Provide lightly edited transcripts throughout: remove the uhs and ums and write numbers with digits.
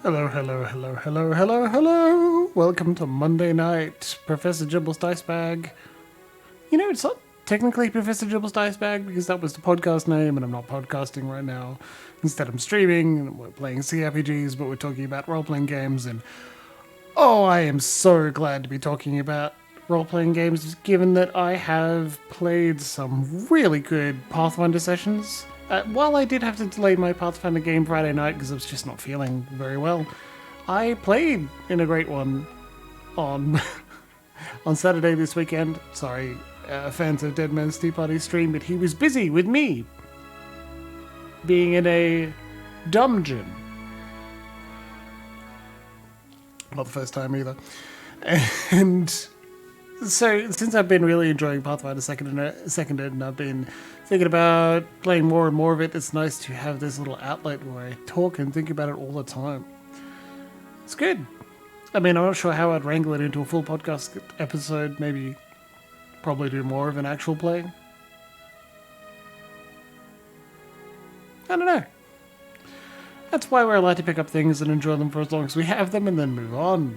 Hello, hello, hello, hello, hello, hello. Welcome to Monday night, Professor Jimbles Dice Bag. You know, it's not technically Professor Jimbles Dice Bag because that was the podcast name and I'm not podcasting right now. Instead, I'm streaming and we're playing CRPGs, but we're talking about role-playing games. And oh, I am so glad to be talking about role-playing games given that I have played some really good Pathfinder sessions. While I did have to delay my Pathfinder game Friday night because I was just not feeling very well, I played in a great one on on Saturday this weekend. Sorry, fans of Dead Man's Tea Party stream, but he was busy with me being in a dungeon. Not the first time either. And so, since I've been really enjoying Pathfinder Seconded, and I've been thinking about playing more and more of it, it's nice to have this little outlet where I talk and think about it all the time. It's good. I mean, I'm not sure how I'd wrangle it into a full podcast episode. Maybe, probably do more of an actual play. I don't know. That's why we're allowed to pick up things and enjoy them for as long as we have them and then move on.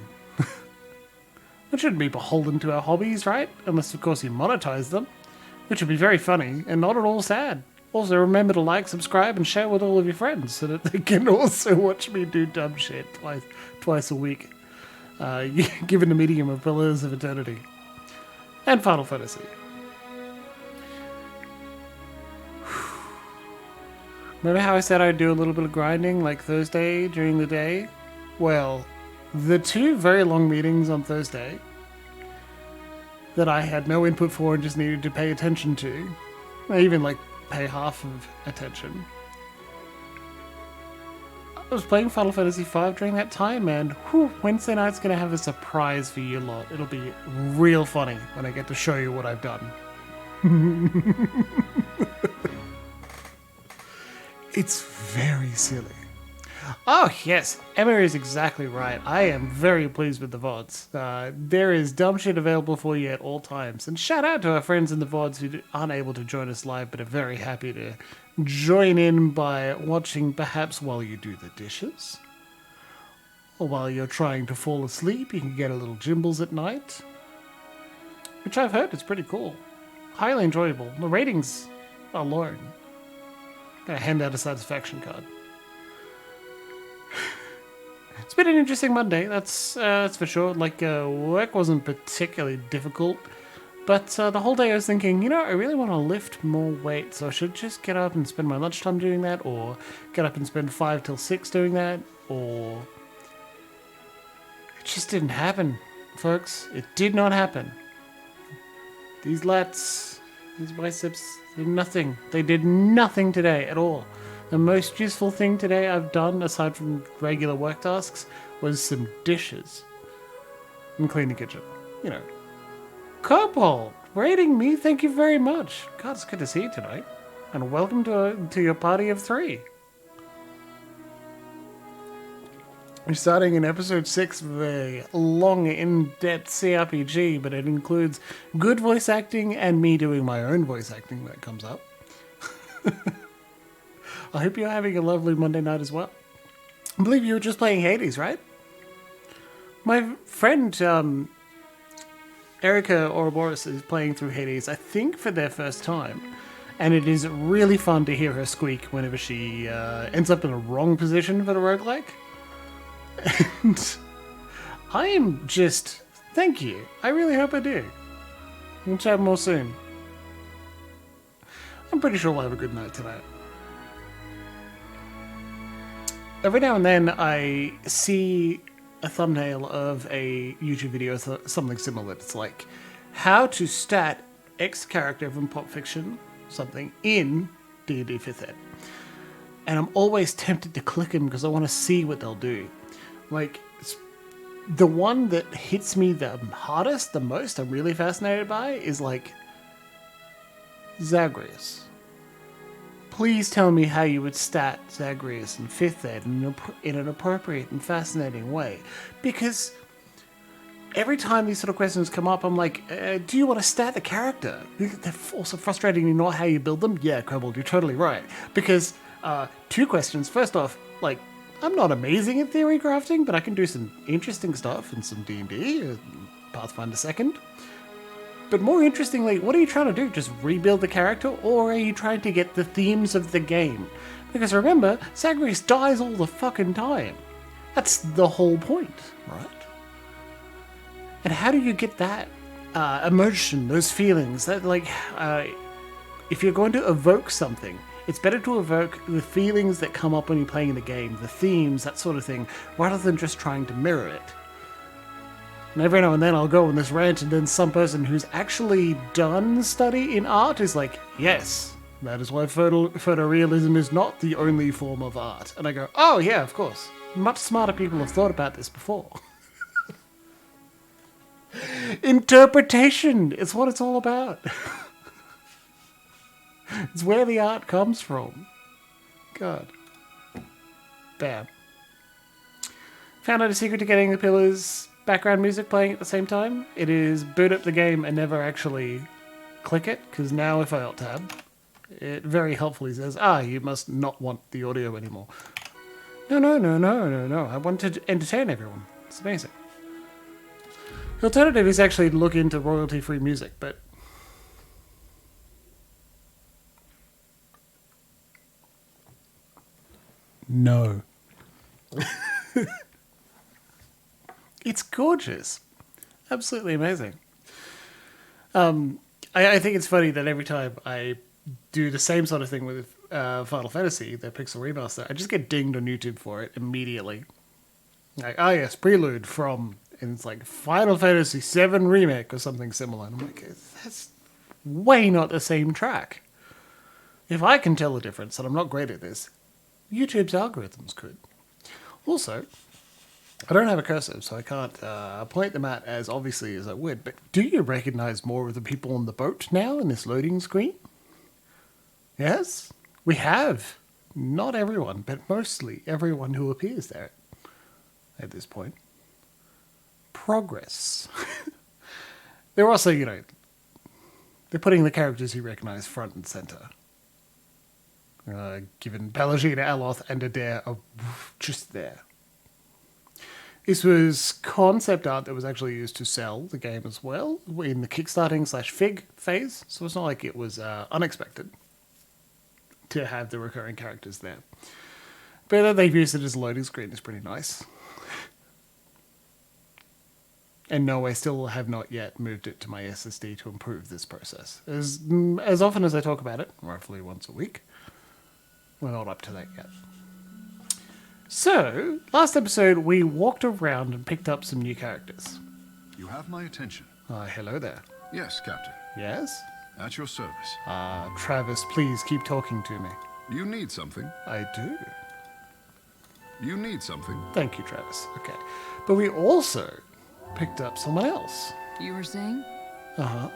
We shouldn't be beholden to our hobbies, right? Unless, of course, you monetize them, which would be very funny and not at all sad. Also, remember to like, subscribe, and share with all of your friends so that they can also watch me do dumb shit twice a week, given the medium of Pillars of Eternity and Final Fantasy. Remember how I said I'd do a little bit of grinding like Thursday during the day? Well, the two very long meetings on Thursday that I had no input for and just needed to pay attention to, I even pay half of attention. I was playing Final Fantasy V during that time, and Wednesday night's going to have a surprise for you lot. It'll be real funny when I get to show you what I've done. It's very silly. Oh, yes, Emma is exactly right. I am very pleased with the VODs. There is dumb shit available for you at all times. And shout out to our friends in the VODs who aren't able to join us live, but are very happy to join in by watching perhaps while you do the dishes. Or while you're trying to fall asleep, you can get a little Jimbles at night. Which I've heard is pretty cool. Highly enjoyable. The ratings alone. Gonna hand out a satisfaction card. It's been an interesting Monday, that's for sure. Work wasn't particularly difficult, but the whole day I was thinking, I really want to lift more weight, so I should just get up and spend my lunchtime doing that, or get up and spend 5 till 6 doing that, or... It just didn't happen, folks. It did not happen. These lats, these biceps, did nothing. They did nothing today at all. The most useful thing today I've done, aside from regular work tasks, was some dishes. And clean the kitchen. Cobalt, rating me, thank you very much. God, it's good to see you tonight. And welcome to your party of 3. We're starting in episode 6 of a long, in-depth CRPG, but it includes good voice acting and me doing my own voice acting that comes up. I hope you're having a lovely Monday night as well. I believe you were just playing Hades, right? My friend Erica Ouroboros is playing through Hades, I think for their first time. And it is really fun to hear her squeak whenever she ends up in a wrong position for the roguelike. And I am just... Thank you. I really hope I do. We'll chat more soon. I'm pretty sure we'll have a good night tonight. Every now and then I see a thumbnail of a YouTube video, something similar. It's like, how to stat X character from pop fiction, something, in D&D 5th ed. And I'm always tempted to click them because I want to see what they'll do. The one that hits me the hardest, the most, I'm really fascinated by, is Zagreus. Please tell me how you would stat Zagreus in 5th ed in an appropriate and fascinating way. Because every time these sort of questions come up, I'm like, do you want to stat the character? They're also frustratingly not how you build them. Yeah, Kobold, you're totally right. Because 2 questions. First off, I'm not amazing at theory crafting, but I can do some interesting stuff in some D&D, Pathfinder 2nd. But more interestingly, what are you trying to do? Just rebuild the character, or are you trying to get the themes of the game? Because remember, Zagreus dies all the fucking time. That's the whole point, right? And how do you get that emotion, those feelings? That if you're going to evoke something, it's better to evoke the feelings that come up when you're playing the game, the themes, that sort of thing, rather than just trying to mirror it. And every now and then I'll go on this rant, and then some person who's actually done study in art is like, yes, that is why photorealism is not the only form of art. And I go, oh yeah, of course. Much smarter people have thought about this before. Interpretation is what it's all about. It's where the art comes from. God. Bam. Found out a secret to getting the pillars background music playing at the same time. It is boot up the game and never actually click it, because now if I alt tab, it very helpfully says, you must not want the audio anymore. No. I want to entertain everyone. It's amazing. The alternative is actually to look into royalty-free music, but no. It's gorgeous. Absolutely amazing. I think it's funny that every time I do the same sort of thing with Final Fantasy, their Pixel Remaster, I just get dinged on YouTube for it immediately. Like, yes, Prelude from, and it's like Final Fantasy VII Remake or something similar. And I'm like, that's way not the same track. If I can tell the difference, and I'm not great at this, YouTube's algorithms could. Also, I don't have a cursor, so I can't point them at as obviously as I would, but do you recognize more of the people on the boat now in this loading screen? Yes, we have. Not everyone, but mostly everyone who appears there at this point. Progress. They're also, they're putting the characters you recognize front and center. Given Pelagina, Aloth, and Adair are just there. This was concept art that was actually used to sell the game as well in the Kickstarting/Fig phase, so it's not like it was unexpected to have the recurring characters there. But that they've used it as a loading screen is pretty nice. And no, I still have not yet moved it to my SSD to improve this process. As often as I talk about it, roughly once a week, we're not up to that yet. So, last episode we walked around and picked up some new characters. You have my attention. Hello there. Yes, Captain. Yes? At your service. Travis, please keep talking to me. You need something? I do. You need something? Thank you, Travis. Okay. But we also picked up someone else. You were saying? Uh-huh.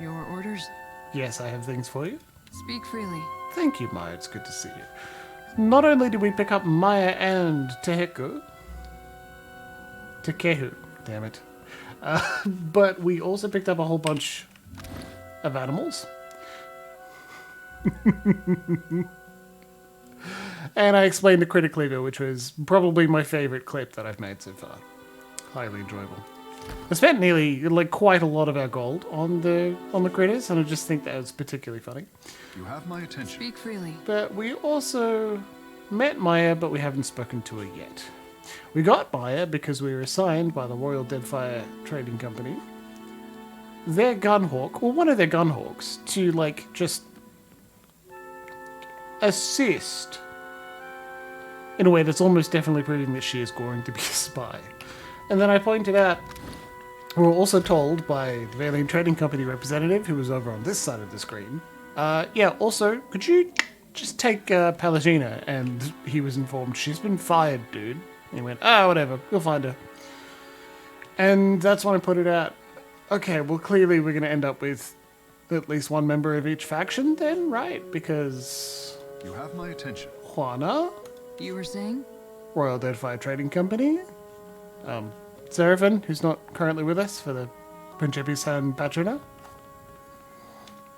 Your orders? Yes, I have things for you. Speak freely. Thank you, Maya. It's good to see you. Not only did we pick up Maya and Takehu, damn it, but we also picked up a whole bunch of animals. And I explained the Critter Cleaver, which was probably my favorite clip that I've made so far. Highly enjoyable. I spent nearly, quite a lot of our gold on the critters, and I just think that was particularly funny. You have my attention. Speak freely. But we also met Maya, but we haven't spoken to her yet. We got Maya because we were assigned by the Royal Deadfire Trading Company their gunhawk, or one of their gunhawks, to, just assist in a way that's almost definitely proving that she is going to be a spy. And then I pointed out, we were also told by the Vela Trading Company representative, who was over on this side of the screen, also, could you just take Pelagina? And he was informed, she's been fired, dude. And he went, whatever, we'll find her. And that's when I put it out. Okay, well, clearly we're going to end up with at least one member of each faction then, right? Because You have my attention. Juana, You were saying? Royal Deadfire Trading Company, Seraphim, who's not currently with us for the Principe San Patrona.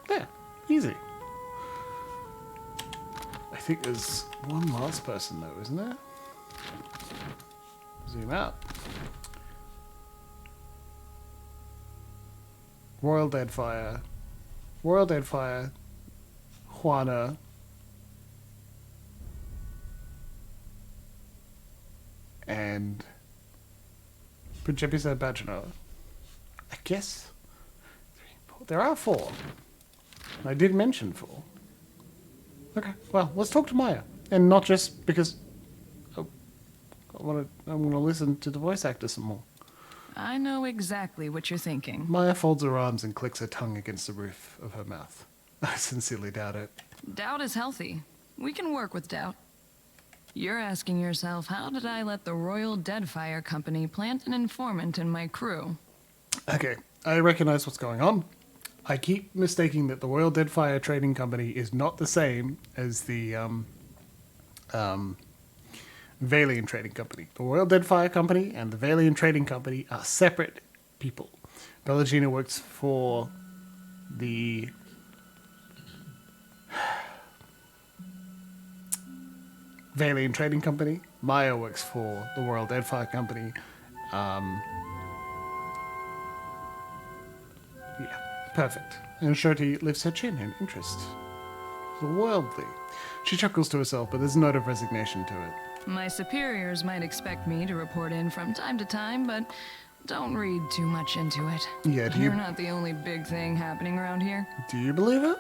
Yeah, easy. I think there's one last person though, isn't there? Zoom out. Royal Deadfire. Royal Deadfire. Juana. And Principessa Bajano. I guess 3, 4. There are 4. I did mention 4. Okay, well, let's talk to Maya. And not just because I want to listen to the voice actor some more. I know exactly what you're thinking. Maya folds her arms and clicks her tongue against the roof of her mouth. I sincerely doubt it. Doubt is healthy. We can work with doubt. You're asking yourself, how did I let the Royal Deadfire Company plant an informant in my crew? Okay, I recognize what's going on. I keep mistaking that the Royal Deadfire Trading Company is not the same as the Valian Trading Company. The Royal Deadfire Company and the Valian Trading Company are separate people. Bellagina works for the Valian Trading Company. Maya works for the Royal Deadfire Company. Yeah, perfect. And Shoti lifts her chin in interest. The worldly. She chuckles to herself, but there's a note of resignation to it. My superiors might expect me to report in from time to time, but don't read too much into it. Yeah, You're not the only big thing happening around here. Do you believe it?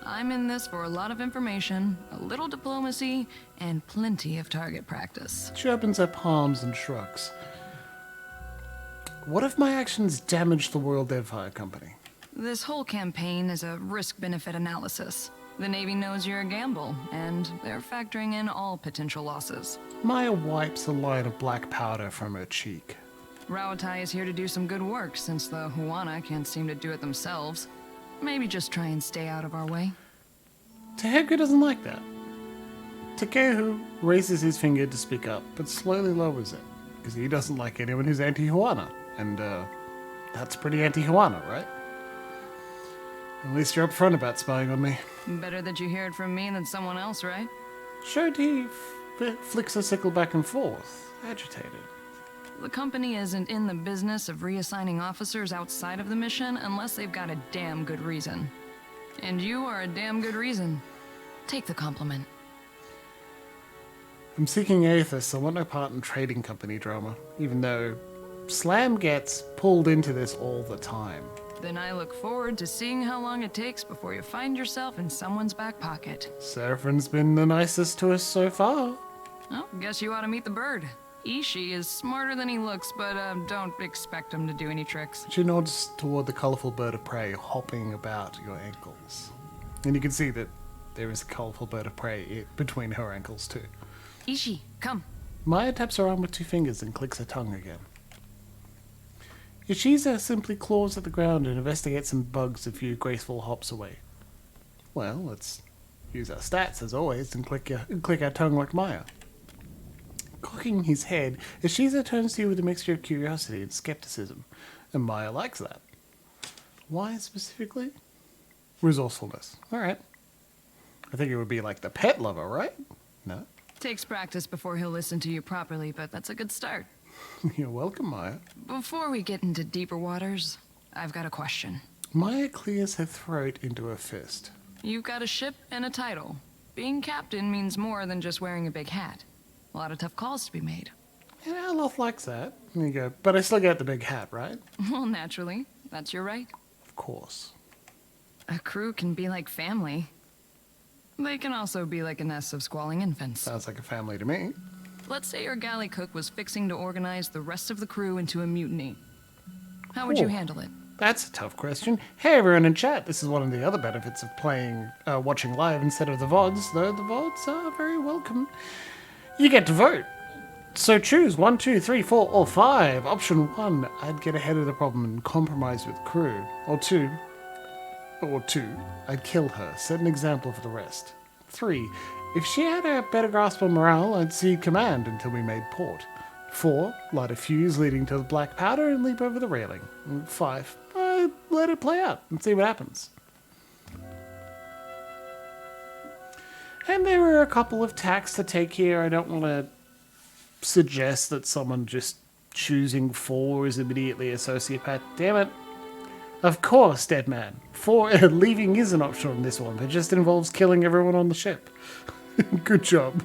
I'm in this for a lot of information, a little diplomacy, and plenty of target practice. She opens her palms and shrugs. What if my actions damage the Royal Deadfire Company? This whole campaign is a risk-benefit analysis. The Navy knows you're a gamble, and they're factoring in all potential losses. Maya wipes a line of black powder from her cheek. Rawatai is here to do some good work, since the Huana can't seem to do it themselves. Maybe just try and stay out of our way. Teheku doesn't like that. Takehu raises his finger to speak up, but slowly lowers it, because he doesn't like anyone who's anti-Huana. And, that's pretty anti-Huana, right? At least you're upfront about spying on me. Better that you hear it from me than someone else, right? Shoti flicks her sickle back and forth, agitated. The company isn't in the business of reassigning officers outside of the mission unless they've got a damn good reason. And you are a damn good reason. Take the compliment. I'm seeking Aethys. I want no part in trading company drama, even though Slam gets pulled into this all the time. Then I look forward to seeing how long it takes before you find yourself in someone's back pocket. Seraphin's been the nicest to us so far. Oh, guess you ought to meet the bird. Ishi is smarter than he looks, but don't expect him to do any tricks. She nods toward the colourful bird of prey hopping about your ankles. And you can see that there is a colourful bird of prey between her ankles too. Ishi, come. Maya taps her arm with 2 fingers and clicks her tongue again. Ishiza simply claws at the ground and investigates some bugs a few graceful hops away. Well, let's use our stats as always and click our tongue like Maya. Cocking his head, Ishiza turns to you with a mixture of curiosity and skepticism, and Maya likes that. Why specifically? Resourcefulness. Alright. I think it would be like the pet lover, right? No? Takes practice before he'll listen to you properly, but that's a good start. You're welcome, Maya. Before we get into deeper waters, I've got a question. Maya clears her throat into a fist. You've got a ship and a title. Being captain means more than just wearing a big hat. A lot of tough calls to be made. And Aloth likes that. And you go, but I still get the big hat, right? Well, naturally. That's your right. Of course. A crew can be like family. They can also be like a nest of squalling infants. Sounds like a family to me. Let's say your galley cook was fixing to organize the rest of the crew into a mutiny. How would you handle it? That's a tough question. Hey everyone in chat, this is one of the other benefits of watching live instead of the VODs, though the VODs are very welcome. You get to vote. So choose 1, 2, 3, 4, or 5. Option 1, I'd get ahead of the problem and compromise with crew. Or 2, I'd kill her, set an example for the rest. 3, if she had a better grasp on morale, I'd cede command until we made port. 4, light a fuse leading to the black powder and leap over the railing. And 5, I'd let it play out and see what happens. And there are a couple of tacks to take here. I don't want to suggest that someone just choosing 4 is immediately a sociopath. Damn it. Of course, dead man. 4 leaving is an option on this one. It just involves killing everyone on the ship. Good job.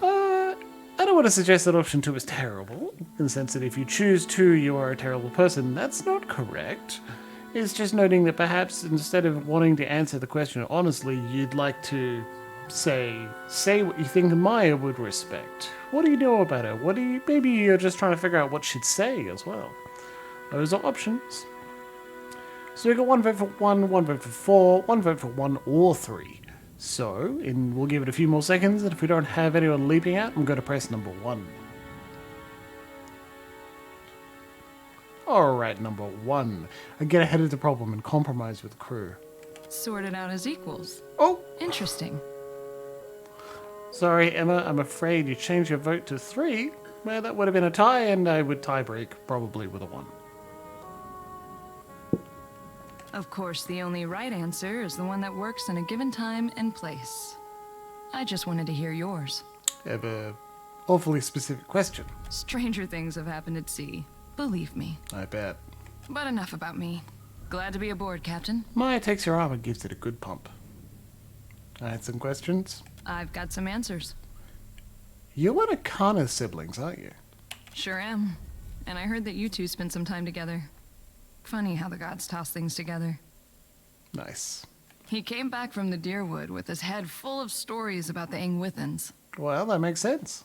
I don't want to suggest that option 2 is terrible, in the sense that if you choose 2, you are a terrible person. That's not correct. It's just noting that perhaps instead of wanting to answer the question honestly, you'd like to say what you think Maya would respect. What do you know about her? Maybe you're just trying to figure out what she'd say as well. Those are options. So we got 1 vote for 1, 1 vote for 4, 1 vote for 1 or 3. So, we'll give it a few more seconds, and if we don't have anyone leaping out, I'm going to press number 1. Alright, number 1. I get ahead of the problem and compromise with the crew. Sorted out as equals. Oh! Interesting. Sorry, Emma, I'm afraid you changed your vote to 3. Well, that would have been a tie, and I would tie break, probably with a 1. Of course, the only right answer is the one that works in a given time and place. I just wanted to hear yours. I have a awfully specific question. Stranger things have happened at sea. Believe me. I bet. But enough about me. Glad to be aboard, Captain. Maya takes your arm and gives it a good pump. I had some questions. I've got some answers. You're one of Kana's siblings, aren't you? Sure am. And I heard that you two spent some time together. Funny how the gods toss things together. Nice. He came back from the Deerwood with his head full of stories about the Ingwithans. Well, that makes sense.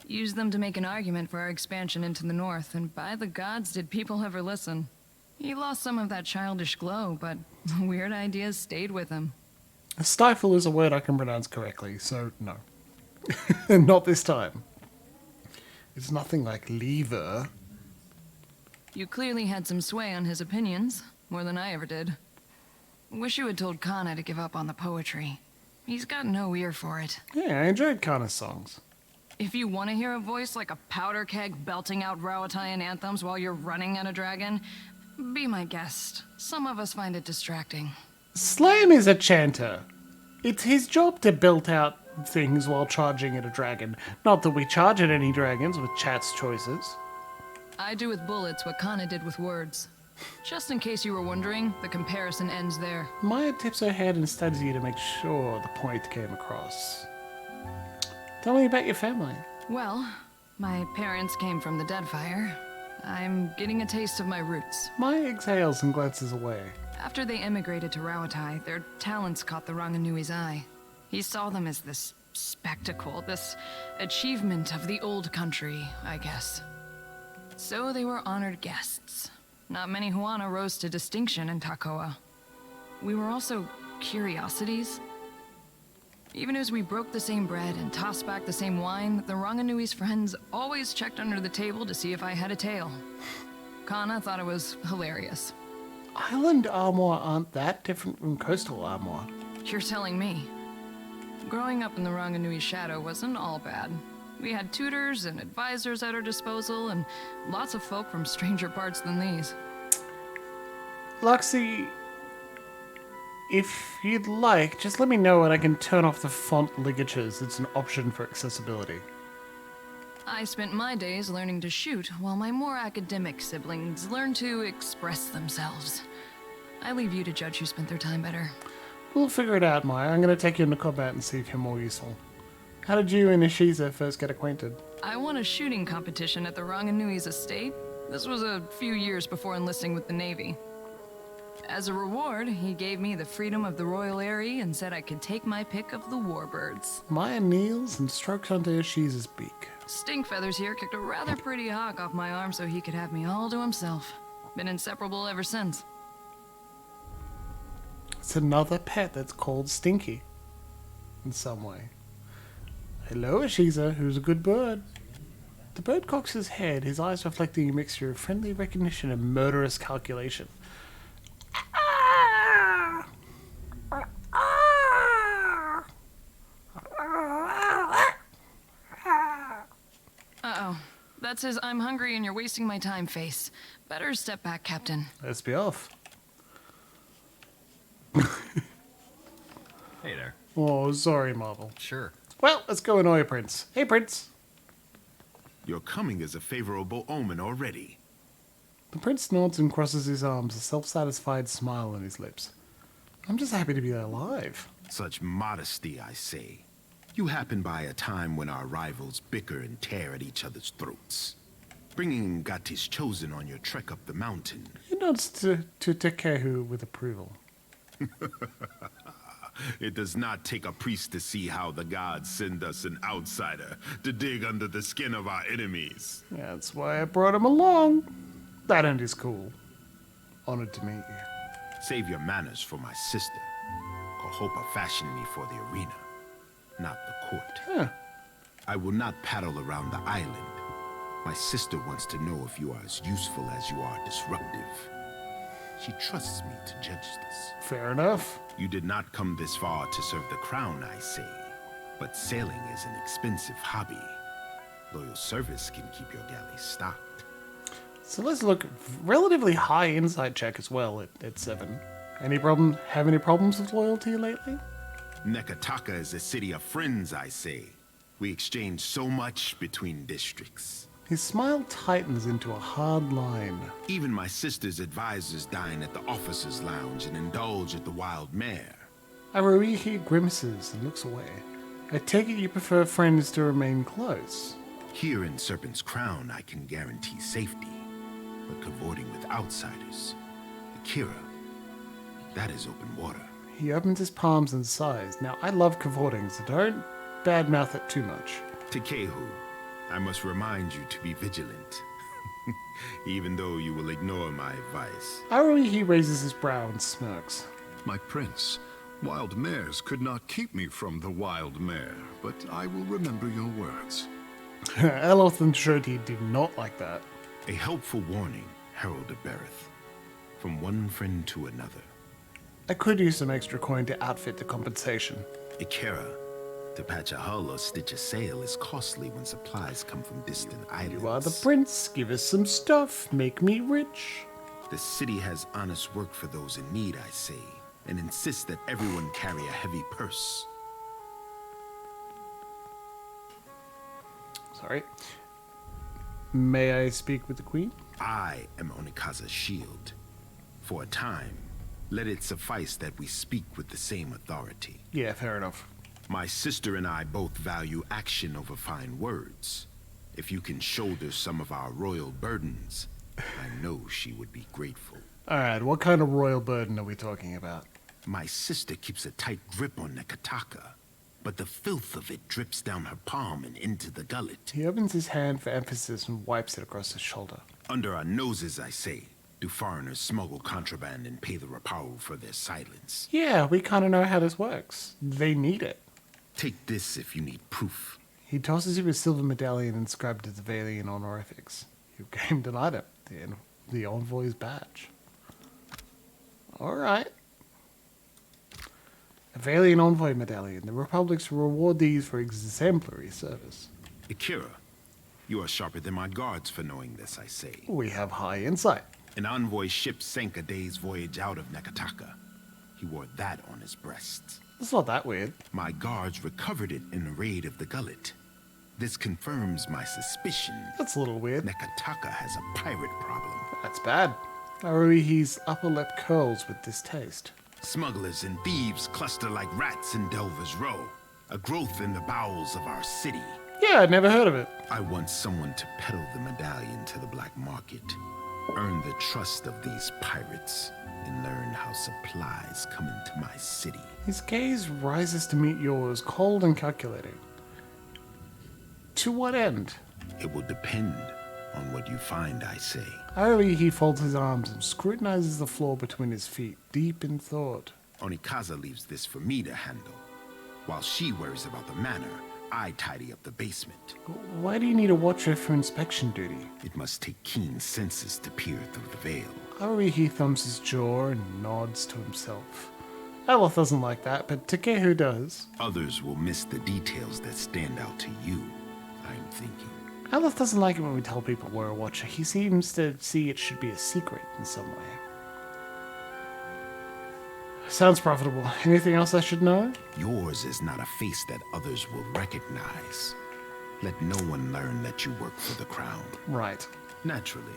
Used them to make an argument for our expansion into the north, and by the gods did people ever listen. He lost some of that childish glow, but the weird ideas stayed with him. Stifle is a word I can pronounce correctly, so no. Not this time. It's nothing like lever. You clearly had some sway on his opinions, more than I ever did. Wish you had told Kana to give up on the poetry. He's got no ear for it. Yeah, I enjoyed Kana's songs. If you want to hear a voice like a powder keg belting out Rauatayan anthems while you're running at a dragon, be my guest. Some of us find it distracting. Slam is a chanter. It's his job to belt out things while charging at a dragon. Not that we charge at any dragons with chat's choices. I do with bullets what Kana did with words. Just in case you were wondering, the comparison ends there. Maya tips her head and studies you to make sure the point came across. Tell me about your family. Well, my parents came from the Deadfire. I'm getting a taste of my roots. Maya exhales and glances away. After they immigrated to Rauatai, their talents caught the Ranganui's eye. He saw them as this spectacle, this achievement of the old country, I guess. So they were honored guests. Not many Huana rose to distinction in Takoa. We were also curiosities. Even as we broke the same bread and tossed back the same wine, the Ranganui's friends always checked under the table to see if I had a tail. Kana thought it was hilarious. Island armor aren't that different from coastal armor. You're telling me. Growing up in the Ranganui's shadow wasn't all bad. We had tutors and advisors at our disposal, and lots of folk from stranger parts than these. Luxie, if you'd like, just let me know and I can turn off the font ligatures. It's an option for accessibility. I spent my days learning to shoot, while my more academic siblings learned to express themselves. I leave you to judge who spent their time better. We'll figure it out, Maya. I'm going to take you into combat and see if you're more useful. How did you and Ishiza first get acquainted? I won a shooting competition at the Ranganui's estate. This was a few years before enlisting with the Navy. As a reward, he gave me the freedom of the Royal Eyrie and said I could take my pick of the warbirds. Maya kneels and strokes onto Ishiza's beak. Stinkfeathers here kicked a rather pretty hawk off my arm so he could have me all to himself. Been inseparable ever since. It's another pet that's called Stinky. In some way. Hello, Ishiza, who's a good bird. The bird cocks his head, his eyes reflecting a mixture of friendly recognition and murderous calculation. Uh-oh. That's his I'm hungry and you're wasting my time face. Better step back, Captain. Let's be off. Hey there. Oh, sorry, Marvel. Sure. Well, let's go annoy Prince. Hey, Prince. Your coming is a favorable omen already. The Prince nods and crosses his arms, a self-satisfied smile on his lips. I'm just happy to be alive. Such modesty, I say. You happen by a time when our rivals bicker and tear at each other's throats. Bringing Ngati's chosen on your trek up the mountain. He nods to Tekehu with approval. It does not take a priest to see how the gods send us an outsider to dig under the skin of our enemies. That's why I brought him along. That end is cool. Honored to meet you. Save your manners for my sister. Kohopa fashioned me for the arena, not the court. Huh. I will not paddle around the island. My sister wants to know if you are as useful as you are disruptive. She trusts me to judge this. Fair enough. You did not come this far to serve the crown, I say. But sailing is an expensive hobby. Loyal service can keep your galley stocked. So let's look. Relatively high insight check as well at 7. Have any problems with loyalty lately? Neketaka is a city of friends, I say. We exchange so much between districts. His smile tightens into a hard line. Even my sister's advisors dine at the officers' lounge and indulge at the wild mare. Aruihi grimaces and looks away. I take it you prefer friends to remain close. Here in Serpent's Crown, I can guarantee safety. But cavorting with outsiders, Akira, that is open water. He opens his palms and sighs. Now, I love cavorting, so don't badmouth it too much. Tekehu, I must remind you to be vigilant. Even though you will ignore my advice. Aruihi raises his brow and smirks. My prince, wild mares could not keep me from the wild mare, but I will remember your words. Eloth and Shoti did not like that. A helpful warning, Herald of Barith. From one friend to another. I could use some extra coin to outfit the compensation. Akira, to patch a hull or stitch a sail is costly when supplies come from distant islands. You are the prince. Give us some stuff. Make me rich. The city has honest work for those in need, I say, and insists that everyone carry a heavy purse. Sorry. May I speak with the queen? I am Onikaza's shield. For a time, let it suffice that we speak with the same authority. Yeah, fair enough. My sister and I both value action over fine words. If you can shoulder some of our royal burdens, I know she would be grateful. Alright, what kind of royal burden are we talking about? My sister keeps a tight grip on Neketaka, but the filth of it drips down her palm and into the gullet. He opens his hand for emphasis and wipes it across his shoulder. Under our noses, I say, do foreigners smuggle contraband and pay the Rapau for their silence? Yeah, we kind of know how this works. They need it. Take this if you need proof. He tosses you a silver medallion inscribed with the Velian honorifics. You gained an item, the envoy's badge. Alright. A Velian envoy medallion. The Republic's reward these for exemplary service. Akira, you are sharper than my guards for knowing this, I say. We have high insight. An envoy ship sank a day's voyage out of Neketaka. He wore that on his breast. That's not that weird. My guards recovered it in a raid of the gullet. This confirms my suspicion. That's a little weird. Neketaka has a pirate problem. That's bad. Aruihi's upper lip curls with distaste. Smugglers and thieves cluster like rats in Delver's Row, a growth in the bowels of our city. Yeah, I'd never heard of it. I want someone to peddle the medallion to the black market, earn the trust of these pirates, and learn how supplies come into my city. His gaze rises to meet yours, cold and calculating. To what end? It will depend on what you find, I say. Aruihi folds his arms and scrutinizes the floor between his feet, deep in thought. Onikaza leaves this for me to handle. While she worries about the manor, I tidy up the basement. Why do you need a watcher for inspection duty? It must take keen senses to peer through the veil. Aruihi thumbs his jaw and nods to himself. Eloth doesn't like that, but Tekehu does. Others will miss the details that stand out to you, I'm thinking. Eloth doesn't like it when we tell people we're a watcher. He seems to see it should be a secret in some way. Sounds profitable. Anything else I should know? Yours is not a face that others will recognize. Let no one learn that you work for the crown. Right. Naturally,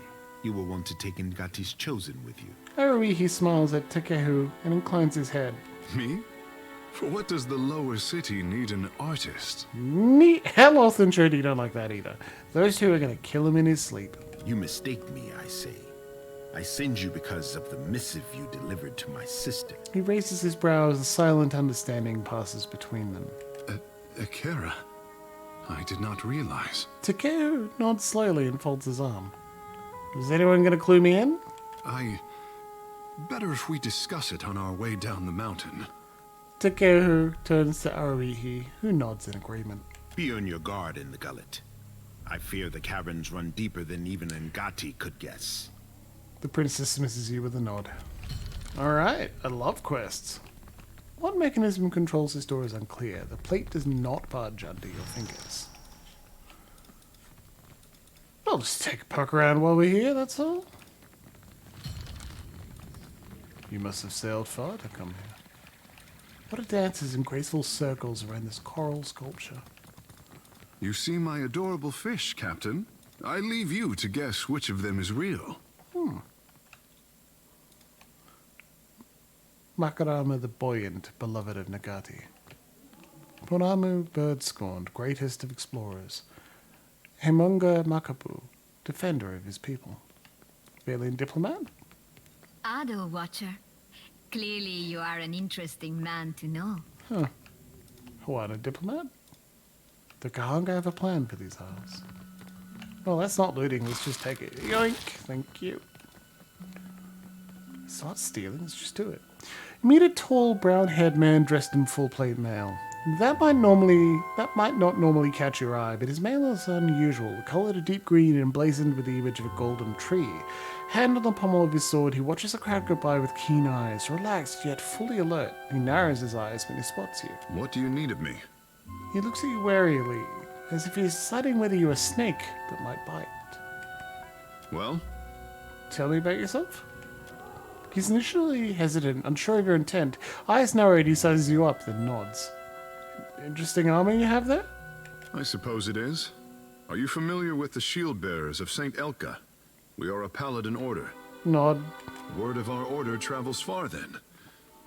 you will want to take Ngati's chosen with you. Haruhi smiles at Takehu and inclines his head. Me? For what does the lower city need an artist? Hell often sure you don't like that either. Those two are gonna kill him in his sleep. You mistake me, I say. I send you because of the missive you delivered to my sister. He raises his brow as a silent understanding passes between them. Akira, I did not realize. Takehu nods slowly and folds his arm. Is anyone gonna clue me in? Better if we discuss it on our way down the mountain. Takehu turns to Haruhi, who nods in agreement. Be on your guard in the gullet. I fear the caverns run deeper than even Ngati could guess. The princess dismisses you with a nod. Alright, I love quests. What mechanism controls this door is unclear. The plate does not budge under your fingers. I'll just take a poke around while we're here, that's all. You must have sailed far to come here. What are dances in graceful circles around this coral sculpture? You see my adorable fish, Captain. I leave you to guess which of them is real. Makarama the buoyant, beloved of Nagati. Ponamu, bird-scorned, greatest of explorers. Hemunga Makapu, defender of his people. Velian diplomat? Ado Watcher. Clearly you are an interesting man to know. Huh. Hawaiian diplomat? The Kahanga have a plan for these isles. Well, that's not looting, let's just take it. Yoink! Thank you. It's not stealing, let's just do it. You meet a tall, brown-haired man dressed in full-plate mail. That might not normally catch your eye, but his mail is unusual, coloured a deep green and emblazoned with the image of a golden tree. Hand on the pommel of his sword, he watches the crowd go by with keen eyes, relaxed yet fully alert. He narrows his eyes when he spots you. What do you need of me? He looks at you warily, as if he's deciding whether you're a snake that might bite. Well? Tell me about yourself? He's initially hesitant, unsure of your intent. Eyes narrowed, he sizes you up, then nods. Interesting armor you have there? I suppose it is. Are you familiar with the Shieldbearers of St. Elka? We are a paladin order. Nod. Word of our order travels far then.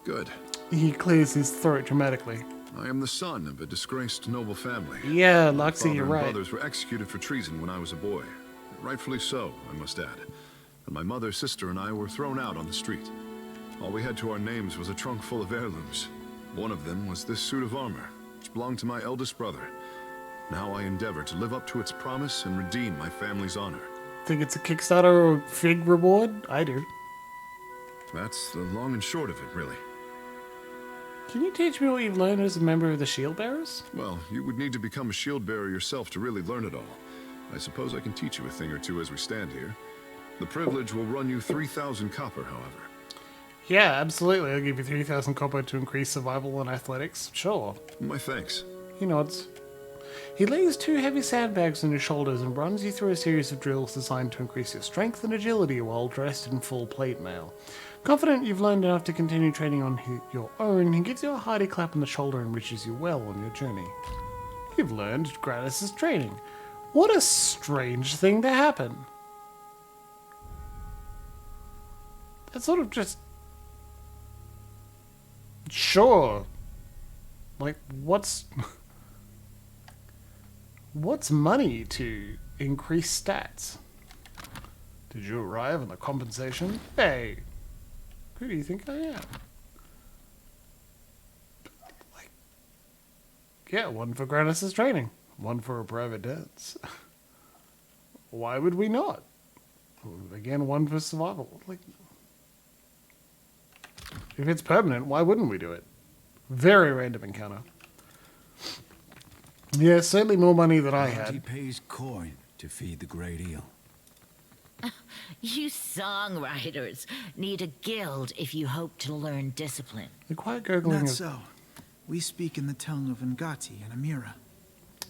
Good. He clears his throat dramatically. I am the son of a disgraced noble family. Yeah, My Luxie, father you're and right. brothers were executed for treason when I was a boy. Rightfully so, I must add. And my mother, sister, and I were thrown out on the street. All we had to our names was a trunk full of heirlooms. One of them was this suit of armor, which belonged to my eldest brother. Now I endeavor to live up to its promise and redeem my family's honor. Think it's a Kickstarter or Fig reward? I do. That's the long and short of it, really. Can you teach me what you've learned as a member of the Shieldbearers? Well, you would need to become a Shieldbearer yourself to really learn it all. I suppose I can teach you a thing or two as we stand here. The privilege will run you 3,000 copper, however. Yeah, absolutely. I'll give you 3,000 copper to increase survival and athletics. Sure. My thanks. He nods. He lays 2 heavy sandbags on your shoulders and runs you through a series of drills designed to increase your strength and agility while dressed in full plate mail. Confident you've learned enough to continue training on your own, he gives you a hearty clap on the shoulder and wishes you well on your journey. You've learned Gratis' training. What a strange thing to happen. That's sort of just... Sure. Like, what's money to increase stats? Did you arrive on the compensation? Hey, who do you think I am? Like, yeah, 1 for Gratis' training, 1 for a private dance. Why would we not? Again, 1 for survival. Like, if it's permanent, why wouldn't we do it? Very random encounter. Yeah, certainly more money than I Barati had. pays coin to feed the great eel. You songwriters need a guild if you hope to learn discipline. The quiet gurgling Not of... so. We speak in the tongue of Ngati and Amira.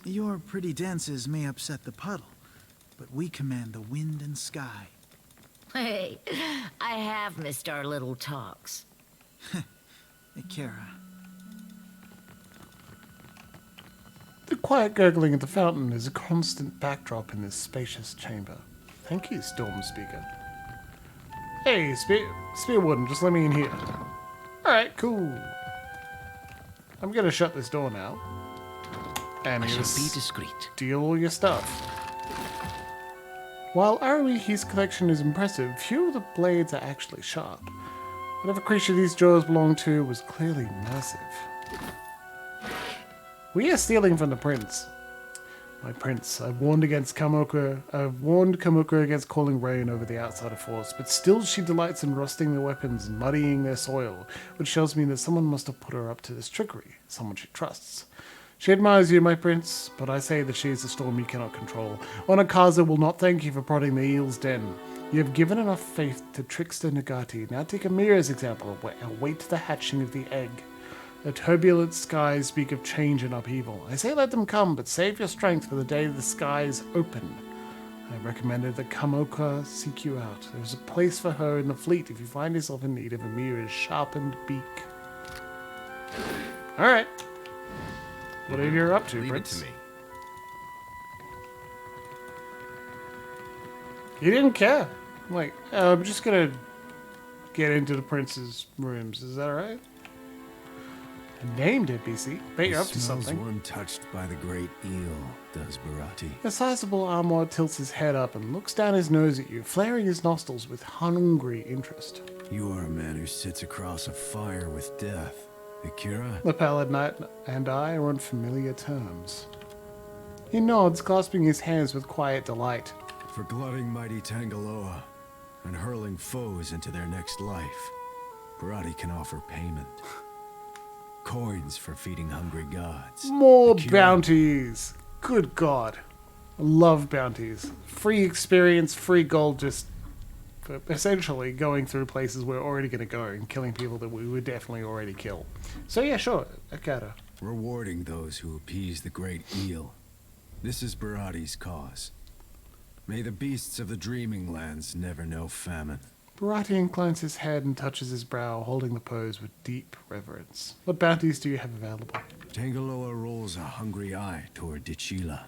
Your pretty dances may upset the puddle, but we command the wind and sky. Hey, I have missed our little talks. Akira. The quiet gurgling of the fountain is a constant backdrop in this spacious chamber. Thank you, Storm Speaker. Hey, Spearwarden, just let me in here. Alright, cool. I'm gonna shut this door now. And I I'm shall gonna be discreet. steal all your stuff. While Aruihi's collection is impressive, few of the blades are actually sharp. Whatever creature these jaws belong to was clearly massive. We are stealing from the prince. My prince, I've warned Kamukra against calling rain over the outsider force, but still she delights in rusting their weapons and muddying their soil, which tells me that someone must have put her up to this trickery, someone she trusts. She admires you, my prince, but I say that she is a storm you cannot control. Onakaza will not thank you for prodding the eel's den. You have given enough faith to trickster Nagati. Now take Amira's example and await the hatching of the egg. The turbulent skies speak of change and upheaval. I say let them come, but save your strength for the day the skies open. I have recommended that Kamoka seek you out. There is a place for her in the fleet if you find yourself in need of Amira's sharpened beak. Alright. Whatever you're up to, Leave Prince. it to me. He didn't care. I'm like, I'm just gonna get into the prince's rooms. Is that alright? Named NPC. Bet you're up to Smells something. one touched by the great eel, does Barati. The sizable armor tilts his head up and looks down his nose at you, flaring his nostrils with hungry interest. You are a man who sits across a fire with death. Akira? The Pallid Knight and I are on familiar terms. He nods, clasping his hands with quiet delight. For glutting mighty Tangaloa and hurling foes into their next life, Barati can offer payment. Coins for feeding hungry gods. More Akira? bounties! Good God. I love bounties. Free experience, free gold, just for essentially going through places we're already going to go and killing people that we would definitely already kill. So yeah, sure, Akata. Rewarding those who appease the great eel. This is Barati's cause. May the beasts of the dreaming lands never know famine. Barati inclines his head and touches his brow, holding the pose with deep reverence. What bounties do you have available? Tangaloa rolls a hungry eye toward Dichila,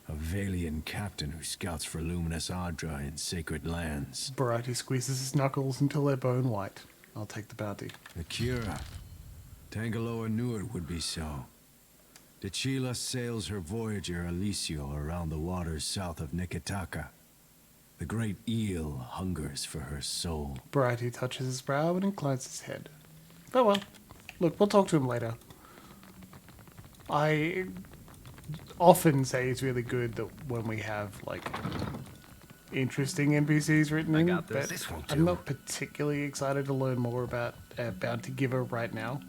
a Velian captain who scouts for luminous Adra in sacred lands. Barati squeezes his knuckles until they're bone white. I'll take the bounty. Akira, Tangaloa knew it would be so. Dichila sails her voyager Alicio around the waters south of Neketaka. The great eel hungers for her soul. Barati touches his brow and inclines his head. Oh well. Look, we'll talk to him later. I often say it's really good that when we have, like, interesting NPCs written in, got this. but This won't I'm do. not particularly excited to learn more about Bounty Giver right now.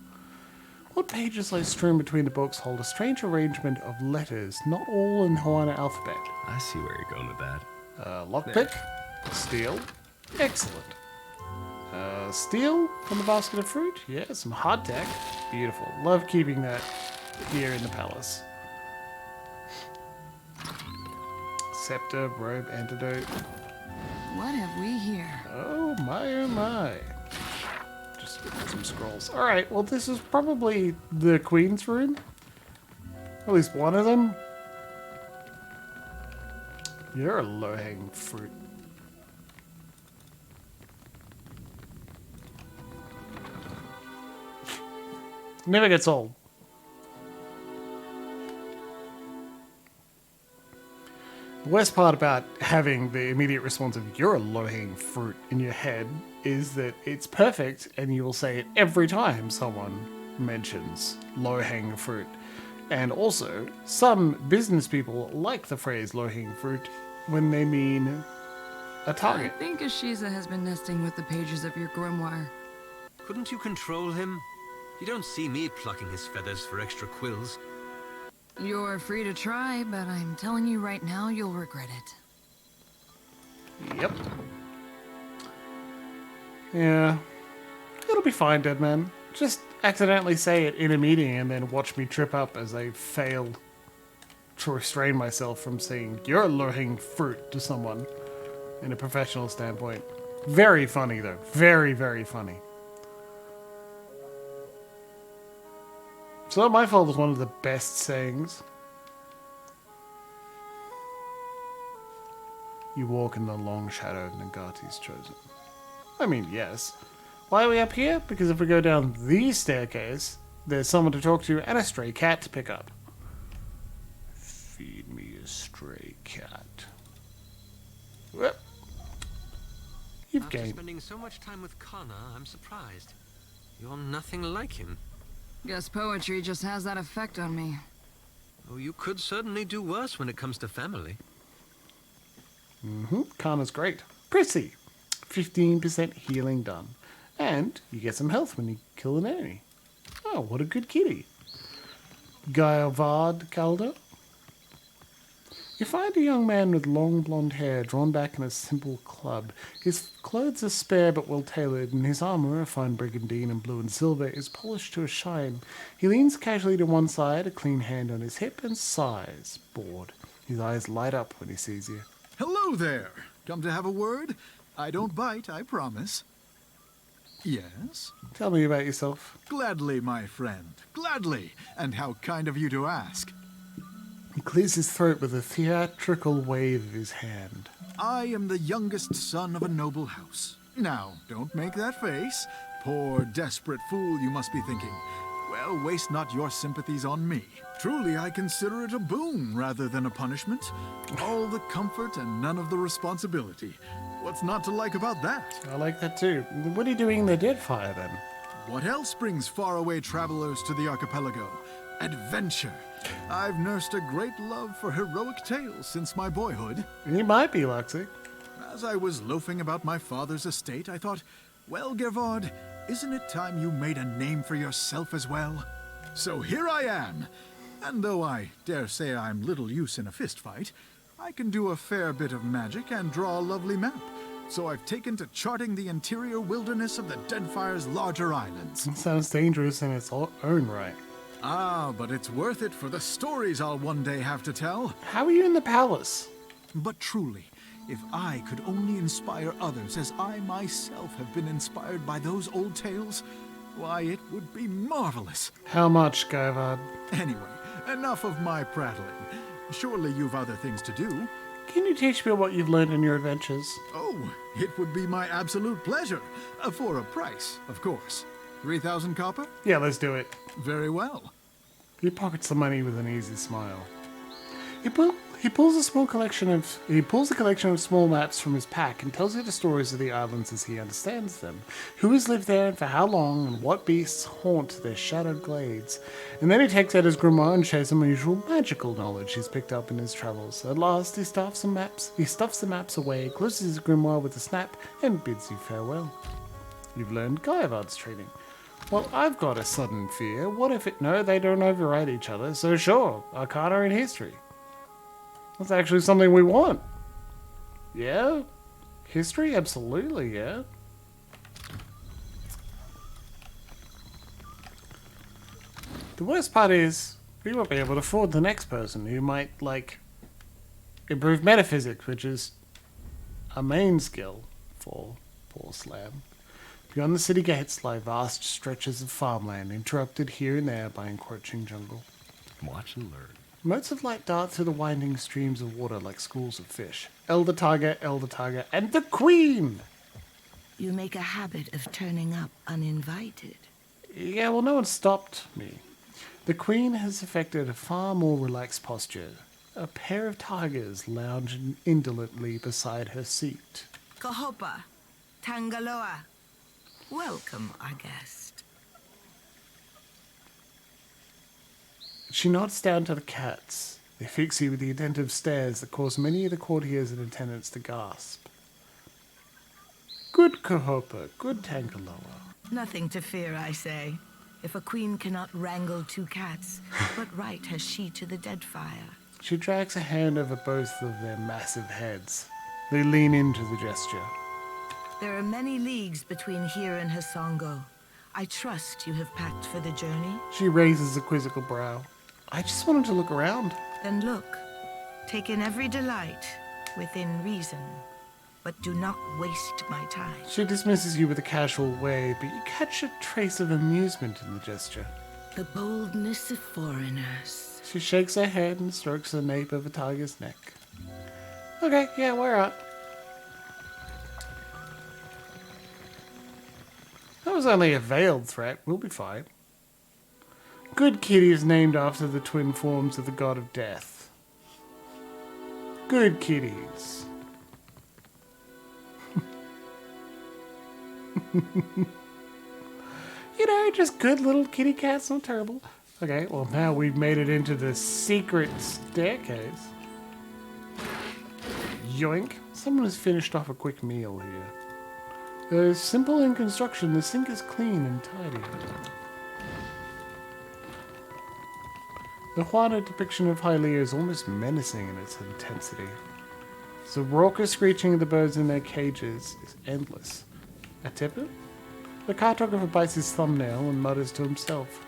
What pages lie strewn between the books hold a strange arrangement of letters, not all in Hawaiian alphabet. I see where you're going with that. Lockpick, steel, excellent. Steel from the basket of fruit, yeah, some hardtack, beautiful. Love keeping that here in the palace. Scepter, robe, antidote. What have we here? Oh my. Just some scrolls. Alright, well this is probably the queen's room. At least one of them. You're a low-hanging fruit. Never gets old. The worst part about having the immediate response of "you're a low-hanging fruit" in your head is that it's perfect and you will say it every time someone mentions low-hanging fruit. And also, some business people like the phrase low-hanging fruit when they mean a I target. think Ashiza has been nesting with the pages of your grimoire. Couldn't you control him? You don't see me plucking his feathers for extra quills. You're free to try, but I'm telling you right now, you'll regret it. Yep. Yeah. It'll be fine, dead man. Just accidentally say it in a meeting and then watch me trip up as I fail to restrain myself from saying "you're a low-hanging fruit" to someone in a professional standpoint. Very funny, though. Very, very funny. It's not my fault was one of the best sayings. You walk in the long shadow of Nagati's chosen. I mean, yes. Why are we up here? Because if we go down the staircase, there's someone to talk to and a stray cat to pick up. Feed me a stray cat. Well, you've After gained. spending so much time with Connor, I'm surprised. You're nothing like him. Guess poetry just has that effect on me. Oh, you could certainly do worse when it comes to family. Karna's great. Prissy. 15% healing done. And you get some health when you kill an enemy. Oh, what a good kitty. Gervard Calder. You find a young man with long blonde hair drawn back in a simple club. His clothes are spare but well tailored, and his armor, a fine brigandine in blue and silver, is polished to a shine. He leans casually to one side, a clean hand on his hip, and sighs, bored. His eyes light up when he sees you. Hello there. Come to have a word? I don't bite, I promise. Yes? Tell me about yourself. Gladly, my friend. Gladly. And how kind of you to ask. He clears his throat with a theatrical wave of his hand. I am the youngest son of a noble house. Now, don't make that face. Poor, desperate fool, you must be thinking. Well, waste not your sympathies on me. Truly, I consider it a boon rather than a punishment. All the comfort and none of the responsibility. What's not to like about that? I like that too. What are you doing in the Deadfire then? What else brings faraway travelers to the archipelago? Adventure. I've nursed a great love for heroic tales since my boyhood. You might be, Luxie. As I was loafing about my father's estate, I thought, well, Gervard, isn't it time you made a name for yourself as well? So here I am. And though I dare say I'm little use in a fistfight, I can do a fair bit of magic and draw a lovely map. So I've taken to charting the interior wilderness of the Deadfire's larger islands. It sounds dangerous in its own right. Ah, but it's worth it for the stories I'll one day have to tell. How are you in the palace? But truly, if I could only inspire others as I myself have been inspired by those old tales, why, it would be marvelous. How much, Gervard? Anyway, enough of my prattling. Surely you've other things to do. Can you teach me what you've learned in your adventures? Oh, it would be my absolute pleasure. For a price, of course. 3,000 copper? Yeah, let's do it. Very well. He pockets the money with an easy smile. He pulls a collection of small maps from his pack and tells you the stories of the islands as he understands them. Who has lived there and for how long, and what beasts haunt their shadowed glades. And then he takes out his grimoire and shares some unusual magical knowledge he's picked up in his travels. At last, he stuffs the maps away, closes his grimoire with a snap, and bids you farewell. You've learned Gervard's training. Well, I've got a sudden fear. What if they don't override each other? So sure, Arcana and history. That's actually something we want. Yeah? History? Absolutely, yeah. The worst part is, we won't be able to afford the next person who might, improve metaphysics, which is a main skill for poor Slam. Beyond the city gates lie vast stretches of farmland, interrupted here and there by encroaching jungle. Watch and learn. Motes of light dart through the winding streams of water like schools of fish. Elder Tiger, and the Queen! You make a habit of turning up uninvited. Yeah, well, no one stopped me. The Queen has affected a far more relaxed posture. A pair of tigers lounge indolently beside her seat. Kahopa, Tangaloa. Welcome, our guest. She nods down to the cats. They fix you with the attentive stares that cause many of the courtiers and attendants to gasp. Good Kahopa, good Tangaloa. Nothing to fear, I say. If a queen cannot wrangle two cats, what right has she to the Deadfire? She drags a hand over both of their massive heads. They lean into the gesture. There are many leagues between here and Hasongo. I trust you have packed for the journey. She raises a quizzical brow. I just wanted to look around. Then look. Take in every delight, within reason. But do not waste my time. She dismisses you with a casual wave, but you catch a trace of amusement in the gesture. The boldness of foreigners. She shakes her head and strokes the nape of a tiger's neck. Okay, yeah, we're out. That was only a veiled threat. We'll be fine. Good Kitty is named after the twin forms of the god of death. Good kitties. You know, just good little kitty cats, not terrible. Okay, well now we've made it into the secret staircase. Yoink. Someone has finished off a quick meal here. Simple in construction, the sink is clean and tidy. The Juana depiction of Hylia is almost menacing in its intensity. The raucous screeching of the birds in their cages is endless. A tipper? The cartographer bites his thumbnail and mutters to himself.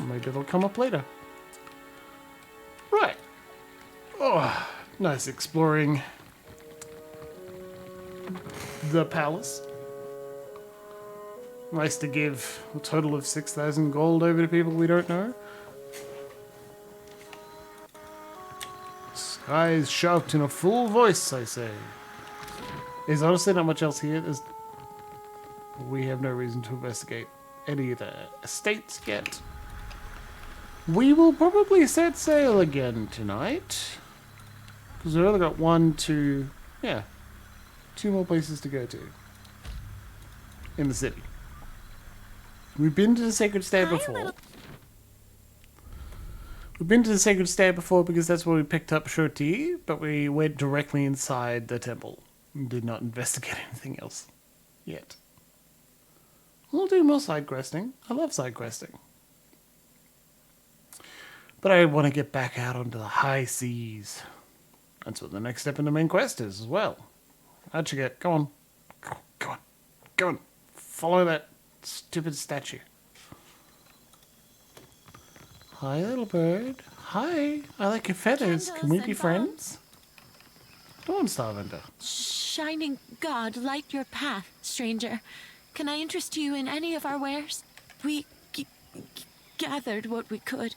Maybe it'll come up later. Right. Oh, nice exploring the palace. Nice to give a total of 6,000 gold over to people we don't know. Skies shout in a full voice, I say. There's honestly not much else here. We have no reason to investigate any of the estates yet. We will probably set sail again tonight. Because we've only got 2 more places to go to. In the city. We've been to the Sacred Stair before. We've been to the Sacred Stair before because that's where we picked up Shoti, but we went directly inside the temple and did not investigate anything else yet. We'll do more side questing. I love side questing. But I want to get back out onto the high seas. That's what the next step in the main quest is as well. How'd you get? Go on. Go on. Go on. Follow that stupid statue. Hi, little bird. Hi. I like your feathers. Can we be friends? Go on, Starvender. Shining God, light your path, stranger. Can I interest you in any of our wares? We gathered what we could.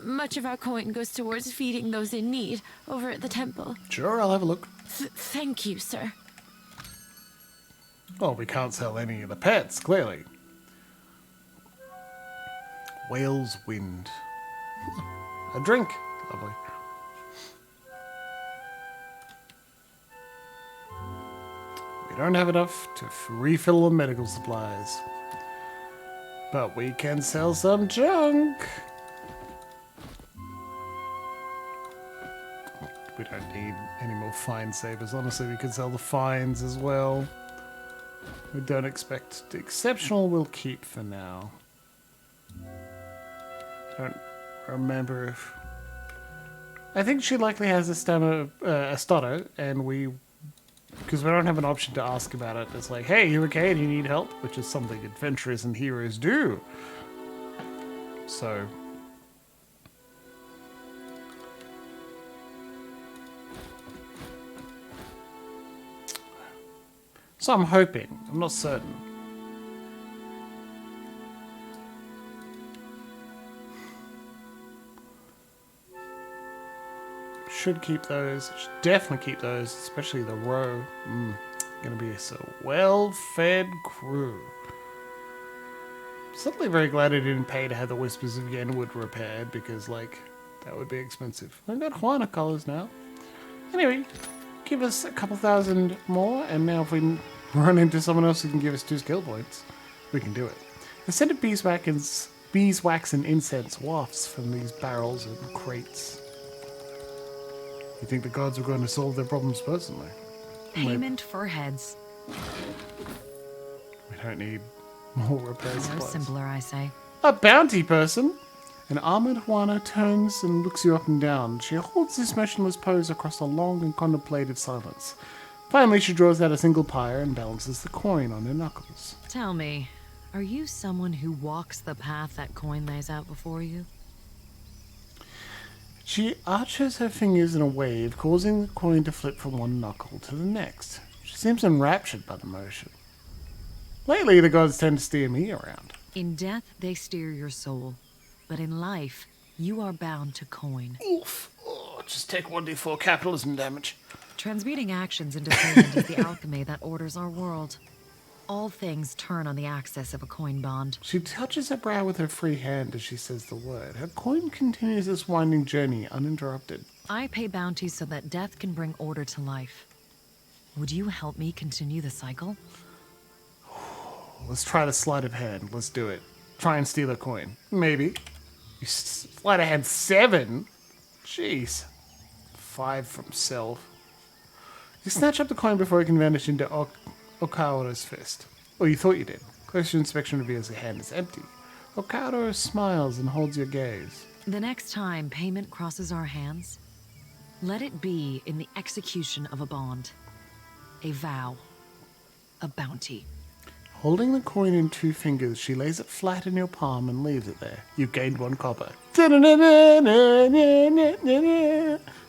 Much of our coin goes towards feeding those in need over at the temple. Sure, I'll have a look. Thank you, sir. Well, we can't sell any of the pets, clearly. Whale's Wind. A drink. Lovely. We don't have enough to refill the medical supplies. But we can sell some junk. We don't need any more fine savers. Honestly, we can sell the fines as well. We don't expect the exceptional. We'll keep for now. Don't remember if... I think she likely has a stutter, and because we don't have an option to ask about it. It's like, hey, you okay? Do you need help? Which is something adventurers and heroes do. So... So I'm hoping. I'm not certain. Should keep those. Should definitely keep those, especially the row. Gonna be a so well-fed crew. Suddenly very glad I didn't pay to have the Whispers of Yenwood repaired because, like, that would be expensive. I've got Juana collars now. Anyway, give us a couple thousand more, and now if we run into someone else who can give us 2 skill points, we can do it. The scent of beeswax and incense wafts from these barrels and crates. You think the gods were going to solve their problems personally? Payment for heads. We don't need more repair No supplies. simpler, I say. A bounty person! An armored Juana turns and looks you up and down. She holds this motionless pose across a long and contemplative silence. Finally, she draws out a single pyre and balances the coin on her knuckles. Tell me, are you someone who walks the path that coin lays out before you? She arches her fingers in a wave, causing the coin to flip from one knuckle to the next. She seems enraptured by the motion. Lately, the gods tend to steer me around. In death, they steer your soul. but in life, you are bound to coin. Oof. Oh, just take 1d4 capitalism damage. Transmuting actions into payment is the alchemy that orders our world. All things turn on the axis of a coin bond. She touches her brow with her free hand as she says the word. Her coin continues its winding journey uninterrupted. I pay bounties so that death can bring order to life. Would you help me continue the cycle? Let's try the sleight of hand. Let's do it. Try and steal a coin. Maybe. You sleight of hand 7? Jeez. 5 from self. You snatch up the coin before it can vanish into Okaura's fist. Or you thought you did. Closer inspection reveals the hand is empty. Okaura smiles and holds your gaze. The next time payment crosses our hands, let it be in the execution of a bond. A vow. A bounty. Holding the coin in 2 fingers, she lays it flat in your palm and leaves it there. You've gained 1 copper.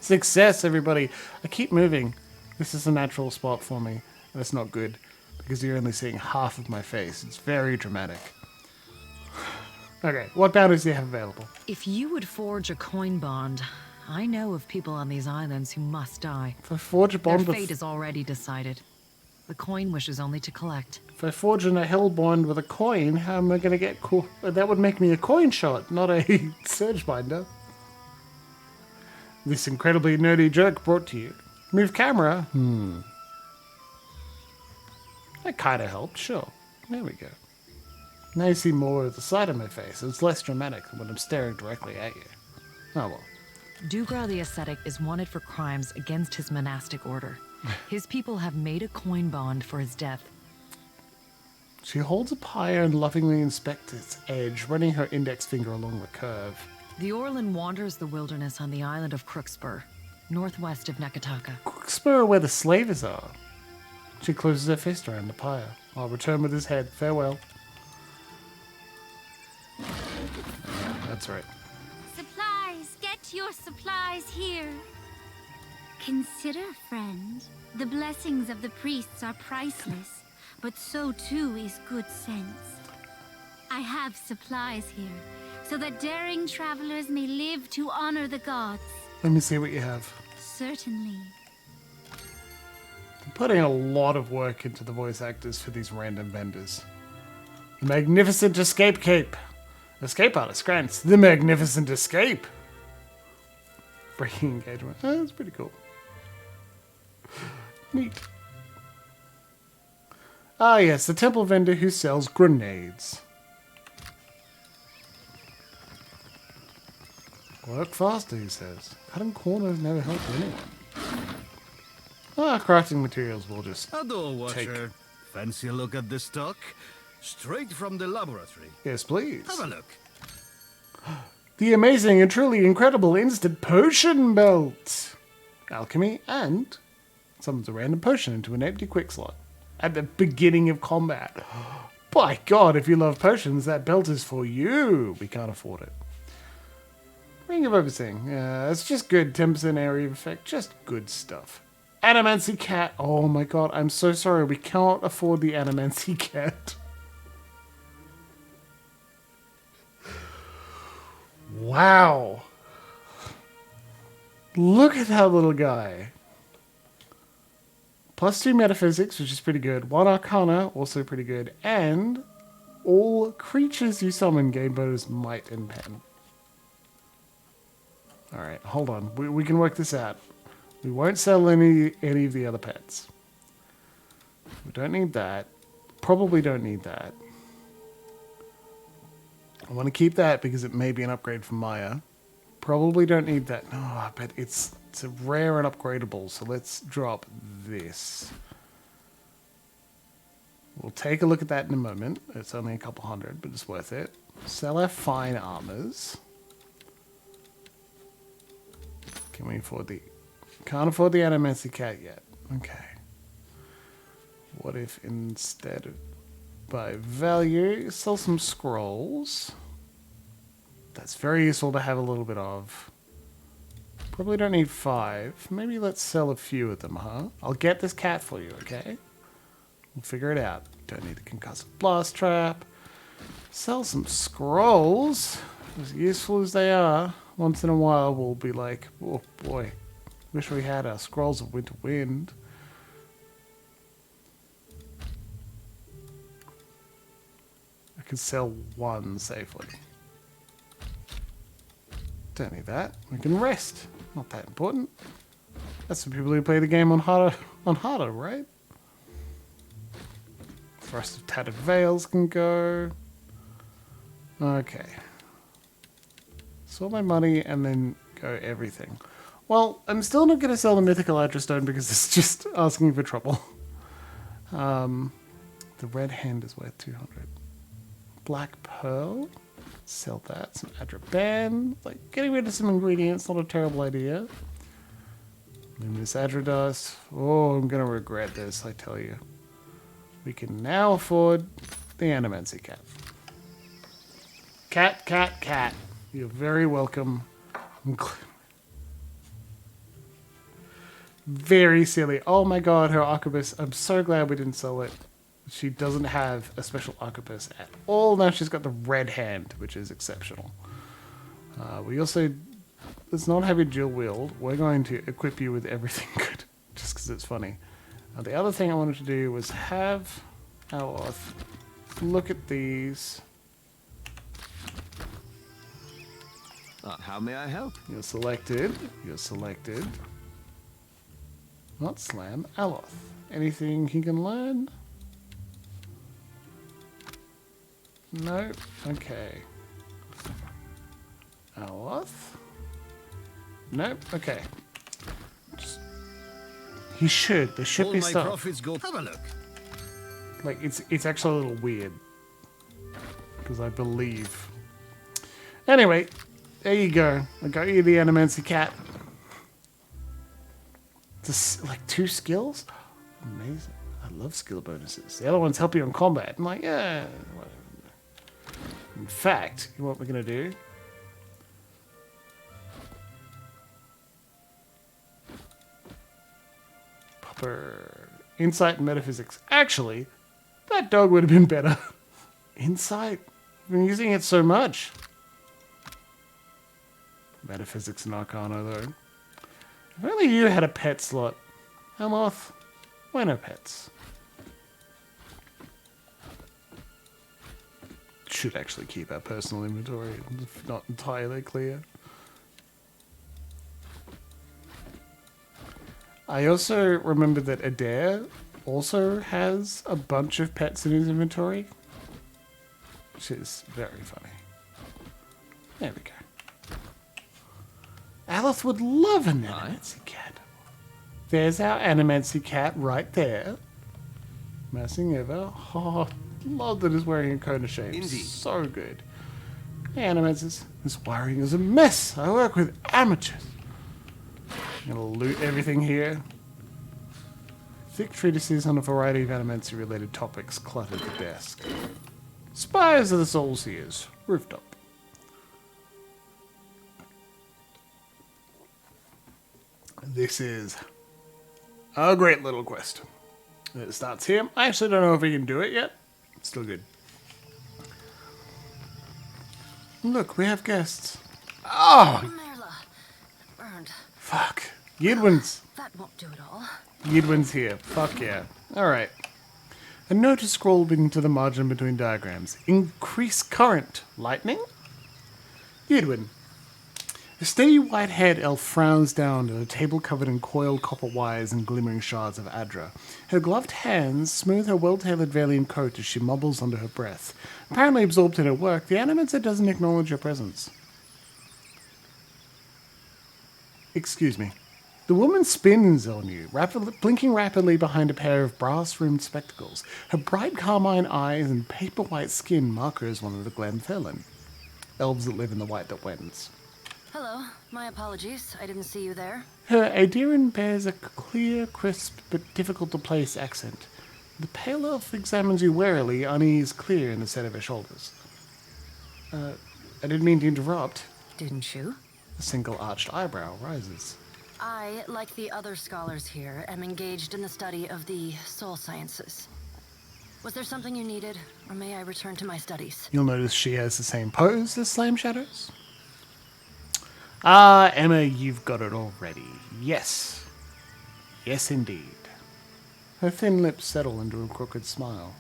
Success, everybody. I keep moving. This is a natural spot for me. And it's not good, because you're only seeing half of my face. It's very dramatic. Okay, what bounties do you have available? If you would forge a coin bond, I know of people on these islands who must die. If I forge a bond Their fate is already decided. The coin wishes only to collect. If I forge in a hell bond with a coin, how am I going to get that would make me a coin shot, not a surge binder. This incredibly nerdy joke brought to you. Move camera? That kind of helped, sure. There we go. Now you see more of the side of my face. It's less dramatic than when I'm staring directly at you. Oh well. Dugra the Ascetic is wanted for crimes against his monastic order. His people have made a coin bond for his death. She holds a pyre and lovingly inspects its edge, running her index finger along the curve. The Orlan wanders the wilderness on the island of Crookspur, northwest of Neketaka. Crookspur, where the slavers are. She closes her fist around the pyre. I'll return with his head. Farewell. That's right. Supplies! Get your supplies here! Consider, friend, the blessings of the priests are priceless, but so too is good sense. I have supplies here, so that daring travelers may live to honor the gods. Let me see what you have. Certainly. I'm putting a lot of work into the voice actors for these random vendors. The Magnificent Escape Cape. Escape artist grants the Magnificent Escape. Breaking engagement. Oh, that's pretty cool. Neat. Ah yes, the temple vendor who sells grenades. Work faster, he says. Cutting corners never helped anyone. Crafting materials will just Hello, Watcher. Fancy a look at this stock? Straight from the laboratory. Yes, please. Have a look. The amazing and truly incredible instant potion belt. Alchemy and summons a random potion into an empty quick slot at the beginning of combat. By God, if you love potions, that belt is for you. We can't afford it. Ring of Overseeing. It's just good. 10% area of effect. Just good stuff. Animancy Cat. Oh my God, I'm so sorry. We can't afford the Animancy Cat. Wow. Look at that little guy. +2 metaphysics, which is pretty good. 1 arcana, also pretty good. And all creatures you summon gain bonus might and pen. Alright, hold on. We can work this out. We won't sell any of the other pets. We don't need that. Probably don't need that. I want to keep that because it may be an upgrade from Maya. Probably don't need that. No, but it's a rare and upgradable, so let's drop this. We'll take a look at that in a moment. It's only a couple hundred, but it's worth it. Sell our fine armors. Can we afford the... Can't afford the Animancy Cat yet. Okay. What if instead of... By value, sell some scrolls. That's very useful to have a little bit of. Probably don't need 5. Maybe let's sell a few of them, huh? I'll get this cat for you, okay? We'll figure it out. Don't need the concussive blast trap. Sell some scrolls. As useful as they are, once in a while we'll be like, oh boy, wish we had our Scrolls of Winter Wind. I can sell one safely. Don't need that. We can rest. Not that important. That's for people who play the game on harder, right? Thrust of Tattered Veils can go. Okay. Sell my money and then go everything. Well, I'm still not going to sell the Mythical Adrastone because it's just asking for trouble. The red hand is worth 200. Black Pearl. Sell that. Some Adraban. Like, getting rid of some ingredients, not a terrible idea. Luminous Adradust. Oh, I'm going to regret this, I tell you. We can now afford the Animancy Cat. Cat. You're very welcome. Very silly. Oh my god, her Arquebus. I'm so glad we didn't sell it. She doesn't have a special Arquebus at all. Now she's got the red hand, which is exceptional. We also... Let's not have you dual wield. We're going to equip you with everything good, just because it's funny. The other thing I wanted to do was have Aloth look at these. How may I help? You're selected. Not Slam, Aloth. Anything he can learn? No? Okay. Aloth? Nope. Okay. He should. There should be stuff. Profits go. Have a look. Like, it's actually a little weird. Because I believe... Anyway, there you go. I got you the Animancy Cat. Just, like, 2 skills? Amazing. I love skill bonuses. The other ones help you in combat. I'm like, yeah, whatever. In fact, you know what we're going to do? Insight and metaphysics. Actually, that dog would have been better. Insight? I've been using it so much. Metaphysics and Arcana, though. If only you had a pet slot. Aloth, why no pets? Should actually keep our personal inventory, if not entirely clear. I also remember that Adair also has a bunch of pets in his inventory, which is very funny. There we go. Aloth would love an Animancy Cat. There's our Animancy Cat right there. Massing ever. Oh, love that it's wearing a cone of shapes. Indeed. So good. Hey, Animancers. This wiring is a mess. I work with amateurs. I'm gonna loot everything here. Thick treatises on a variety of Animancy-related topics clutter the desk. Spires of the Soul Seers. Rooftop. This is a great little quest. It starts here. I actually don't know if we can do it yet. It's still good. Look, we have guests. Oh! Merla. Burned. Fuck. Yidwin's. That won't do it all. Yidwin's here. Fuck yeah. Alright. A note is scrolled into the margin between diagrams. Increase current. Lightning? Yidwin. A steady white-haired elf frowns down at a table covered in coiled copper wires and glimmering shards of Adra. Her gloved hands smooth her well-tailored Valian coat as she mumbles under her breath. Apparently absorbed in her work, the Animancer doesn't acknowledge her presence. Excuse me. The woman spins on you, blinking rapidly behind a pair of brass-rimmed spectacles. Her bright carmine eyes and paper-white skin mark her as one of the Glenfellan. Elves that live in the white that wends. Hello. My apologies. I didn't see you there. Her Aediran bears a clear, crisp, but difficult-to-place accent. The pale elf examines you warily, unease clear in the set of her shoulders. I didn't mean to interrupt. Didn't you? A single arched eyebrow rises. I, like the other scholars here, am engaged in the study of the soul sciences. Was there something you needed, or may I return to my studies? You'll notice she has the same pose as Flame Shadows. Ah, Emma, you've got it already. Yes. Yes, indeed. Her thin lips settle into a crooked smile.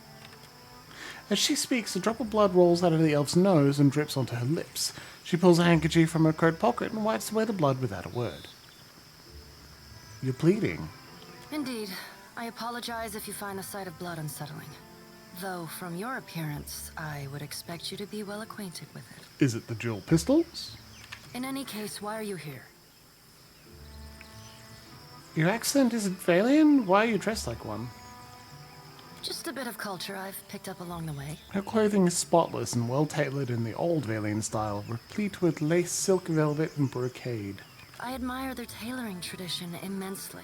As she speaks, a drop of blood rolls out of the elf's nose and drips onto her lips. She pulls a handkerchief from her coat pocket and wipes away the blood without a word. You're bleeding. Indeed. I apologize if you find the sight of blood unsettling. Though, from your appearance, I would expect you to be well acquainted with it. Is it the dual pistols? In any case, why are you here? Your accent isn't Valian? Why are you dressed like one? Just a bit of culture I've picked up along the way. Her clothing is spotless and well-tailored in the old Valian style, replete with lace, silk, velvet, and brocade. I admire their tailoring tradition immensely.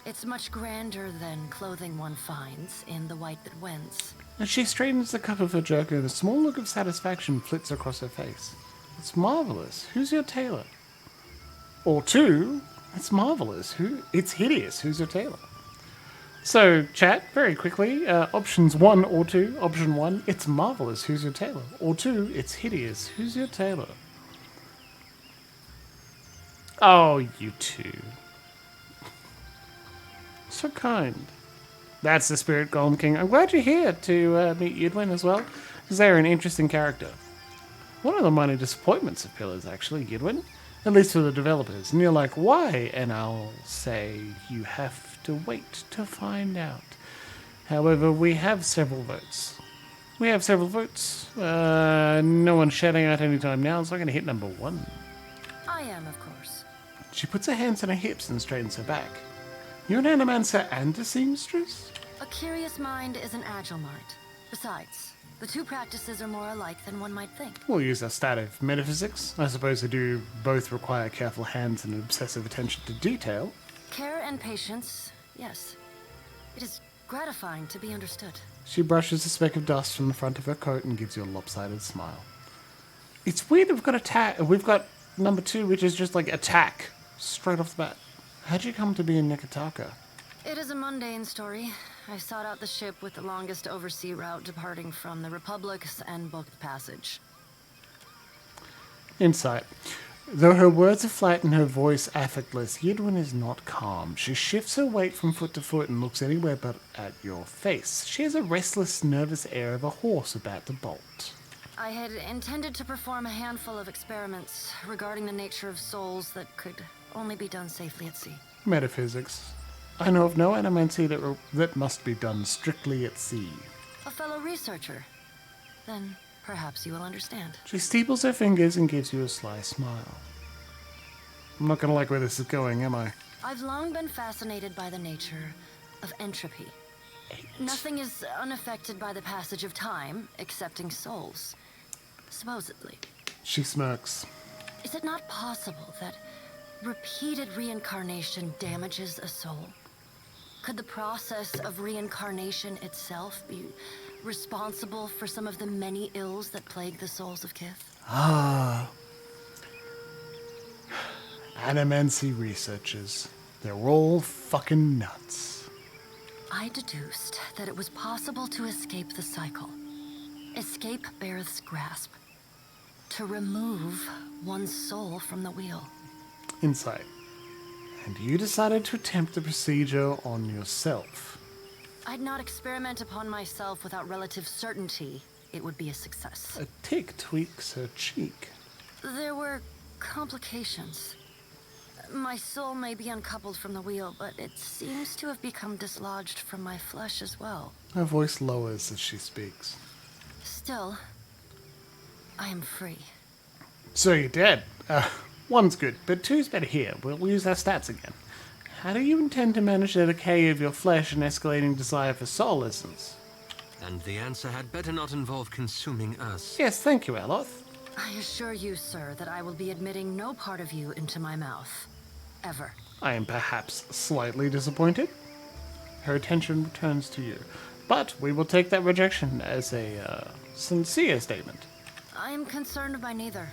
It's much grander than clothing one finds in the white that wends. As she straightens the cup of her jerkin, a small look of satisfaction flits across her face. It's marvelous. Who's your tailor? Or two, it's marvelous. It's hideous. Who's your tailor? So, chat, very quickly, options 1 or 2. Option 1, it's marvelous. Who's your tailor? Or 2, it's hideous. Who's your tailor? Oh, you two. So kind. That's the spirit, Golem King. I'm glad you're here to meet Edwin as well, because they're an interesting character. One of the minor disappointments of Pillars, actually, Edwin. At least for the developers. And you're like, why? And I'll say, you have to wait to find out. However, we have several votes. No one's shouting out any time now, so I'm going to hit number 1. I am, of course. She puts her hands on her hips and straightens her back. You're an animancer and a seamstress? A curious mind is an agile mind. Besides, the two practices are more alike than one might think. We'll use our stat of metaphysics. I suppose they do both require careful hands and obsessive attention to detail. Care and patience, yes. It is gratifying to be understood. She brushes a speck of dust from the front of her coat and gives you a lopsided smile. It's weird that we've got number 2, which is just like attack, straight off the bat. How'd you come to be in Neketaka? It is a mundane story. I sought out the ship with the longest oversea route departing from the Republics and booked the passage. Insight. Though her words are flat and her voice affectless, Yidwin is not calm. She shifts her weight from foot to foot and looks anywhere but at your face. She has a restless, nervous air of a horse about to bolt. I had intended to perform a handful of experiments regarding the nature of souls that could only be done safely at sea. Metaphysics. I know of no animancy that must be done strictly at sea. A fellow researcher? Then perhaps you will understand. She steeples her fingers and gives you a sly smile. I'm not going to like where this is going, am I? I've long been fascinated by the nature of entropy. Nothing is unaffected by the passage of time, excepting souls. Supposedly. She smirks. Is it not possible that repeated reincarnation damages a soul? Could the process of reincarnation itself be responsible for some of the many ills that plague the souls of Kith? Ah. Animancy researchers. They're all fucking nuts. I deduced that it was possible to escape the cycle. Escape Bareth's grasp. To remove one's soul from the wheel. Insight. And you decided to attempt the procedure on yourself. I'd not experiment upon myself without relative certainty it would be a success. A tick tweaks her cheek. There were complications. My soul may be uncoupled from the wheel, but it seems to have become dislodged from my flesh as well. Her voice lowers as she speaks. Still, I am free. So you're dead. One's good, but two's better here. We'll use our stats again. How do you intend to manage the decay of your flesh and escalating desire for soul essence? And the answer had better not involve consuming us. Yes, thank you, Aloth. I assure you, sir, that I will be admitting no part of you into my mouth. Ever. I am perhaps slightly disappointed. Her attention returns to you. But we will take that rejection as a sincere statement. I am concerned by neither.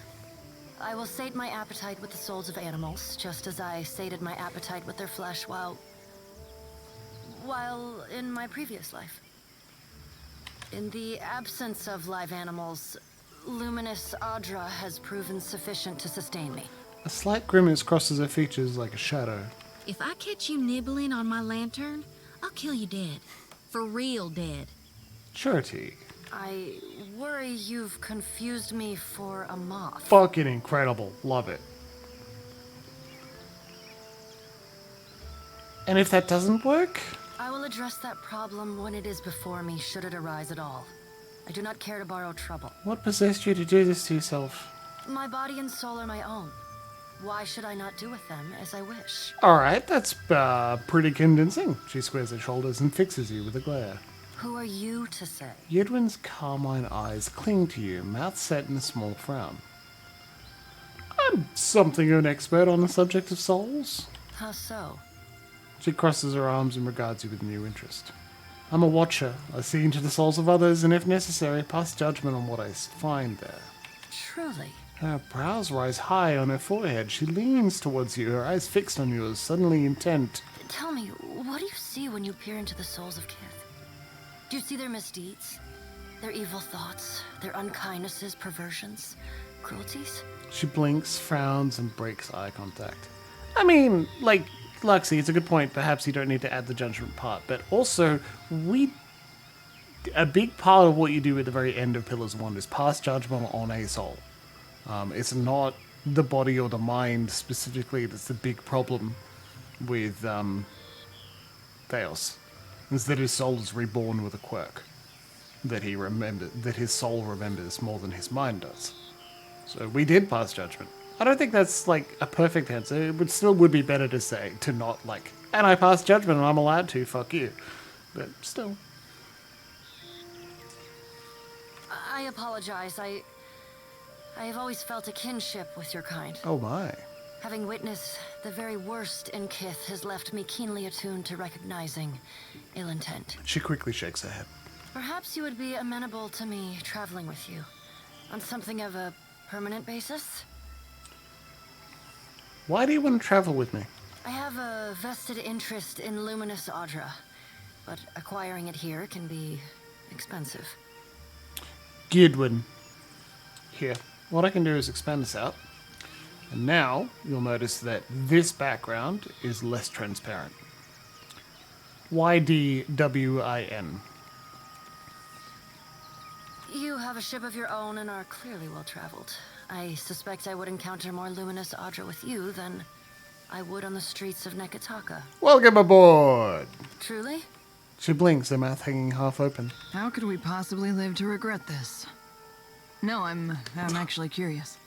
I will sate my appetite with the souls of animals, just as I sated my appetite with their flesh while in my previous life. In the absence of live animals, luminous Adra has proven sufficient to sustain me. A slight grimace crosses her features like a shadow. If I catch you nibbling on my lantern, I'll kill you dead. For real dead. Surety. I worry you've confused me for a moth. Fucking incredible. Love it. And if that doesn't work? I will address that problem when it is before me, should it arise at all. I do not care to borrow trouble. What possessed you to do this to yourself? My body and soul are my own. Why should I not do with them as I wish? Alright, that's pretty convincing. She squares her shoulders and fixes you with a glare. Who are you to say? Yedwin's carmine eyes cling to you, mouth set in a small frown. I'm something of an expert on the subject of souls. How so? She crosses her arms and regards you with new interest. I'm a watcher. I see into the souls of others, and if necessary, pass judgment on what I find there. Truly. Her brows rise high on her forehead. She leans towards you, her eyes fixed on you, suddenly intent. Tell me, what do you see when you peer into the souls of Kith? Do you see their misdeeds? Their evil thoughts? Their unkindnesses, perversions, cruelties? She blinks, frowns, and breaks eye contact. I mean, like, Luxie, it's a good point. Perhaps you don't need to add the judgment part, but also, a big part of what you do at the very end of Pillars 1 is pass judgment on a soul. It's not the body or the mind specifically that's the big problem with Theos. It's that his soul is reborn with a quirk that his soul remembers more than his mind does. So we did pass judgment. I don't think that's like a perfect answer. It would be better to say, to not like, and I passed judgment and I'm allowed to, fuck you. But still. I apologize. I have always felt a kinship with your kind. Oh my. Having witnessed the very worst in Kith has left me keenly attuned to recognizing ill intent. She quickly shakes her head. Perhaps you would be amenable to me traveling with you on something of a permanent basis? Why do you want to travel with me? I have a vested interest in luminous Adra, but acquiring it here can be expensive. Gidwin. Here. What I can do is expand this out. And now you'll notice that this background is less transparent. YDWIN. You have a ship of your own and are clearly well traveled. I suspect I would encounter more luminous Adra with you than I would on the streets of Neketaka. Welcome aboard! Truly? She blinks, her mouth hanging half open. How could we possibly live to regret this? No, I'm actually curious.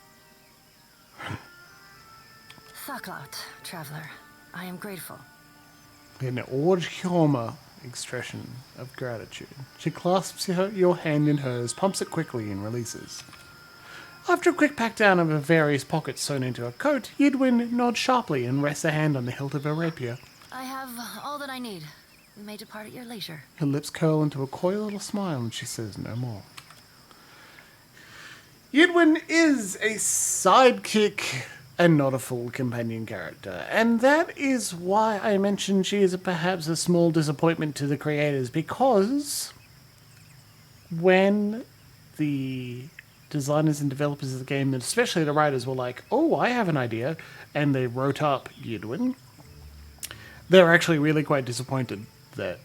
Thaklaut, traveler. I am grateful. An awed humor expression of gratitude. She clasps your hand in hers, pumps it quickly, and releases. After a quick pack down of her various pockets sewn into her coat, Yidwin nods sharply and rests a hand on the hilt of her rapier. I have all that I need. We may depart at your leisure. Her lips curl into a coy little smile and she says no more. Yidwin is a sidekick and not a full companion character, and that is why I mentioned she is perhaps a small disappointment to the creators, because when the designers and developers of the game, and especially the writers, were like, oh, I have an idea, and they wrote up Yidwin, they were actually really quite disappointed that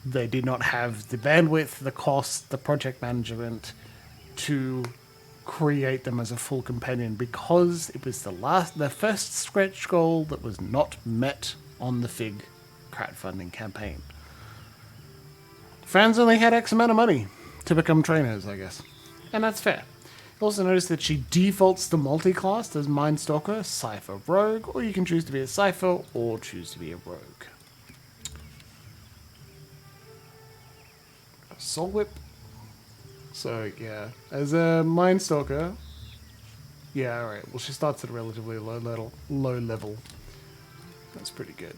they did not have the bandwidth, the cost, the project management to create them as a full companion, because it was the first stretch goal that was not met on the FIG crowdfunding campaign. Fans only had X amount of money to become trainers, I guess. And that's fair. You'll also notice that she defaults to multi-class as Mindstalker, Cypher, Rogue, or you can choose to be a Cypher or choose to be a Rogue. Soul Whip. So, yeah, as a Mindstalker, yeah, alright, well, she starts at a relatively low level. That's pretty good.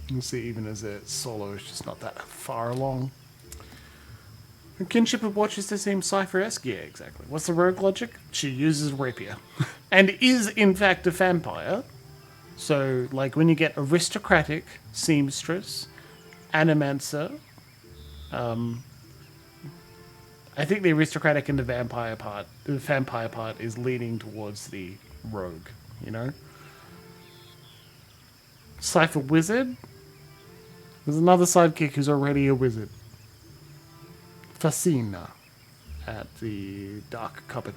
You can see even as a solo, it's just not that far along. Her kinship of watches to seem Cypher-esque, yeah, exactly. What's the rogue logic? She uses rapier. And is, in fact, a vampire. So, like, when you get aristocratic, seamstress, animancer, I think the aristocratic and the vampire part is leaning towards the rogue, you know? Cypher Wizard. There's another sidekick who's already a wizard. Fascina at the Dark Cupboard.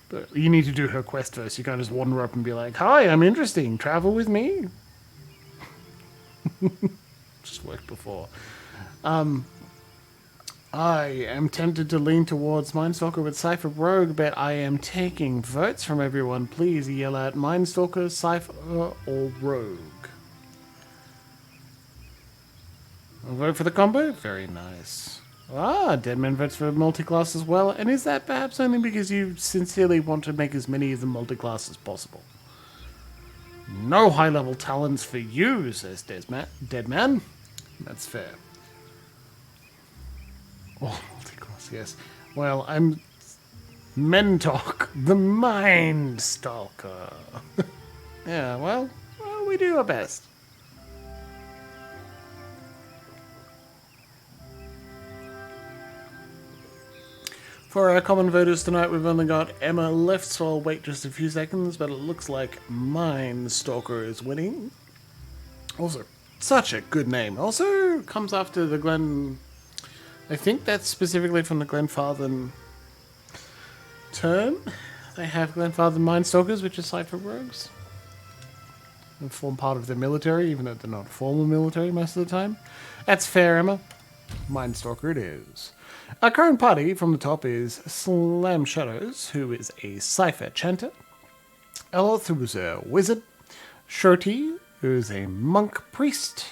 But you need to do her quest first. You can't just wander up and be like, "Hi, I'm interesting. Travel with me." Just worked before. I am tempted to lean towards Mindstalker with Cypher Rogue, but I am taking votes from everyone. Please yell out Mindstalker, Cypher, or Rogue. A vote for the combo? Very nice. Ah, Deadman votes for multi-class as well. And is that perhaps only because you sincerely want to make as many of them multi-class as possible? No high-level talents for you, says Deadman. That's fair. Oh, multi-class, yes. Well, I'm Mentok, the Mind Stalker. Yeah, well, we do our best. For our common voters tonight, we've only got Emma left, so I'll wait just a few seconds, but it looks like Mind Stalker is winning. Also, such a good name. Also comes after the Glen... I think that's specifically from the Glenfartham term. They have Glenfartham Mindstalkers, which are Cypher Rogues. They form part of the military, even though they're not formal military most of the time. That's fair, Emma. Mindstalker it is. Our current party from the top is Slam Shadows, who is a Cypher Chanter. Eloth, who is a Wizard. Shoti, who is a Monk Priest.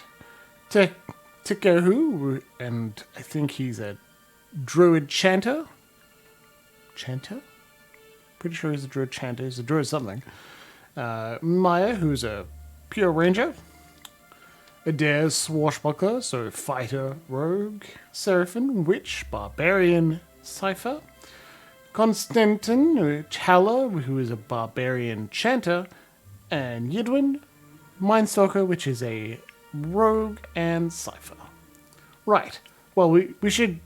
Tikahu, and I think he's a Druid Chanter. Chanter? Pretty sure he's a Druid Chanter. He's a Druid something. Maya, who's a Pure Ranger. Adair, Swashbuckler, so Fighter Rogue. Seraphim, Witch, Barbarian Cypher. Constantin, Challa, who is a Barbarian Chanter. And Yidwin, Mindstalker, which is a Rogue and Cypher. Right. Well, we should...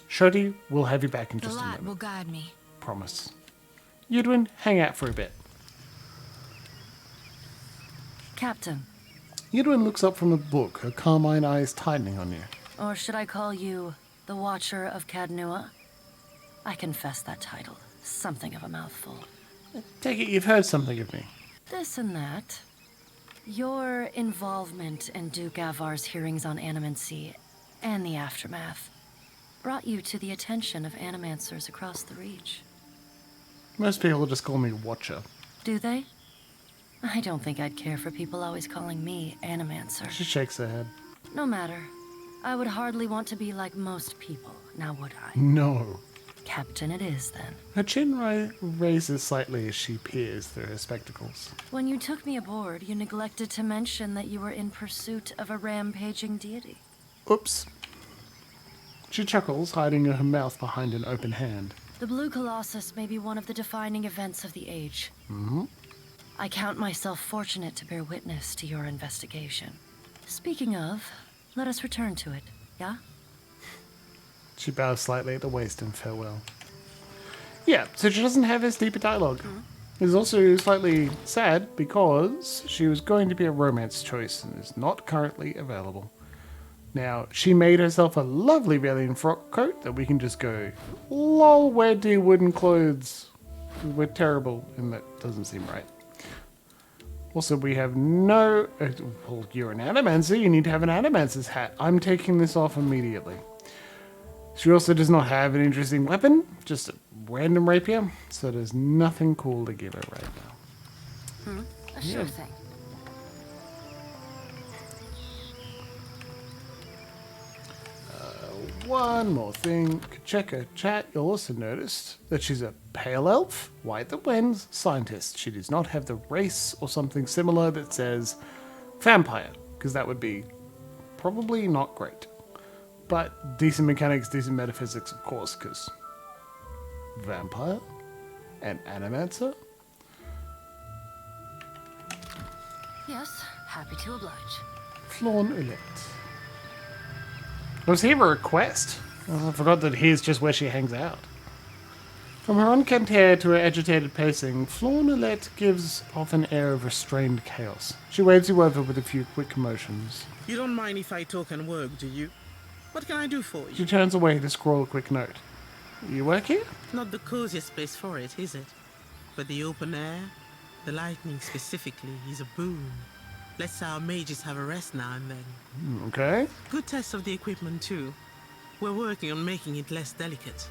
Shoti, we'll have you back in just a moment. The light will guide me. Promise. Yidwin, hang out for a bit. Captain. Yidwin looks up from the book, her carmine eyes tightening on you. Or should I call you the Watcher of Cadnua? I confess that title. Something of a mouthful. Take it you've heard something of me. This and that. Your involvement in Duke Avar's hearings on Animancy and the aftermath brought you to the attention of animancers across the Reach. Most people just call me Watcher. Do they? I don't think I'd care for people always calling me Animancer. She shakes her head. No matter. I would hardly want to be like most people, now would I? No. Captain it is, then. Her chin raises slightly as she peers through her spectacles. When you took me aboard, you neglected to mention that you were in pursuit of a rampaging deity. Oops. She chuckles, hiding her mouth behind an open hand. The Blue Colossus may be one of the defining events of the age. Mm-hmm. I count myself fortunate to bear witness to your investigation. Speaking of, let us return to it, yeah? She bows slightly at the waist in farewell. Yeah, so she doesn't have as deep a dialogue. It's also slightly sad because she was going to be a romance choice and is not currently available. Now, she made herself a lovely Velian frock coat that we can just go, lol, where do your wooden clothes? We're terrible, and that doesn't seem right. Also, we have no... well, you're an Animancer, you need to have an Animancer's hat. I'm taking this off immediately. She also does not have an interesting weapon, just a random rapier, so there's nothing cool to give her right now. A sure thing. One more thing. Check her chat. You'll also notice that she's a pale elf, white that wins, scientist. She does not have the race or something similar that says vampire, because that would be probably not great. But decent mechanics, decent metaphysics, of course, because vampire and animancer. Yes, happy to oblige. Flawn Ulet. Was he a request? Oh, I forgot that here's just where she hangs out. From her unkempt hair to her agitated pacing, Flournolette gives off an air of restrained chaos. She waves you over with a few quick motions. You don't mind if I talk and work, do you? What can I do for you? She turns away to scroll a quick note. You work here? Not the coziest place for it, is it? But the open air, the lightning specifically, is a boon. Lets our mages have a rest now and then. Okay. Good test of the equipment too. We're working on making it less delicate.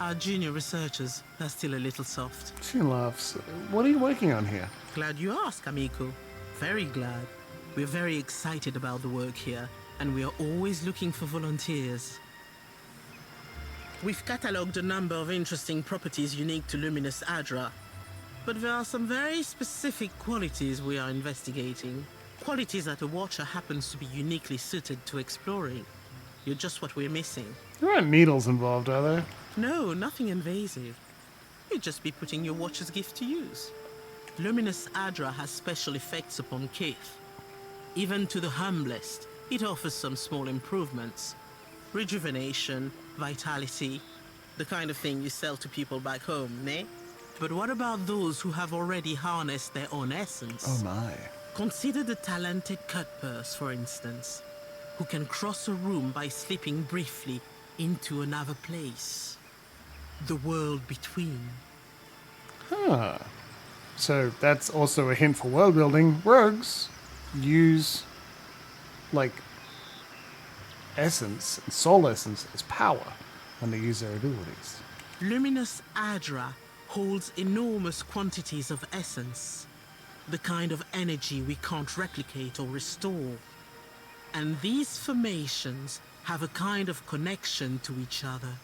Our junior researchers are still a little soft. She laughs. What are you working on here? Glad you asked, amico. Very glad. We're very excited about the work here, and we are always looking for volunteers. We've catalogued a number of interesting properties unique to Luminous Adra, but there are some very specific qualities we are investigating. Qualities that a Watcher happens to be uniquely suited to exploring. You're just what we're missing. There aren't needles involved, are there? No, nothing invasive. You'd just be putting your Watcher's gift to use. Luminous Adra has special effects upon Kith. Even to the humblest, it offers some small improvements. Rejuvenation, vitality, the kind of thing you sell to people back home, ne? But what about those who have already harnessed their own essence? Oh my. Consider the talented Cutpurse, for instance, who can cross a room by slipping briefly into another place. The world between. Huh. So that's also a hint for world building. Rogues use, like, essence, soul essence as power when they use their abilities. Luminous Adra holds enormous quantities of essence, the kind of energy we can't replicate or restore. And these formations have a kind of connection to each other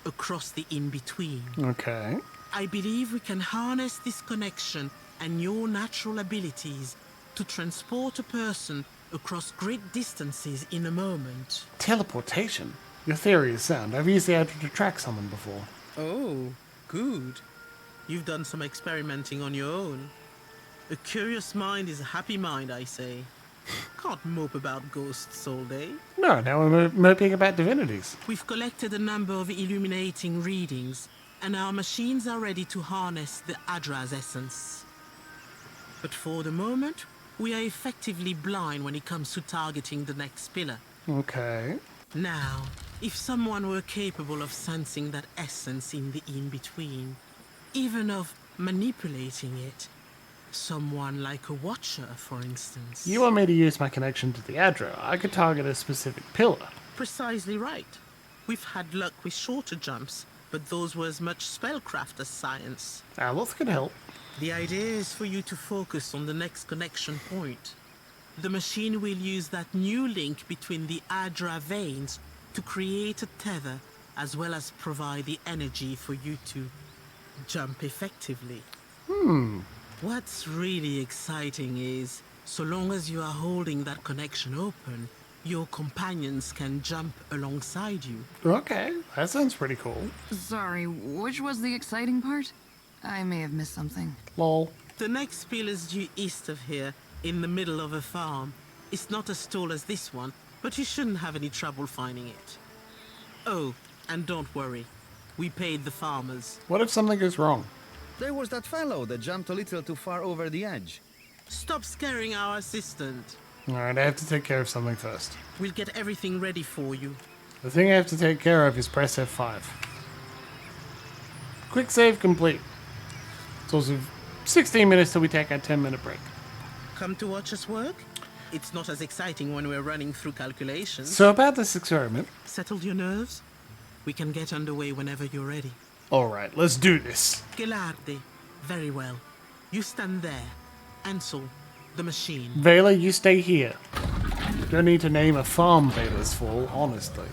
across the in-between. Okay. I believe we can harness this connection and your natural abilities to transport a person across great distances in a moment. Teleportation? Your theory is sound. I've used the Adra to track someone before. Oh, good. You've done some experimenting on your own. A curious mind is a happy mind, I say. Can't mope about ghosts all day. No, now we're moping about divinities. We've collected a number of illuminating readings, and our machines are ready to harness the Adra's essence. But for the moment, we are effectively blind when it comes to targeting the next pillar. Okay. Now, if someone were capable of sensing that essence in the in-between, even of manipulating it, someone like a Watcher, for instance. You want me to use my connection to the Adra? I could target a specific pillar. Precisely right. We've had luck with shorter jumps, but those were as much spellcraft as science. Aloth could help. The idea is for you to focus on the next connection point. The machine will use that new link between the Adra veins to create a tether, as well as provide the energy for you to jump effectively. What's really exciting is, so long as you are holding that connection open, your companions can jump alongside you. Okay, that sounds pretty cool. Sorry, which was the exciting part? I may have missed something. Lol. The next pill is due east of here, in the middle of a farm. It's not as tall as this one, but you shouldn't have any trouble finding it. Oh, and don't worry. We paid the farmers. What if something goes wrong? There was that fellow that jumped a little too far over the edge. Stop scaring our assistant. Alright, I have to take care of something first. We'll get everything ready for you. The thing I have to take care of is press F5. Quick save complete. It's also 16 minutes till we take our 10-minute break. Come to watch us work? It's not as exciting when we're running through calculations. So about this experiment. Settled your nerves? We can get underway whenever you're ready. Alright, let's do this. Gelarde. Very well. You stand there. Ansel, the machine. Vela, you stay here. Don't need to name a farm Vela's fall, honestly.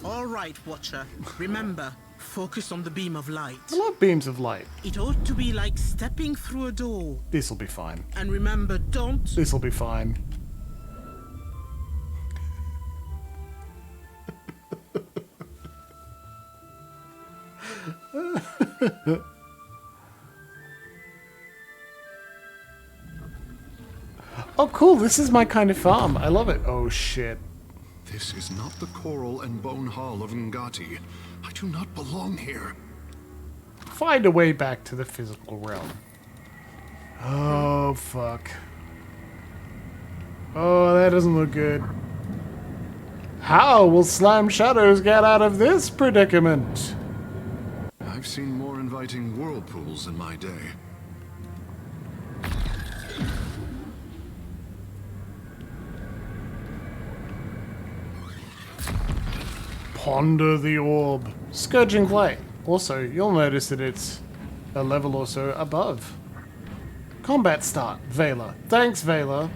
All right, Watcher. Remember, focus on the beam of light. I love beams of light. It ought to be like stepping through a door. This'll be fine. And remember, don't... This'll be fine. Oh, cool. This is my kind of farm. I love it. Oh, shit. This is not the coral and bone hall of Ngati. I do not belong here. Find a way back to the physical realm. Oh, fuck. Oh, that doesn't look good. How will Slime Shadows get out of this predicament? I've seen more inviting whirlpools in my day. Ponder the orb. Scourging Blade. Also, you'll notice that it's a level or so above. Combat start. Vela. Thanks, Vela.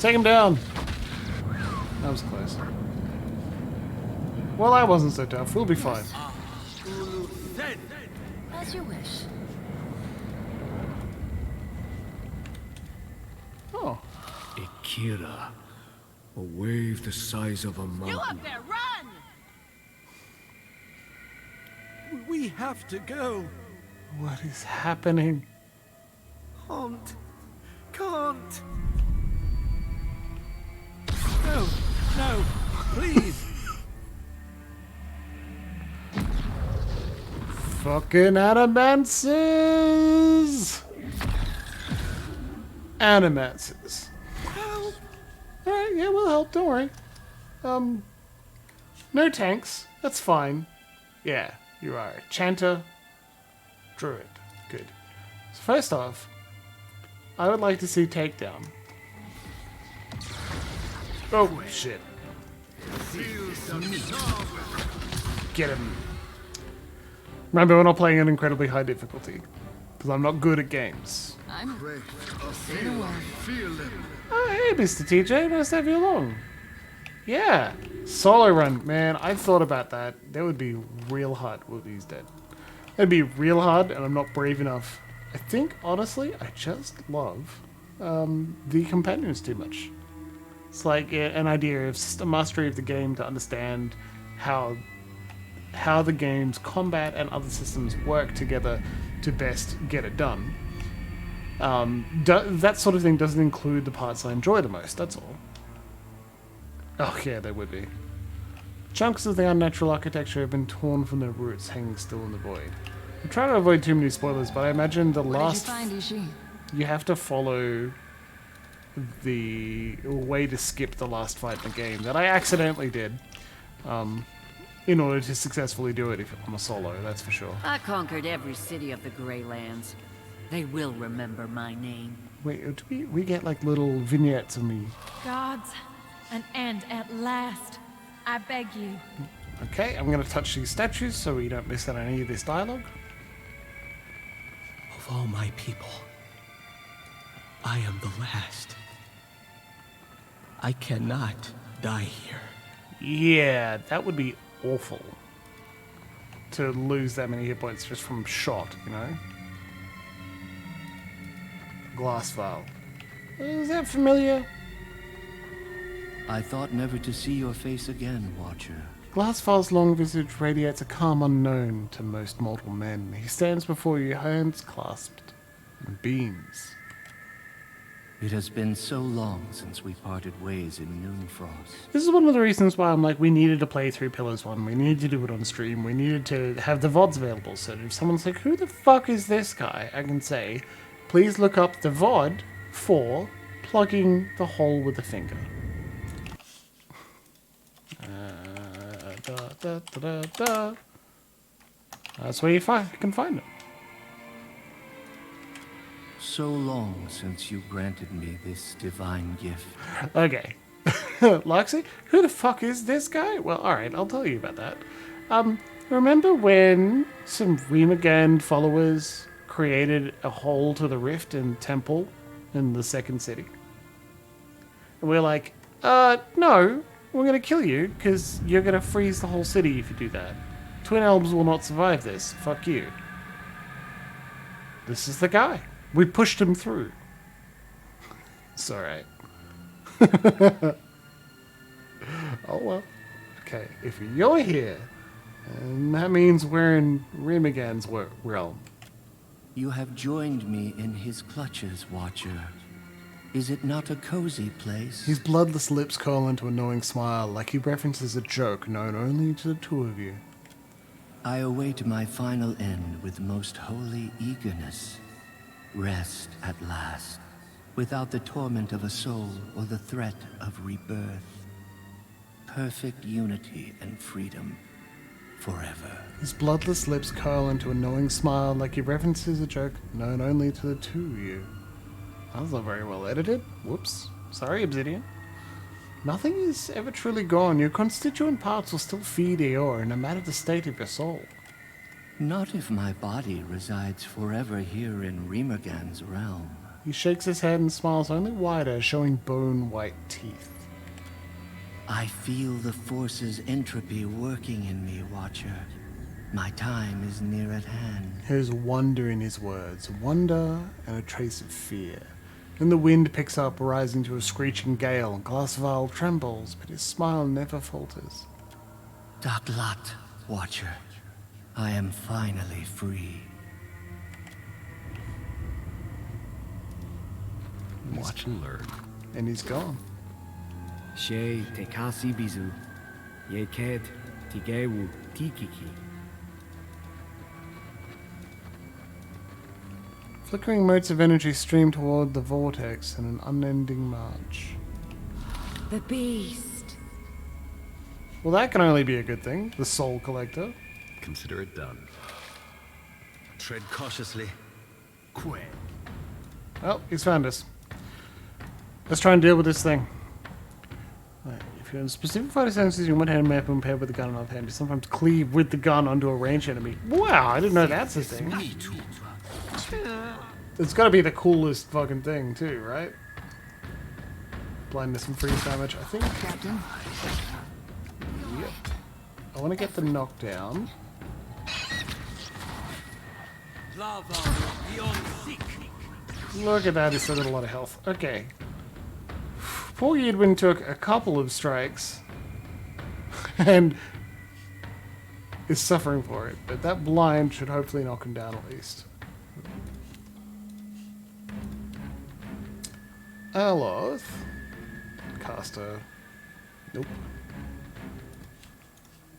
Take him down. That was close. Well, that wasn't so tough. We'll be fine. As you wish. Oh. Ikira. A wave the size of a mountain. You up there, run! We have to go. What is happening? Can't. No, please. Fucking Animancers! Animancers. Alright, yeah, we'll help, don't worry. No tanks, that's fine. Yeah, you are a Chanter, Druid. Good. So first off, I would like to see Takedown. Oh, shit. Get him. Remember, we're not playing at incredibly high difficulty, because I'm not good at games. I'm Oh, hey, Mr. TJ, nice to have you along. Yeah, solo run, man, I thought about that. That would be real hard. Well, he's dead. That'd be real hard, and I'm not brave enough. I think, honestly, I just love the companions too much. It's like an idea of a mastery of the game to understand how the game's combat and other systems work together to best get it done. That sort of thing doesn't include the parts I enjoy the most, that's all. Oh yeah, there would be. Chunks of the unnatural architecture have been torn from their roots, hanging still in the void. I'm trying to avoid too many spoilers, but I imagine the last... What did you find, Ishi? You have to follow the way to skip the last fight in the game that I accidentally did, in order to successfully do it if I'm a solo, that's for sure. I conquered every city of the Greylands. They will remember my name. Wait, do we get like little vignettes of me? Gods, an end at last. I beg you. Okay, I'm going to touch these statues so we don't miss out on any of this dialogue. Of all my people, I am the last. I cannot die here. Yeah, that would be awful. To lose that many hit points just from shot, you know? Glass vial. Is that familiar? I thought never to see your face again, Watcher. Glassfall's long visage radiates a calm unknown to most mortal men. He stands before you, hands clasped, and beams. It has been so long since we parted ways in Noonfrost. This is one of the reasons why I'm like, we needed to play through Pillars 1. We needed to do it on stream. We needed to have the VODs available. So if someone's like, who the fuck is this guy? I can say, please look up the VOD for plugging the hole with a finger. That's where you can find it. So long since you granted me this divine gift. Okay. Loxy, who the fuck is this guy? Well, alright, I'll tell you about that. Remember when some Remagan followers created a hole to the rift in Temple in the second city? And we're like, no, we're going to kill you because you're going to freeze the whole city if you do that. Twin Elves will not survive this. Fuck you. This is the guy. We pushed him through. It's alright. Oh well. Okay, if you're here, and that means we're in Remagan's realm. You have joined me in his clutches, Watcher. Is it not a cozy place? His bloodless lips curl into a knowing smile, like he references a joke known only to the two of you. I await my final end with most holy eagerness. Rest at last, without the torment of a soul or the threat of rebirth. Perfect unity and freedom, forever. His bloodless lips curl into a knowing smile, like he references a joke known only to the two of you. That was not very well edited. Whoops. Sorry, Obsidian. Nothing is ever truly gone. Your constituent parts will still feed Eeyore, no matter the state of your soul. Not if my body resides forever here in Remergan's realm. He shakes his head and smiles only wider, showing bone-white teeth. I feel the Force's entropy working in me, Watcher. My time is near at hand. There's wonder in his words, wonder and a trace of fear. Then the wind picks up, rising to a screeching gale. Glass vial trembles, but his smile never falters. Daklat, Watcher. I am finally free. Watch and learn. And he's gone. She te kasi bizu. Ye ked tigewu tikiki. Flickering motes of energy stream toward the vortex in an unending march. The beast. Well, that can only be a good thing. The Soul Collector. Consider it done. Tread cautiously. Quit. Well, he's found us. Let's try and deal with this thing. Right. If you're in specific photosenses, you might have a map and pair with the gun in other hand. You sometimes cleave with the gun onto a ranged enemy. Wow, I didn't know that's a thing. It's gotta be the coolest fucking thing, too, right? Blindness and freeze damage, I think. Captain. Yep. I want to get the knockdown. Look at that, he's still got a lot of health. Okay. Poor Edwin took a couple of strikes and is suffering for it, but that blind should hopefully knock him down at least. Aloth. Caster. Nope.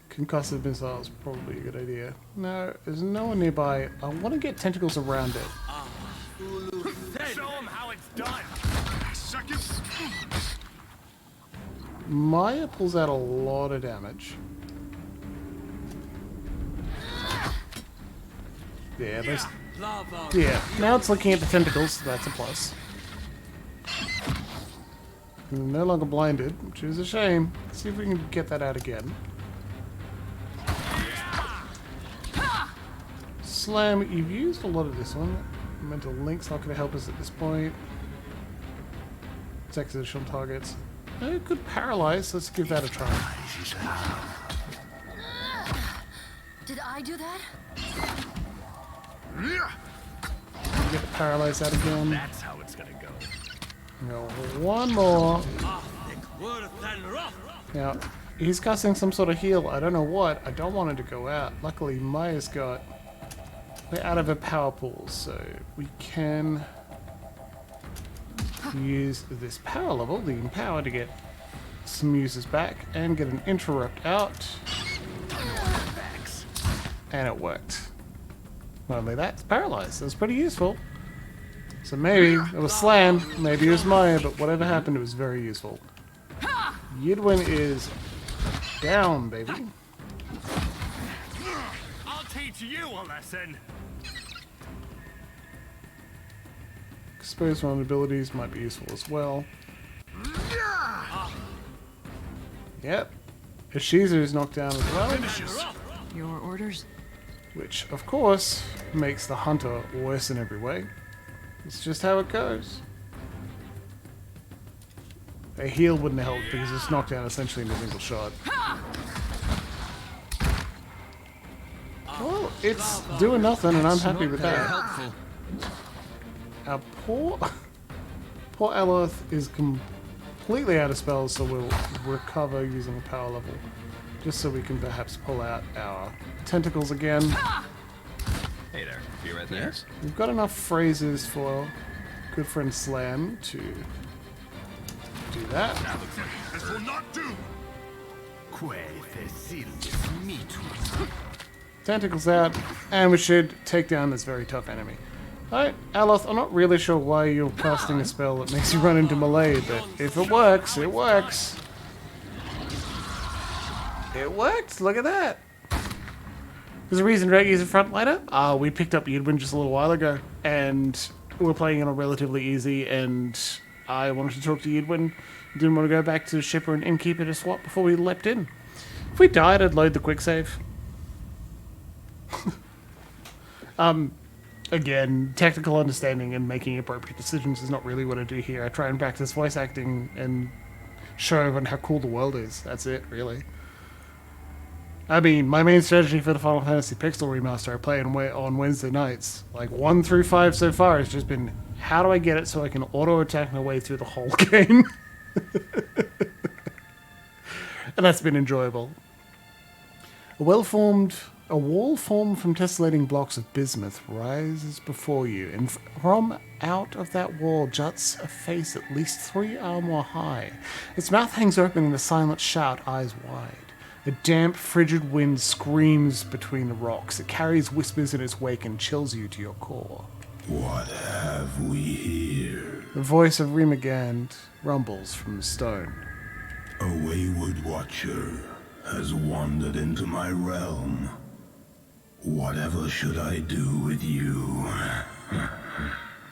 Concussive missiles, probably a good idea. No, there's no one nearby. I want to get tentacles around it. Show him how it's done. Seconds. Maya pulls out a lot of damage. Yeah, there's... Yeah, now it's looking at the tentacles, so that's a plus. I'm no longer blinded, which is a shame. Let's see if we can get that out again. Slam, you've used a lot of this one. Mental Link's not going to help us at this point. Attacks additional targets. It could paralyze. Let's give that a try. Did I do that? Get the paralyze out again. That's how it's gonna go. No, one more. Now, he's casting some sort of heal. I don't know what. I don't want it to go out. Luckily, Maya's got... We're out of her power pool, so we can use this power level, the Empower, to get some users back and get an interrupt out. And it worked. Not only that, it's paralyzed. That's pretty useful. So maybe it was Slam, maybe it was Maya, but whatever happened, it was very useful. Yidwin is down, baby. I'll teach you a lesson. Exposed vulnerabilities might be useful as well. Yep. Ashiza is knocked down as well. Your orders? Which, of course, makes the Hunter worse in every way. It's just how it goes. A heal wouldn't help because it's knocked down essentially in a single shot. Well, it's doing nothing and I'm happy with that. Our poor Aloth is completely out of spells, so we'll recover using a power level. Just so we can perhaps pull out our tentacles again. Hey there, you right there? We've got enough phrases for good friend Slam to do that. This will not do. Tentacles out, and we should take down this very tough enemy. Alright, Aloth, I'm not really sure why you're casting a spell that makes you run into melee, but if it works, it works. It works, look at that. There's a reason Reg is a frontliner. We picked up Yidwin just a little while ago, and we were playing on a relatively easy, and I wanted to talk to Yidwin. Didn't want to go back to the shipper and Innkeeper to swap before we leapt in. If we died, I'd load the quick save. Again, technical understanding and making appropriate decisions is not really what I do here. I try and practice voice acting and show everyone how cool the world is. That's it, really. I mean, my main strategy for the Final Fantasy Pixel Remaster I play on Wednesday nights, like 1 through 5 so far, has just been, how do I get it so I can auto-attack my way through the whole game? And that's been enjoyable. A wall formed from tessellating blocks of bismuth rises before you, and from out of that wall juts a face at least 3 armor high. Its mouth hangs open in a silent shout, eyes wide. A damp, frigid wind screams between the rocks. It carries whispers in its wake and chills you to your core. What have we here? The voice of Rimagand rumbles from the stone. A wayward watcher has wandered into my realm. Whatever should I do with you?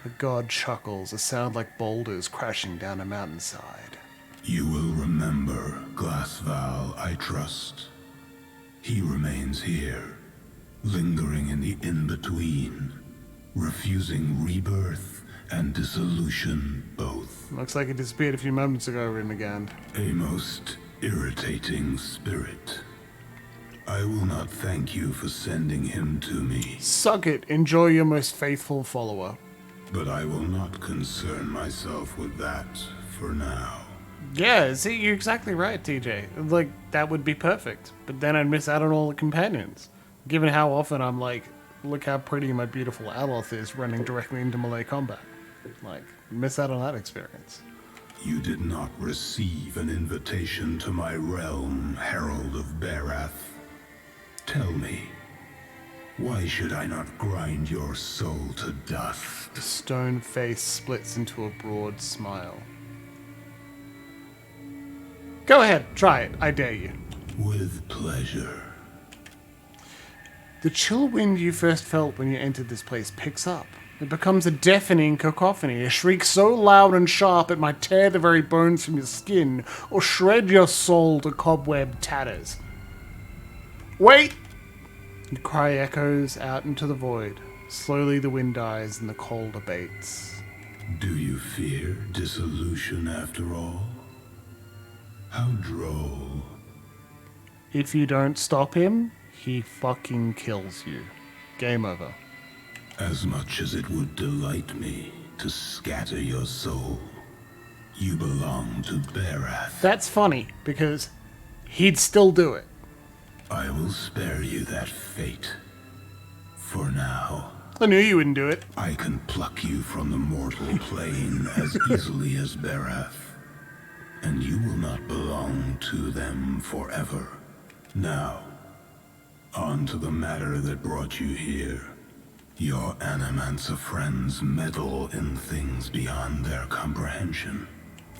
The god chuckles, a sound like boulders crashing down a mountainside. You will remember Glassval, I trust. He remains here, lingering in the in-between, refusing rebirth and dissolution both. Looks like it disappeared a few moments ago, Rimagand. A most irritating spirit. I will not thank you for sending him to me. Suck it, enjoy your most faithful follower. But I will not concern myself with that for now. Yeah, see, you're exactly right, TJ. Like, that would be perfect. But then I'd miss out on all the companions. Given how often I'm like, look how pretty my beautiful Aloth is running directly into melee combat. Like, miss out on that experience. You did not receive an invitation to my realm, Herald of Barath. Tell me, why should I not grind your soul to dust? The stone face splits into a broad smile. Go ahead, try it, I dare you. With pleasure. The chill wind you first felt when you entered this place picks up. It becomes a deafening cacophony, a shriek so loud and sharp it might tear the very bones from your skin or shred your soul to cobweb tatters. Wait! The cry echoes out into the void. Slowly the wind dies and the cold abates. Do you fear dissolution after all? How droll. If you don't stop him, he fucking kills you. Game over. As much as it would delight me to scatter your soul, you belong to Barath. That's funny, because he'd still do it. I will spare you that fate. For now. I knew you wouldn't do it. I can pluck you from the mortal plane as easily as Barath. And you will not belong to them forever. Now, on to the matter that brought you here. Your Animancy friends meddle in things beyond their comprehension.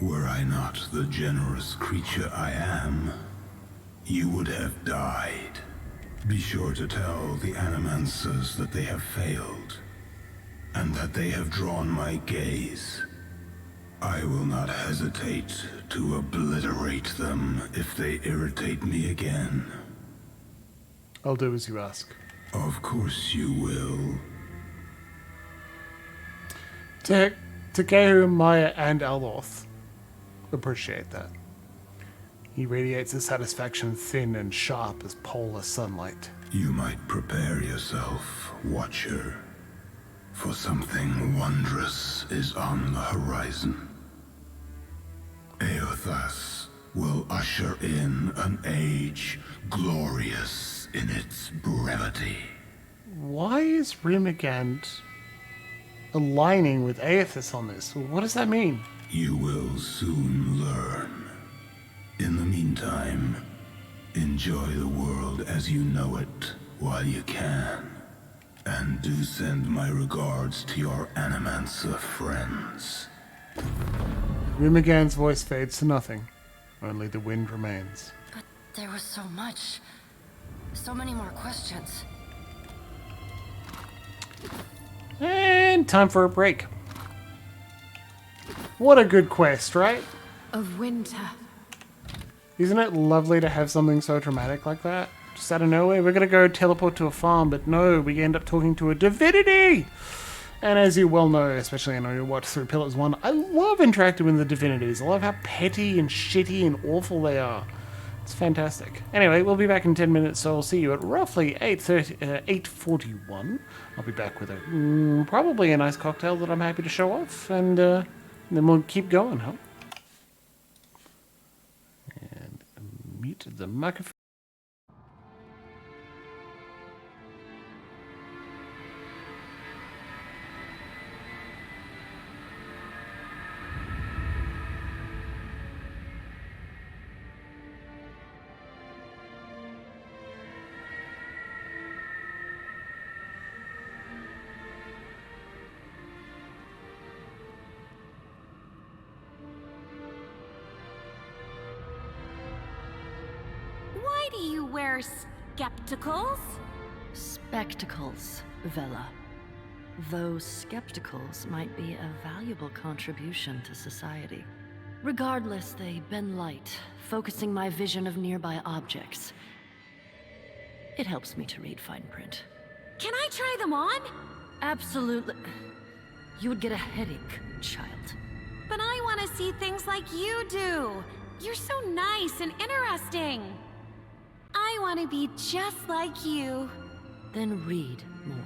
Were I not the generous creature I am, you would have died. Be sure to tell the Animancers that they have failed, and that they have drawn my gaze. I will not hesitate to obliterate them if they irritate me again. I'll do as you ask. Of course you will. Takehu, Maya, and Aloth appreciate that. He radiates a satisfaction thin and sharp as polar sunlight. You might prepare yourself, Watcher, for something wondrous is on the horizon. Eothas will usher in an age glorious in its brevity. Why is Rimagand aligning with Aethys on this. What does that mean? You will soon learn. In the meantime, enjoy the world as you know it while you can. And do send my regards to your Animancer friends. Rumagan's voice fades to nothing. Only the wind remains. But there was so much. So many more questions. And time for a break. What a good quest, right? Of winter. Isn't it lovely to have something so dramatic like that? Just out of nowhere, we're going to go teleport to a farm, but no, we end up talking to a divinity! And as you well know, especially I know you watched through Pillars 1, I love interacting with the divinities. I love how petty and shitty and awful they are. It's fantastic. Anyway, we'll be back in 10 minutes, so I'll see you at roughly 8:41. I'll be back with probably a nice cocktail that I'm happy to show off, and then we'll keep going, huh? And mute the microphone. Why do you wear skeptacles? Spectacles, Vela. Those skeptacles might be a valuable contribution to society. Regardless, they bend light, focusing my vision of nearby objects. It helps me to read fine print. Can I try them on? Absolutely. You would get a headache, child. But I want to see things like you do. You're so nice and interesting. I want to be just like you. Then read more.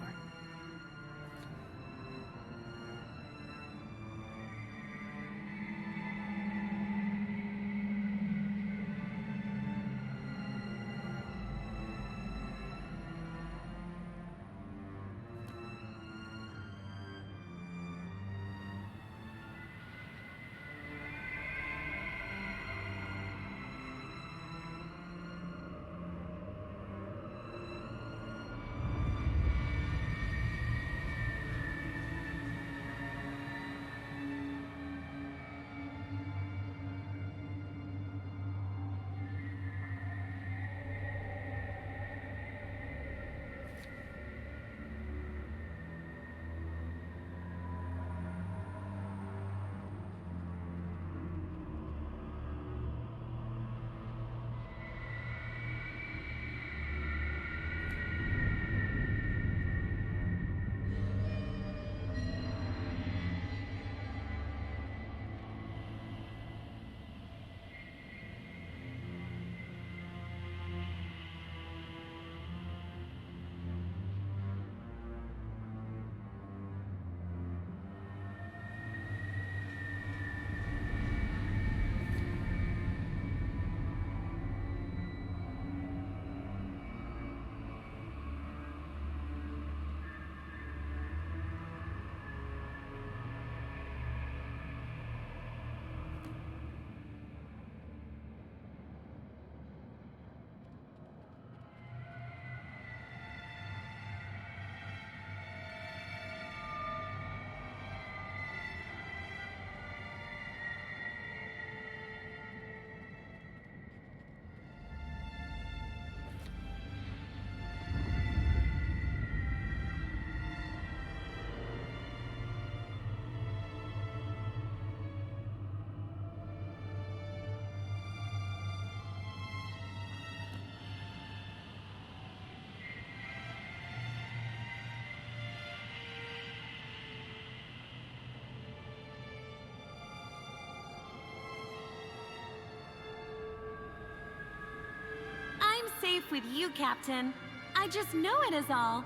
I'm safe with you, Captain. I just know it is all.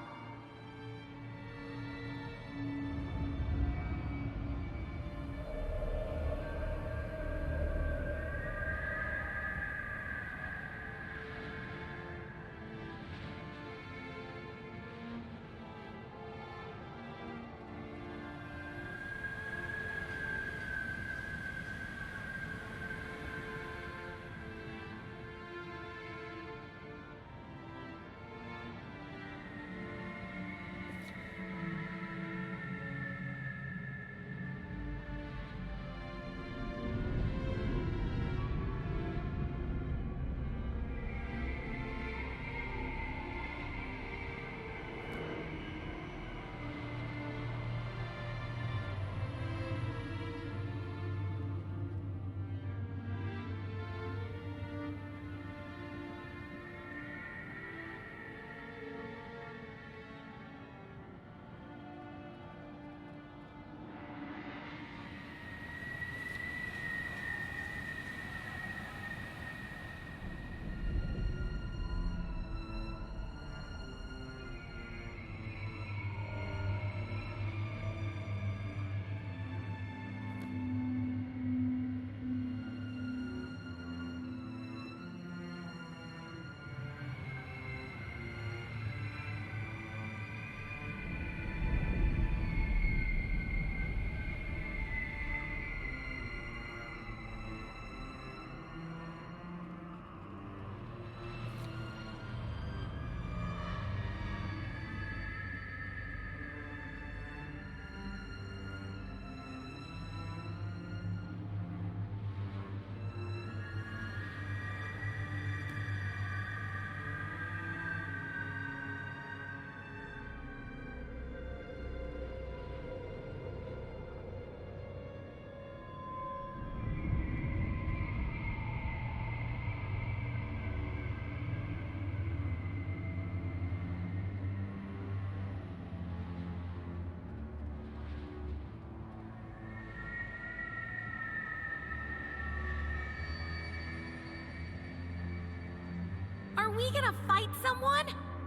we gonna fight someone?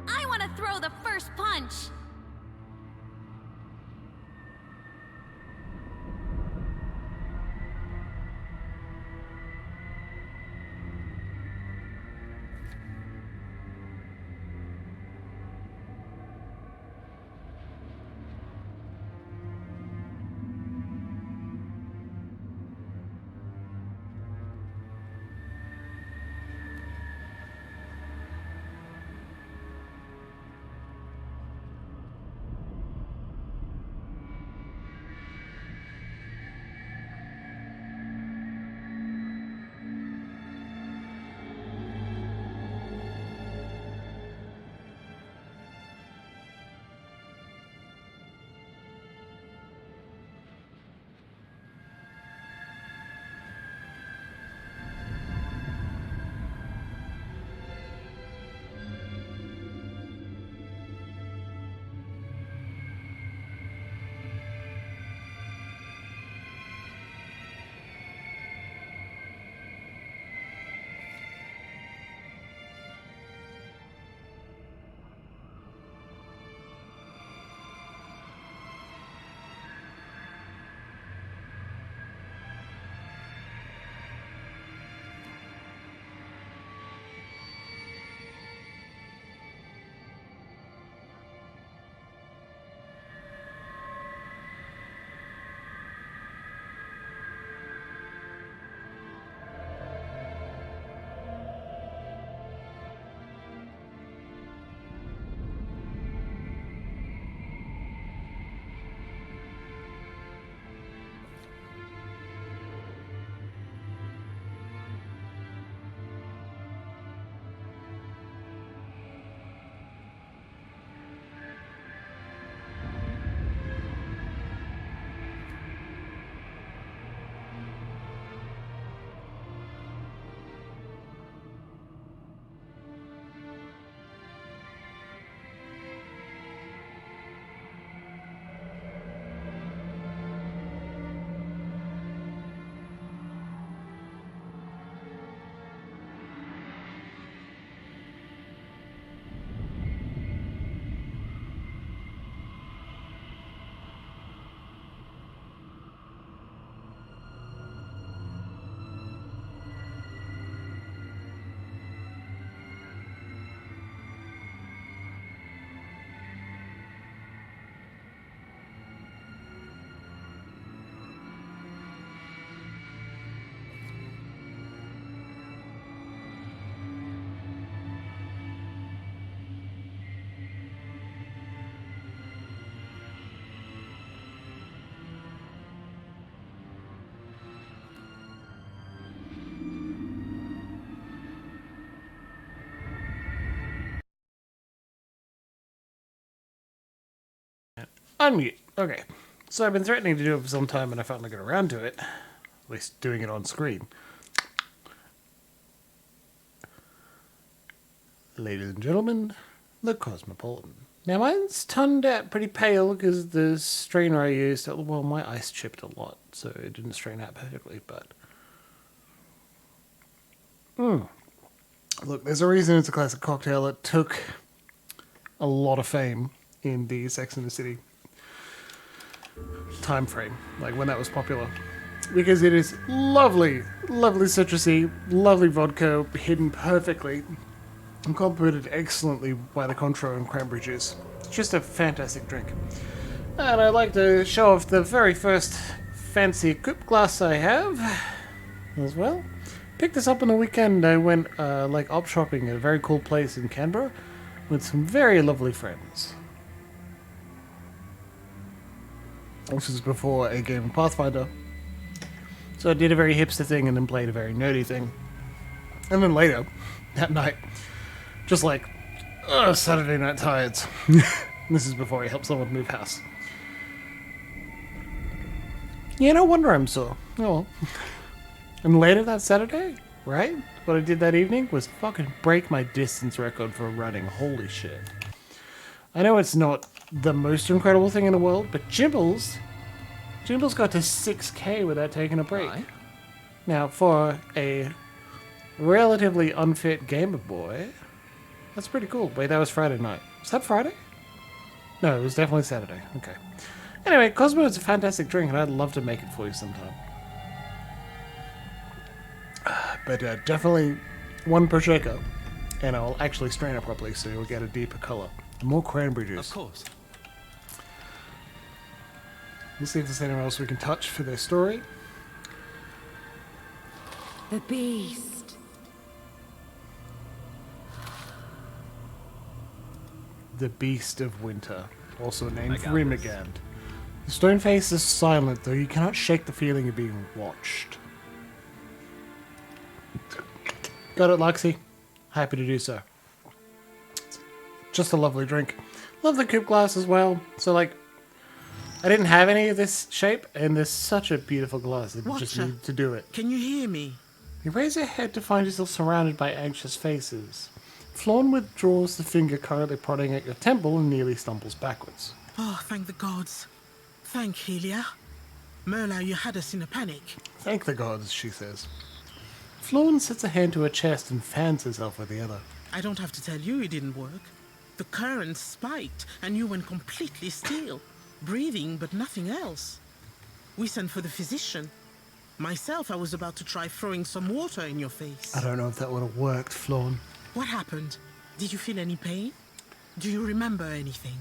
I want to throw the first punch. Unmute. Okay. So I've been threatening to do it for some time and I finally got around to it. At least doing it on screen. Ladies and gentlemen, the Cosmopolitan. Now mine's turned out pretty pale because the strainer I used, well, my ice chipped a lot, so it didn't strain out perfectly, but... Look, there's a reason it's a classic cocktail. It took a lot of fame in the Sex and the City time frame, like when that was popular. Because it is lovely, lovely citrusy, lovely vodka, hidden perfectly, and complemented excellently by the Contro and cranberry juice. It's just a fantastic drink. And I'd like to show off the very first fancy coupe glass I have as well. Picked this up on the weekend. I went like op shopping at a very cool place in Canberra with some very lovely friends. This was before a game of Pathfinder. So I did a very hipster thing and then played a very nerdy thing. And then later, that night, just like, Saturday night tides. This is before I helped someone move house. Yeah, no wonder I'm sore. Oh well. And later that Saturday, right? What I did that evening was fucking break my distance record for running. Holy shit. I know it's not the most incredible thing in the world, but Jimbles got to 6K without taking a break. Right. Now, for a relatively unfit gamer boy, That's pretty cool. Wait, that was Friday night. Was that Friday? No, it was definitely Saturday. Okay. Anyway, Cosmo is a fantastic drink, and I'd love to make it for you sometime. But definitely one Prosecco, and I'll actually strain it properly so you'll get a deeper color. More cranberry juice. Of course. We'll see if there's anyone else we can touch for their story. The beast. The Beast of Winter, also named Rimagand. The stone face is silent, though you cannot shake the feeling of being watched. Got it, Luxie? Happy to do so. Just a lovely drink. Love the coupe glass as well. So, like, I didn't have any of this shape, and there's such a beautiful glass. It just needed to do it. Can you hear me? You raise your head to find yourself surrounded by anxious faces. Flawn withdraws the finger currently prodding at your temple and nearly stumbles backwards. Oh, thank the gods. Thank Helia. Merla, you had us in a panic. Thank the gods, she says. Flawn sets a hand to her chest and fans herself with the other. I don't have to tell you it didn't work. The current spiked, and you went completely still. Breathing, but nothing else. We sent for the physician. Myself, I was about to try throwing some water in your face. I don't know if that would have worked, Flawn. What happened? Did you feel any pain? Do you remember anything?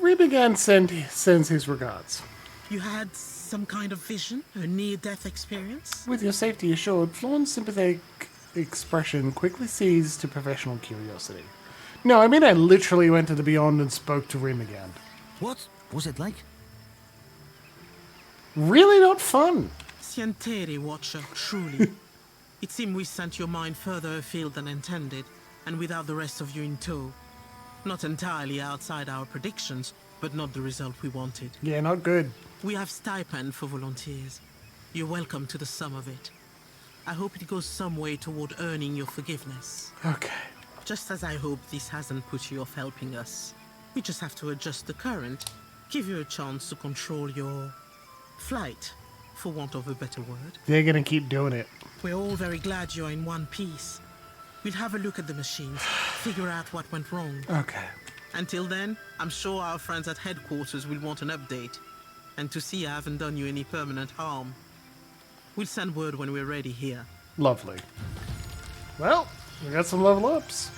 Rimagand sends his regards. You had some kind of vision? A near-death experience? With your safety assured, Flawn's sympathetic expression quickly cedes to professional curiosity. No, I mean I literally went to the Beyond and spoke to Rimagand. What was it like? Really not fun. Sientere, Watcher, truly. It seemed we sent your mind further afield than intended, and without the rest of you in tow. Not entirely outside our predictions, but not the result we wanted. Yeah, not good. We have stipend for volunteers. You're welcome to the sum of it. I hope it goes some way toward earning your forgiveness. Okay. Just as I hope this hasn't put you off helping us. We just have to adjust the current, give you a chance to control your flight, for want of a better word. They're gonna keep doing it. We're all very glad you're in one piece. We'll have a look at the machines, figure out what went wrong. Okay. Until then, I'm sure our friends at headquarters will want an update, and to see I haven't done you any permanent harm. We'll send word when we're ready here. Lovely. Well, we got some level ups.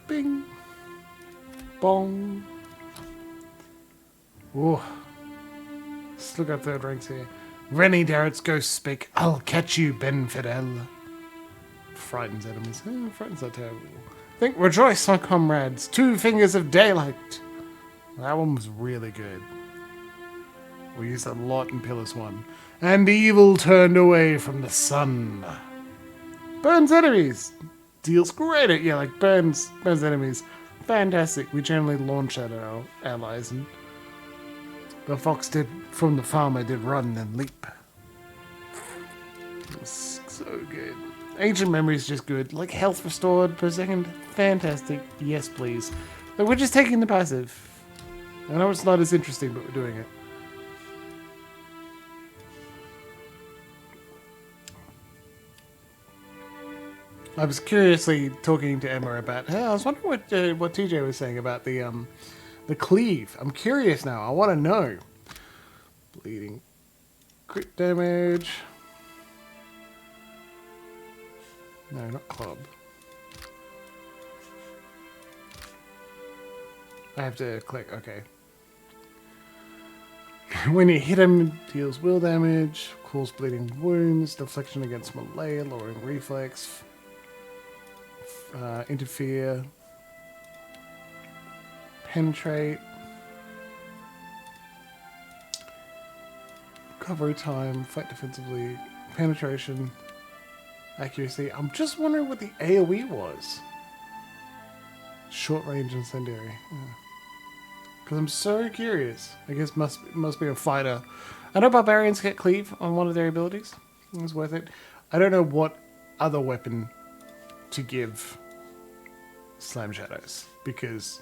Bing. Bong. Ooh. Let's look at third ranks here. Rennie Darrett's ghost speak. I'll catch you, Ben Fidel. Frightens enemies. Frightens not terrible. Think, rejoice, my comrades. 2 fingers of daylight. That one was really good. We used that a lot in Pillars 1. And evil turned away from the sun. Burns enemies. Deals great at, yeah, like burns enemies. Fantastic. We generally launch at our allies, and the fox from the farmer did run and leap. It was so good. Ancient memories just good. Like health restored per second. Fantastic. Yes, please. But we're just taking the passive. I know it's not as interesting, but we're doing it. I was curiously talking to Emma about. I was wondering what TJ was saying about the cleave. I'm curious now. I want to know. Bleeding, crit damage. No, not club. I have to click. Okay. When you hit him, deals will damage, cause bleeding wounds, deflection against melee, lowering reflex. Interfere, penetrate, recovery time, fight defensively, penetration, accuracy. I'm just wondering what the AoE was. Short range incendiary. Because I'm so curious. I guess must be a fighter. I know barbarians get cleave on one of their abilities. It was worth it. I don't know what other weapon to give Slam Shadows, because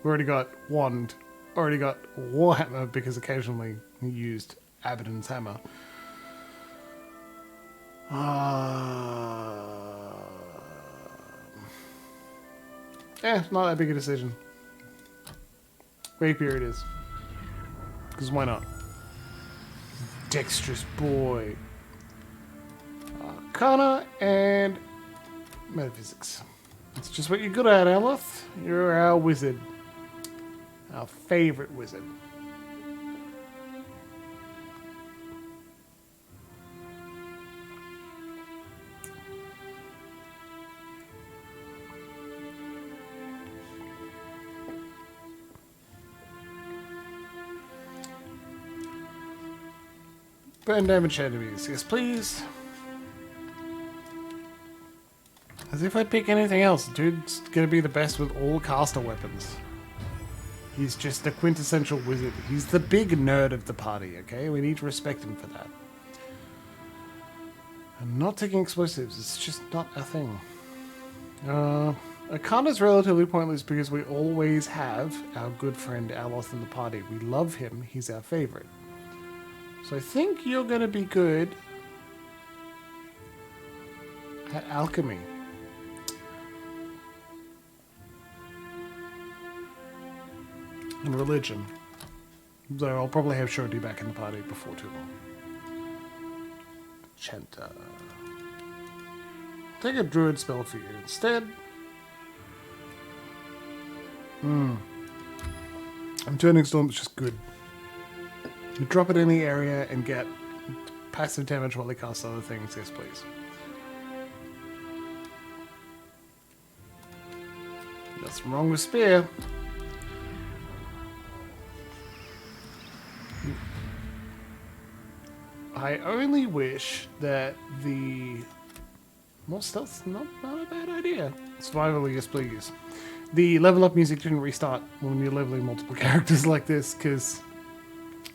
we already got Wand, already got Warhammer, because occasionally he used Abaddon's Hammer. Not that big a decision. Rapier it is. Because why not? Dexterous boy. Arcana and metaphysics. It's just what you're good at, Aloth. You're our wizard. Our favorite wizard. Burn damage enemies. Yes, please. As if I'd pick anything else. Dude's gonna be the best with all caster weapons. He's just the quintessential wizard. He's the big nerd of the party, okay? We need to respect him for that. I'm not taking explosives. It's just not a thing. Arcana's relatively pointless because we always have our good friend Aloth in the party. We love him. He's our favorite. So I think you're going to be good at alchemy. And religion. So I'll probably have Shodi back in the party before too long. Chenta. Take a druid spell for you instead. I'm turning storm, which is good. You drop it in the area and get passive damage while they cast other things. Yes, please. Nothing wrong with spear. I only wish that the more stealth, not a bad idea. Survival, yes, please. The level up music didn't restart when you're leveling multiple characters like this, because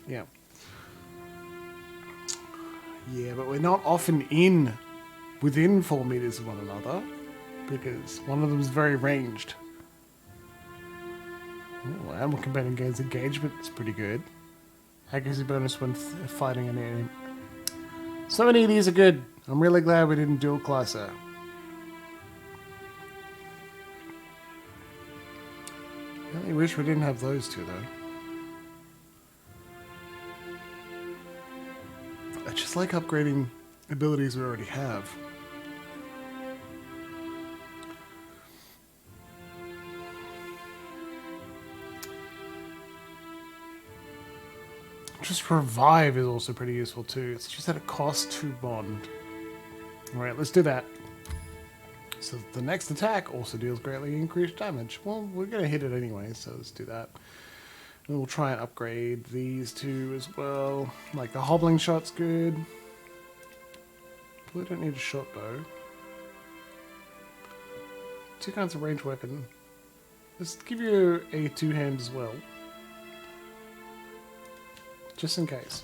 yeah. Yeah, but we're not often within 4 meters of one another, because one of them is very ranged. Oh, animal companion gains engagement. It's pretty good. Accuracy bonus when fighting an enemy. So many of these are good. I'm really glad we didn't dual class her. I really wish we didn't have those two, though. I just like upgrading abilities we already have. Just revive is also pretty useful too. It's just that it costs 2 bond. Alright, let's do that. So the next attack also deals greatly increased damage. Well, we're going to hit it anyway, so let's do that. And we'll try and upgrade these two as well. Like the hobbling shot's good. Probably don't need a short bow. 2 kinds of ranged weapon. Let's give you a 2-hand as well. Just in case.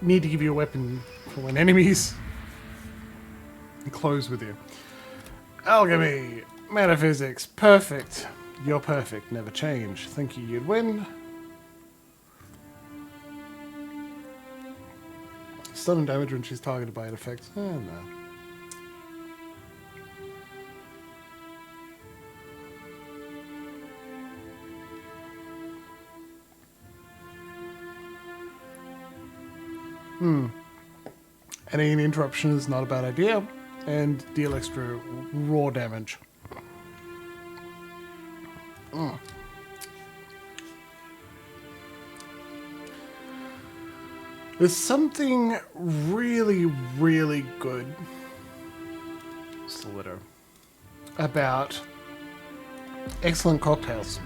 Need to give you a weapon for when enemies close with you. Alchemy, metaphysics, perfect. You're perfect, never change. Think you'd win. Stun and damage when she's targeted by an effect. Oh, no. Adding an interruption is not a bad idea, and deal extra raw damage. There's something really, really good, Stiletto, about excellent cocktails.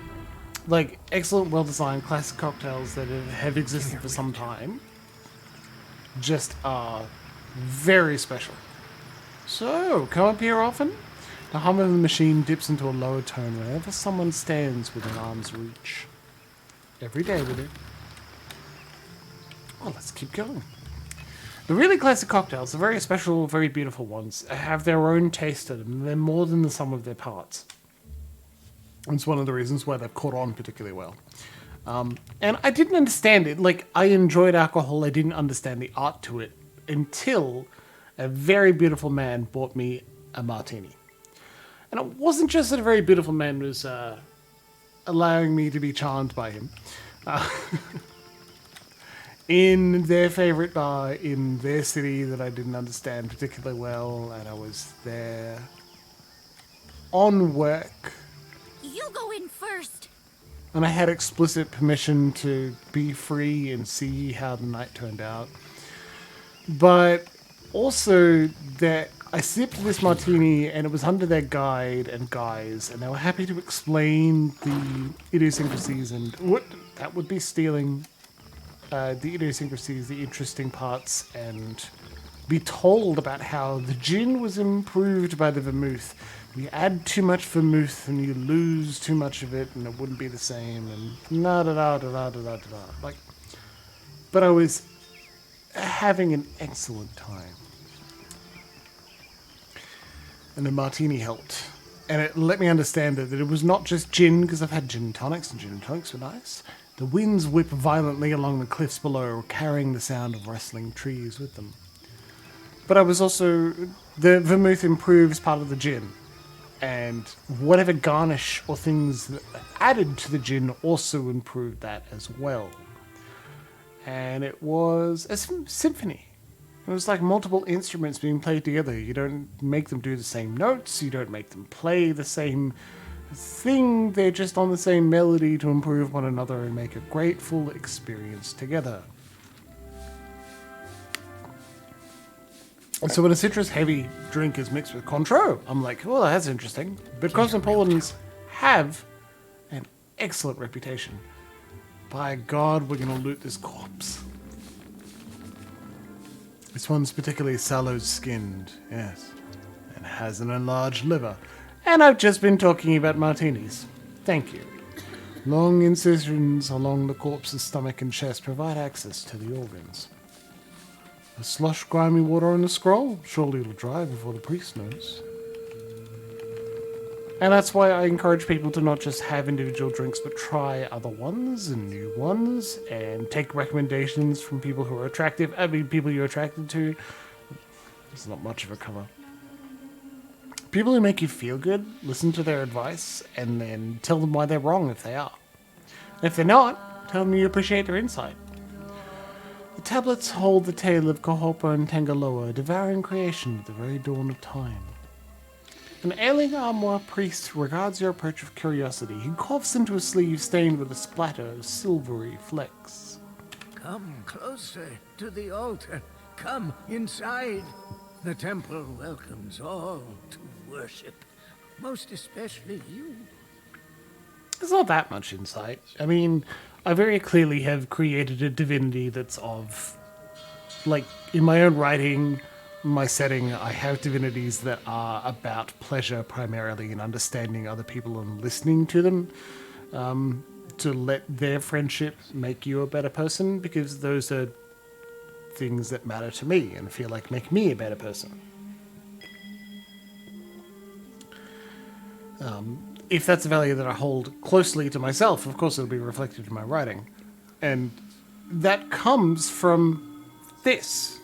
Like, excellent, well-designed, classic cocktails that have existed for some time. Just are very special. So, come up here often. The hum of the machine dips into a lower tone whenever someone stands within arm's reach. Every day with it. Well, let's keep going. The really classic cocktails, the very special, very beautiful ones, have their own taste to them. They're more than the sum of their parts. It's one of the reasons why they've caught on particularly well. And I didn't understand it. Like, I enjoyed alcohol. I didn't understand the art to it until a very beautiful man bought me a martini. And it wasn't just that a very beautiful man was allowing me to be charmed by him. In their favorite bar in their city that I didn't understand particularly well, and I was there on work. You go in first. And I had explicit permission to be free and see how the night turned out. But also that I sipped this martini and it was under their guide and guise, and they were happy to explain the idiosyncrasies and what that would be stealing the idiosyncrasies, the interesting parts, and be told about how the gin was improved by the vermouth. You add too much vermouth and you lose too much of it and it wouldn't be the same, and like, but I was having an excellent time. And the martini helped. And it let me understand that it was not just gin, because I've had gin and tonics were nice. The winds whip violently along the cliffs below, carrying the sound of rustling trees with them. But I was also... the vermouth improves part of the gin. And whatever garnish or things that added to the gin also improved that as well. And it was a symphony. It was like multiple instruments being played together. You don't make them do the same notes, you don't make them play the same thing, they're just on the same melody to improve one another and make a grateful experience together. And so when a citrus-heavy drink is mixed with Cointreau, I'm like, well, that's interesting. But Cosmopolitans have an excellent reputation. By God, we're going to loot this corpse. This one's particularly sallow-skinned, yes, and has an enlarged liver. And I've just been talking about martinis. Thank you. Long incisions along the corpse's stomach and chest provide access to the organs. A slush grimy water on the scroll. Surely it'll dry before the priest knows. And that's why I encourage people to not just have individual drinks, but try other ones and new ones, and take recommendations from people who are attractive. I mean, people you're attracted to. It's not much of a cover. People who make you feel good, listen to their advice, and then tell them why they're wrong if they are. And if they're not, tell them you appreciate their insight. The tablets hold the tale of Kohopa and Tangaloa, devouring creation at the very dawn of time. An ailing Amwa priest regards your approach with curiosity. He coughs into a sleeve stained with a splatter of silvery flecks. Come closer to the altar. Come inside. The temple welcomes all to worship, most especially you. There's not that much insight. I mean, I very clearly have created a divinity that's of, like, in my own writing, my setting, I have divinities that are about pleasure primarily and understanding other people and listening to them, to let their friendship make you a better person, because those are things that matter to me and feel like make me a better person. If that's a value that I hold closely to myself, of course it'll be reflected in my writing. And that comes from this,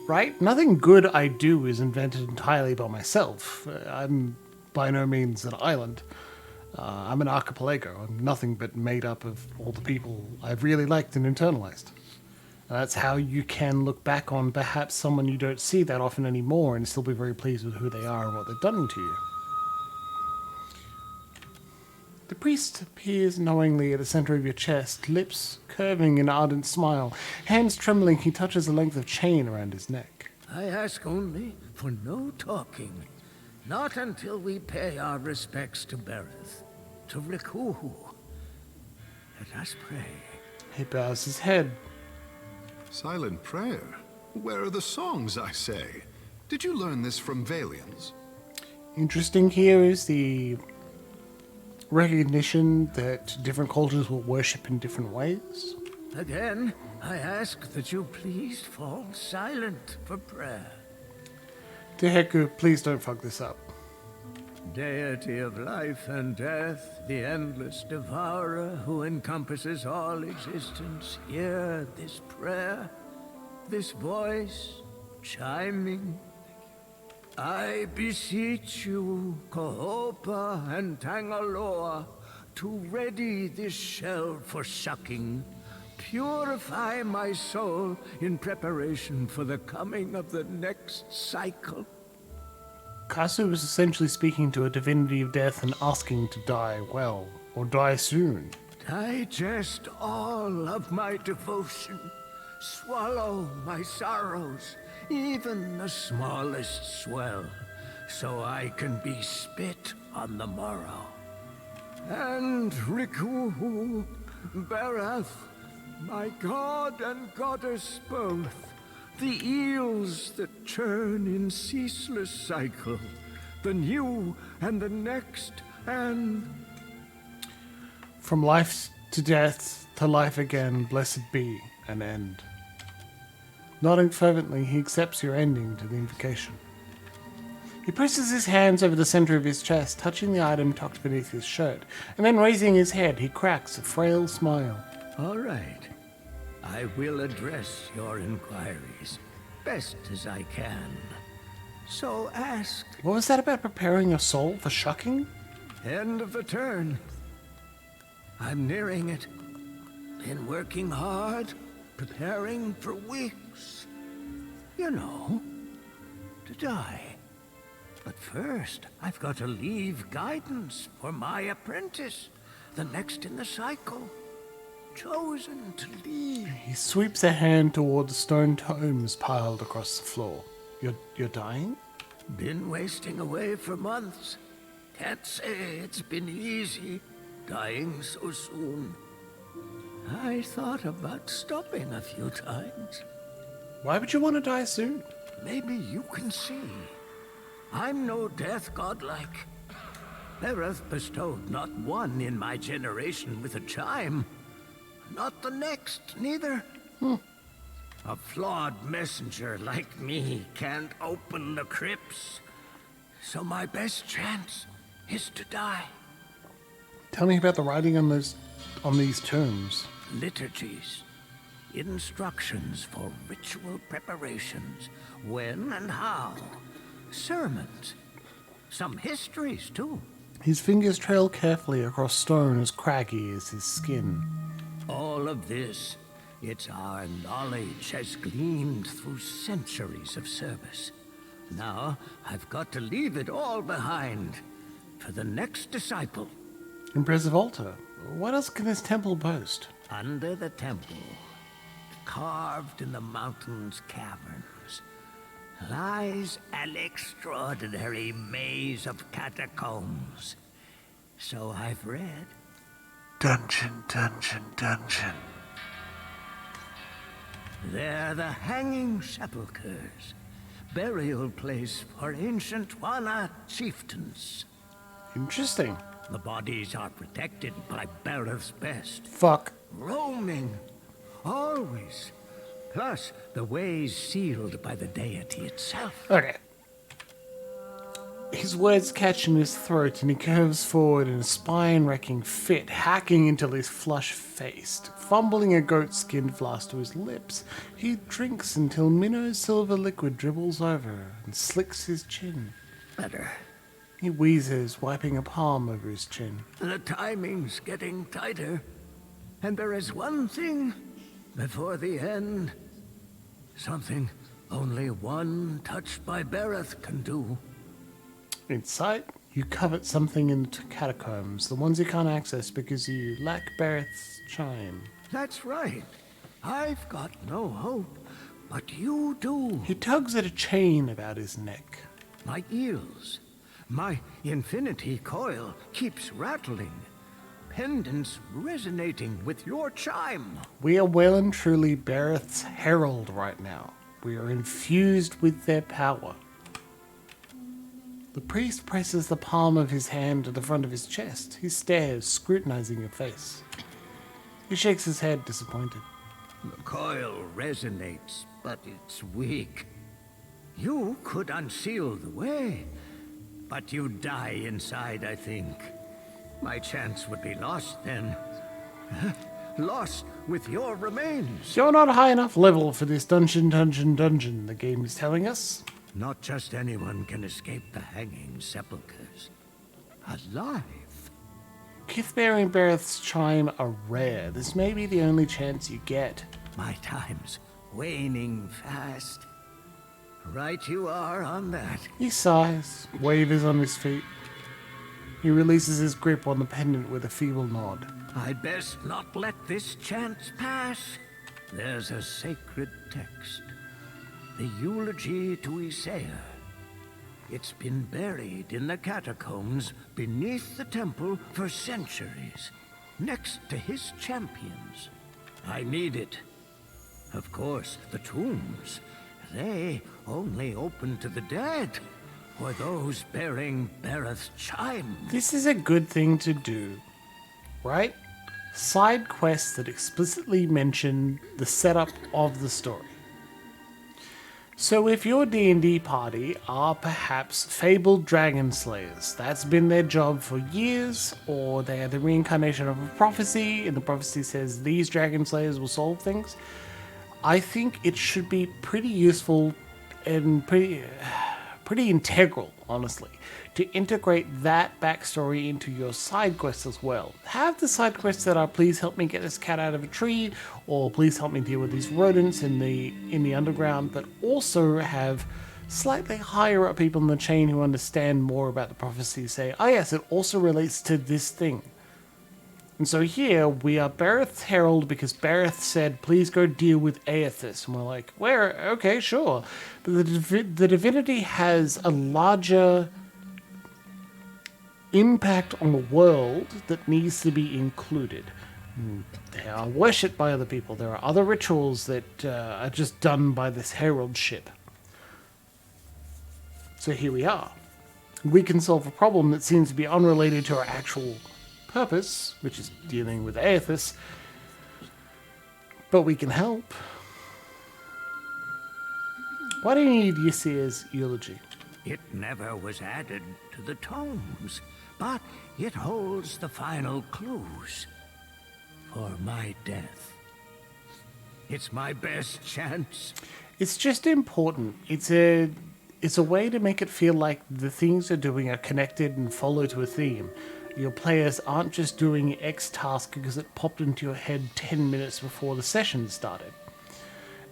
right? Nothing good I do is invented entirely by myself. I'm by no means an island. I'm an archipelago. I'm nothing but made up of all the people I've really liked and internalized. That's how you can look back on perhaps someone you don't see that often anymore and still be very pleased with who they are and what they've done to you. The priest appears knowingly at the center of your chest, lips curving in an ardent smile. Hands trembling, he touches a length of chain around his neck. I ask only for no talking. Not until we pay our respects to Berith, to Rikuhu. Let us pray. He bows his head. Silent prayer? Where are the songs, I say? Did you learn this from Valians? Interesting here is the recognition that different cultures will worship in different ways. Again, I ask that you please fall silent for prayer. Teheku, please don't fuck this up. Deity of life and death, the endless devourer who encompasses all existence, hear this prayer, this voice. chiming. I beseech you, Kohopa and Tangaloa, to ready this shell for sucking. Purify my soul in preparation for the coming of the next cycle. Kasu was essentially speaking to a divinity of death and asking to die well, or die soon. Digest all of my devotion. Swallow my sorrows, even the smallest swell, so I can be spit on the morrow. And Riku, Barath, my god and goddess both, the eels that churn in ceaseless cycle, the new and the next, and... From life to death to life again, blessed be an end. Nodding fervently, he accepts your ending to the invocation. He presses his hands over the center of his chest, touching the item tucked beneath his shirt, and then raising his head, he cracks a frail smile. All right. I will address your inquiries best as I can. So ask. What was that about preparing your soul for shucking? End of the turn. I'm nearing it. Been working hard, preparing for weeks. You know, to die. But first, I've got to leave guidance for my apprentice, the next in the cycle. Chosen to lead. He sweeps a hand toward the stone tomes piled across the floor. You're dying? Been wasting away for months. Can't say it's been easy, dying so soon. I thought about stopping a few times. Why would you want to die soon? Maybe you can see. I'm no death godlike. Barath bestowed not one in my generation with a chime. Not the next, neither. A flawed messenger like me can't open the crypts. So my best chance is to die. Tell me about the writing on these tombs. Liturgies. Instructions for ritual preparations. When and how. Sermons. Some histories, too. His fingers trail carefully across stone as craggy as his skin. All of this, it's our knowledge has gleamed through centuries of service. Now, I've got to leave it all behind for the next disciple. Impressive altar. What else can this temple boast? Under the temple, carved in the mountain's caverns, lies an extraordinary maze of catacombs. So I've read. Dungeon, dungeon, dungeon. They're the hanging sepulchres, burial place for ancient Wana chieftains. Interesting. The bodies are protected by Barath's best. Fuck. Roaming. Always. Plus, the ways sealed by the deity itself. Okay. His words catch in his throat and he curves forward in a spine-wrecking fit, hacking until he's flush-faced. Fumbling a goat-skinned flask to his lips, he drinks until Minnow's silver liquid dribbles over and slicks his chin. Better. He wheezes, wiping a palm over his chin. The timing's getting tighter. And there is one thing before the end. Something only one touched by Barath can do. In sight, you covet something in the catacombs, the ones you can't access because you lack Barath's chime. That's right. I've got no hope, but you do. He tugs at a chain about his neck. My eels, my infinity coil keeps rattling. Pendants resonating with your chime. We are well and truly Barath's herald right now. We are infused with their power. The priest presses the palm of his hand to the front of his chest. He stares, scrutinizing your face. He shakes his head, disappointed. The coil resonates, but it's weak. You could unseal the way, but you'd die inside, I think. My chance would be lost then. lost with your remains. You're not high enough level for this dungeon, the game is telling us. Not just anyone can escape the hanging sepulchres. Alive. Kithbear and Bareth's chime are rare. This may be the only chance you get. My time's waning fast. Right you are on that. He sighs, wavers on his feet. He releases his grip on the pendant with a feeble nod. I'd best not let this chance pass. There's a sacred text. The eulogy to Isaiah. It's been buried in the catacombs beneath the temple for centuries, next to his champions. I need it. Of course, the tombs, they only open to the dead, or those bearing Bareth's chime. This is a good thing to do, right? Side quests that explicitly mention the setup of the story. So if your D&D party are perhaps fabled dragon slayers, that's been their job for years, or they are the reincarnation of a prophecy, and the prophecy says these dragon slayers will solve things, I think it should be pretty useful and pretty integral, honestly, to integrate that backstory into your side quests as well. Have the side quests that are please help me get this cat out of a tree, or please help me deal with these rodents in the underground, but also have slightly higher up people in the chain who understand more about the prophecy say, oh yes, it also relates to this thing. And so here we are Bareth's herald because Bareth said, please go deal with Aethys. And we're like, where? Okay, sure. But the divinity has a larger impact on the world that needs to be included. They are worshipped by other people. There are other rituals that are just done by this heraldship. So here we are. We can solve a problem that seems to be unrelated to our actual purpose, which is dealing with Aethys, but we can help. Why do you need Ysir's eulogy? It never was added to the tomes, but it holds the final clues for my death. It's my best chance. It's just important. It's a way to make it feel like the things you're doing are connected and follow to a theme. Your players aren't just doing X task because it popped into your head 10 minutes before the session started.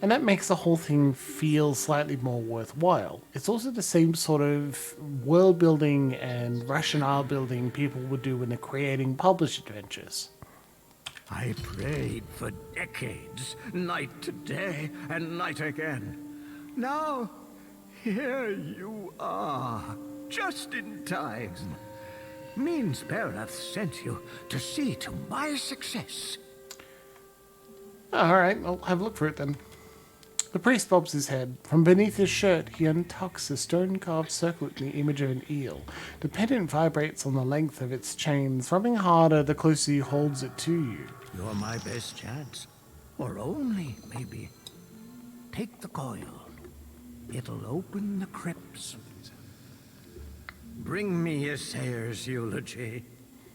And that makes the whole thing feel slightly more worthwhile. It's also the same sort of world building and rationale building people would do when they're creating published adventures. I prayed for decades, night to day and night again. Now, here you are, just in time. Means Bareth sent you to see to my success. Alright, I'll have a look for it then. The priest bobs his head. From beneath his shirt, he untucks a stone-carved circlet in the image of an eel. The pendant vibrates on the length of its chain, throbbing harder the closer he holds it to you. You're my best chance. Or only, maybe. Take the coil. It'll open the crypts. Bring me Ysir's eulogy,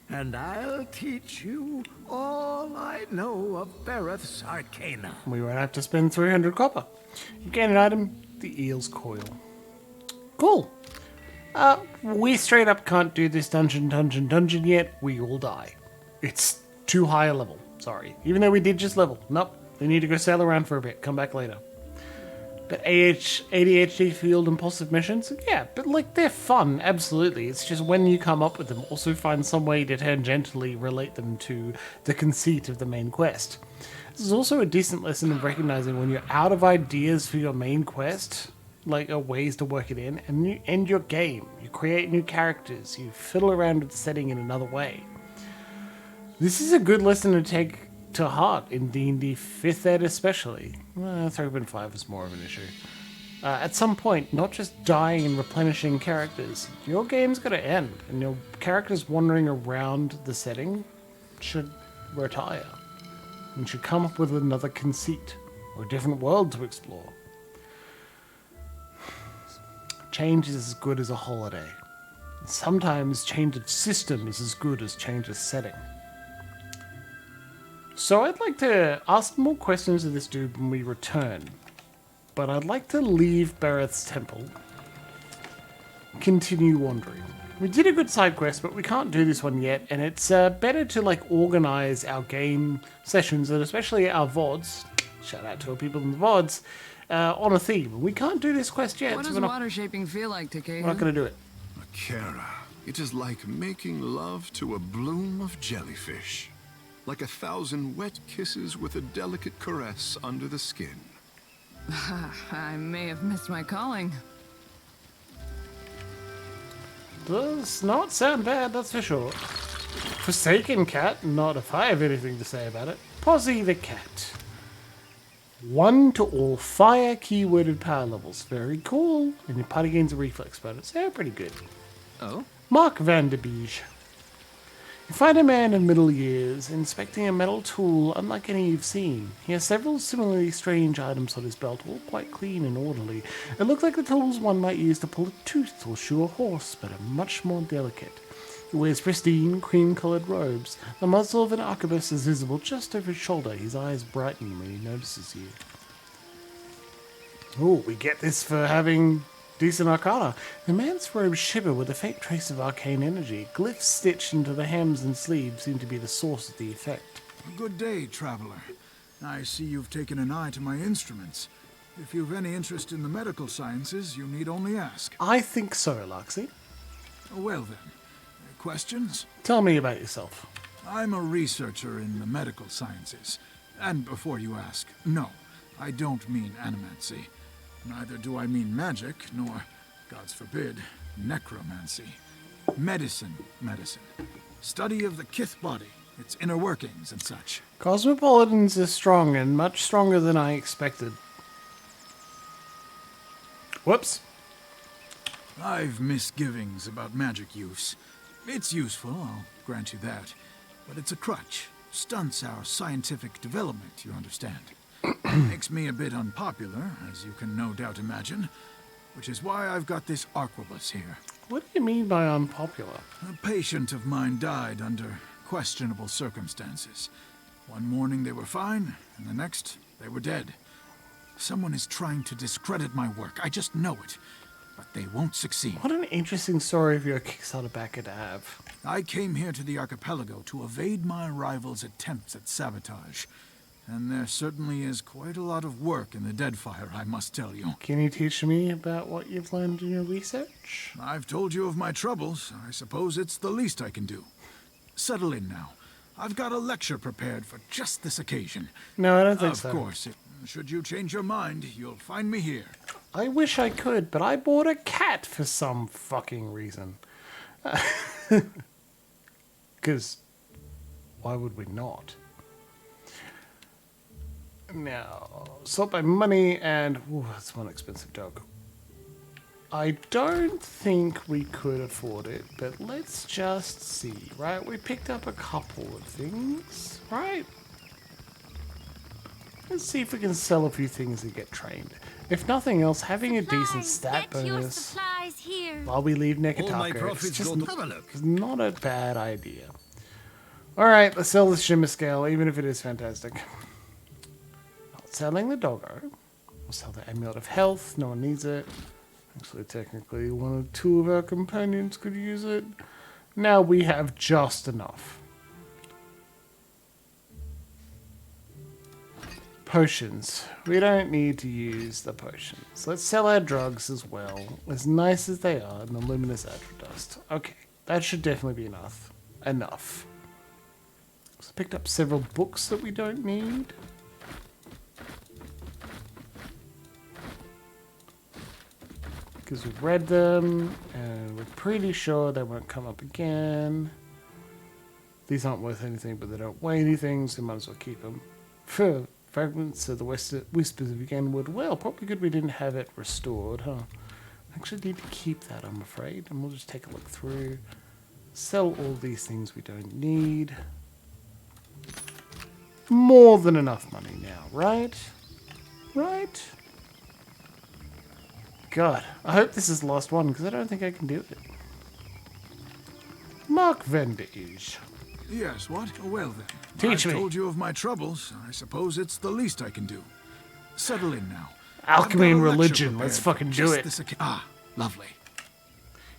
and I'll teach you all I know of Bareth's arcana. We won't have to spend 300 copper. You gain an item, the eel's coil. Cool. We straight up can't do this dungeon yet. We will die. It's too high a level. Sorry. Even though we did just level. Nope. We need to go sail around for a bit. Come back later. But ADHD field impulsive missions, yeah, but like they're fun, absolutely. It's just when you come up with them, also find some way to tangentially relate them to the conceit of the main quest. This is also a decent lesson of recognizing when you're out of ideas for your main quest, like ways to work it in, and you end your game. You create new characters, you fiddle around with the setting in another way. This is a good lesson to take to heart in D&D 5th Ed especially. 3.5 is more of an issue. At some point, not just dying and replenishing characters, your game's got to end, and your characters wandering around the setting should retire, and should come up with another conceit, or a different world to explore. Change is as good as a holiday. Sometimes change of system is as good as change of setting. So I'd like to ask more questions of this dude when we return. But I'd like to leave Bareth's temple. Continue wandering. We did a good side quest, but we can't do this one yet, and it's better to like organize our game sessions, and especially our VODs, shout out to our people in the VODs, on a theme. We can't do this quest yet. What does water shaping feel like, Takeda? We're not going to do it. Akira, it is like making love to a bloom of jellyfish. Like 1,000 wet kisses with a delicate caress under the skin. I may have missed my calling. Does not sound bad, that's for sure. Forsaken Cat, not if I have anything to say about it. Posy the Cat. 1 to all fire keyworded power levels. Very cool. And your party gains a reflex bonus. They're pretty good. Oh? Mark Vanderbeege. You find a man in middle years inspecting a metal tool unlike any you've seen. He has several similarly strange items on his belt, all quite clean and orderly. It looks like the tools one might use to pull a tooth or shoe a horse, but are much more delicate. He wears pristine, cream-coloured robes. The muzzle of an arquebus is visible just over his shoulder, his eyes brightening when he notices you. Oh, we get this for having decent arcana. The man's robes shiver with a faint trace of arcane energy. Glyphs stitched into the hems and sleeves seem to be the source of the effect. Good day, traveler. I see you've taken an eye to my instruments. If you've any interest in the medical sciences, you need only ask. I think so, Luxie. Well then, questions? Tell me about yourself. I'm a researcher in the medical sciences. And before you ask, no, I don't mean animancy. Neither do I mean magic, nor, gods forbid, necromancy. Medicine. Study of the kith body, its inner workings and such. Cosmopolitans are strong, and much stronger than I expected. Whoops. I've misgivings about magic use. It's useful, I'll grant you that. But it's a crutch. Stunts our scientific development, you understand. Makes me a bit unpopular, as you can no doubt imagine, which is why I've got this arquebus here. What do you mean by unpopular? A patient of mine died under questionable circumstances. One morning they were fine, and the next they were dead. Someone is trying to discredit my work, I just know it, but they won't succeed. What an interesting story for your Kickstarter backer to have. I came here to the archipelago to evade my rival's attempts at sabotage. And there certainly is quite a lot of work in the Deadfire, I must tell you. Can you teach me about what you've learned in your research? I've told you of my troubles. I suppose it's the least I can do. Settle in now. I've got a lecture prepared for just this occasion. No, I don't think so. Of course. Should you change your mind, you'll find me here. I wish I could, but I bought a cat for some fucking reason. Because why would we not? Now, sort by money and... Ooh, that's one expensive dog. I don't think we could afford it, but let's just see, right? We picked up a couple of things, right? Let's see if we can sell a few things and get trained. If nothing else, having a decent stat bonus while we leave Neketaka is just not a bad idea. Alright, let's sell the shimmer scale, even if it is fantastic. Not selling the doggo. We'll sell the amulet of health, no one needs it. Actually, technically, one or two of our companions could use it. Now we have just enough. Potions. We don't need to use the potions. Let's sell our drugs as well. As nice as they are in the luminous Atrodust. Okay, that should definitely be enough. Enough. So picked up several books that we don't need. Because we've read them, and we're pretty sure they won't come up again. These aren't worth anything, but they don't weigh anything, so we might as well keep them. Fragments of the Whispers of Againwood. Well, probably good we didn't have it restored, huh? I actually need to keep that, I'm afraid. And we'll just take a look through. Sell all these things we don't need. More than enough money now, right? Right? God, I hope this is the last one, because I don't think I can do it. Mark Vanderbeege. Yes, what? Well then. Teach me. I told you of my troubles. I suppose it's the least I can do. Settle in now. Alchemy I've and got a lecture religion. prepared Let's for fucking do just it. this lovely.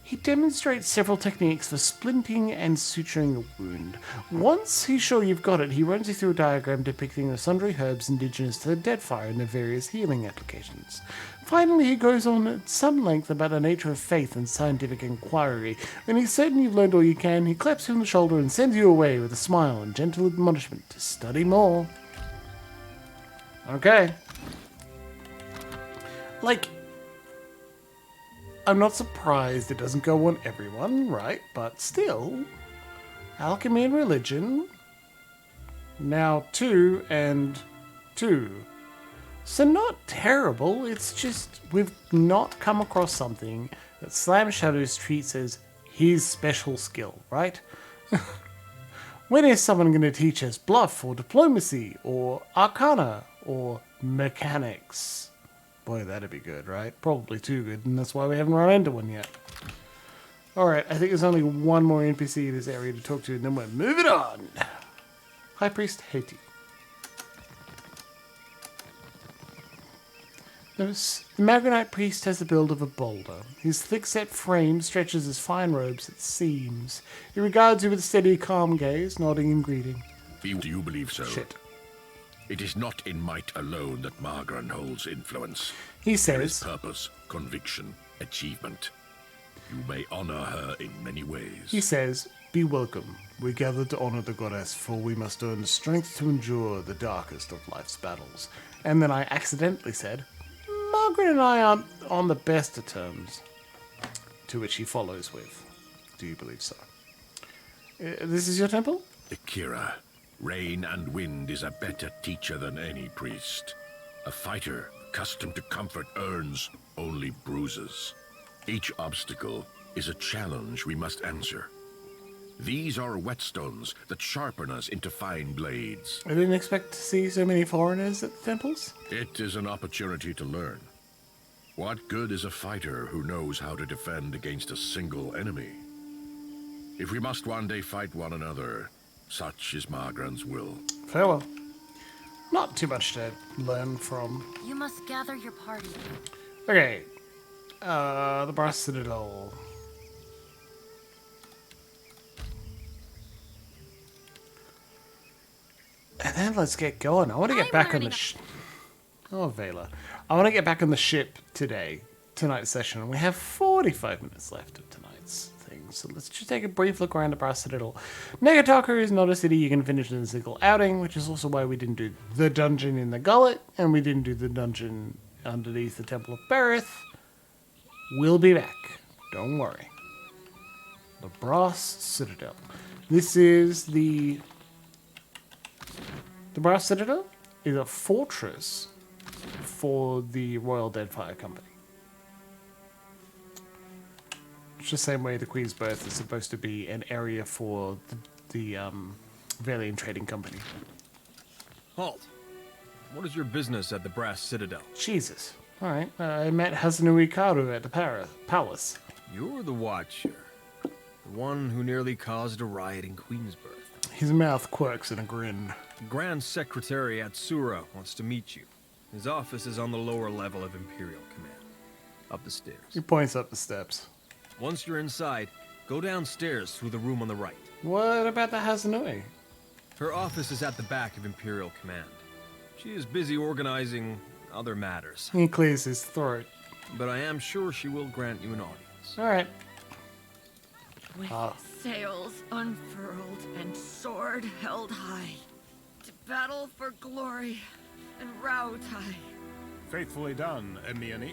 He demonstrates several techniques for splinting and suturing a wound. Once he's sure you've got it, he runs you through a diagram depicting the sundry herbs indigenous to the Deadfire and their various healing applications. Finally, he goes on at some length about the nature of faith and scientific inquiry. When he's certain you've learned all you can, he claps you on the shoulder and sends you away with a smile and gentle admonishment to study more. Okay. Like, I'm not surprised it doesn't go on everyone, right? But still, alchemy and religion, now 2 and 2. So not terrible, it's just we've not come across something that Slam Shadows treats as his special skill, right? When is someone going to teach us bluff or diplomacy or arcana or mechanics? Boy, that'd be good, right? Probably too good, and that's why we haven't run into one yet. Alright, I think there's only one more NPC in this area to talk to, and then we're moving on. High Priest Haiti. Notice, the Magronite Priest has the build of a boulder. His thick-set frame stretches as fine robes at seams. He regards you with a steady, calm gaze, nodding in greeting. Do you believe so? Shit. It is not in might alone that Margaran holds influence. He There is says, purpose, conviction, achievement. You may honor her in many ways. He says, be welcome. We gather to honor the goddess, for we must earn strength to endure the darkest of life's battles. And then I accidentally said, Margaret and I aren't on the best of terms. To which he follows with, do you believe so? This is your temple? Akira, rain and wind is a better teacher than any priest. A fighter accustomed to comfort earns only bruises. Each obstacle is a challenge we must answer. These are whetstones that sharpen us into fine blades. I didn't expect to see so many foreigners at the temples. It is an opportunity to learn. What good is a fighter who knows how to defend against a single enemy? If we must one day fight one another, such is Margran's will. Farewell. Not too much to learn from. You must gather your party. Okay. The Brass Citadel. And then let's get going. I want to get back on the Oh, Vela. I want to get back on the ship tonight's session. We have 45 minutes left of tonight's thing. So let's just take a brief look around the Brass Citadel. Neketaka is not a city you can finish in a single outing, which is also why we didn't do the dungeon in the Gullet, and we didn't do the dungeon underneath the Temple of Barith. We'll be back. Don't worry. The Brass Citadel. This is the Brass Citadel is a fortress for the Royal Deadfire Company. It's the same way the Queen's Birth is supposed to be an area for the Valiant Trading Company. Halt! What is your business at the Brass Citadel? Jesus. Alright, I met Hazanui Karu at the palace. You're the Watcher. The one who nearly caused a riot in Queensburg. His mouth quirks in a grin. Grand Secretary Atsura wants to meet you. His office is on the lower level of Imperial Command. Up the stairs. He points up the steps. Once you're inside, go downstairs through the room on the right. What about the Hazanui? Her office is at the back of Imperial Command. She is busy organizing other matters. He clears his throat. But I am sure she will grant you an audience. Alright. With sails unfurled and sword held high, to battle for glory and Rautai. Faithfully done, Emiani.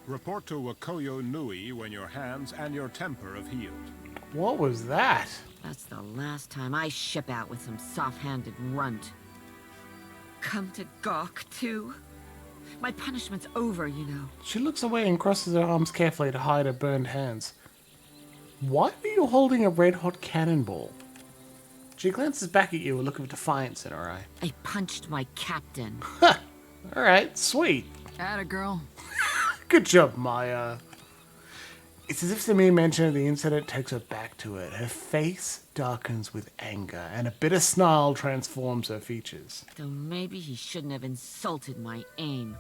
Report to Wakoyo Nui when your hands and your temper have healed. What was that? That's the last time I ship out with some soft-handed runt. Come to gawk, too? My punishment's over, you know. She looks away and crosses her arms carefully to hide her burned hands. Why are you holding a red-hot cannonball? She glances back at you, a look of defiance in her eye. I punched my captain. Alright, sweet. Atta girl. Good job, Maya. It's as if the mere mention of the incident takes her back to it. Her face darkens with anger, and a bitter snarl transforms her features. Though maybe he shouldn't have insulted my aim.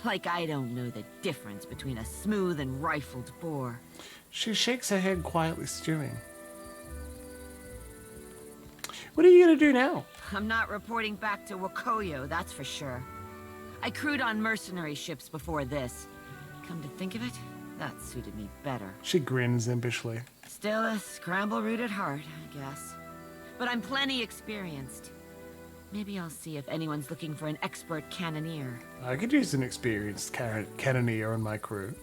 Like I don't know the difference between a smooth and rifled bore. She shakes her head, quietly stewing. What are you going to do now? I'm not reporting back to Wakoyo, that's for sure. I crewed on mercenary ships before this. Come to think of it, that suited me better. She grins impishly. Still a scramble root at heart, I guess. But I'm plenty experienced. Maybe I'll see if anyone's looking for an expert cannoneer. I could use an experienced cannoneer on my crew.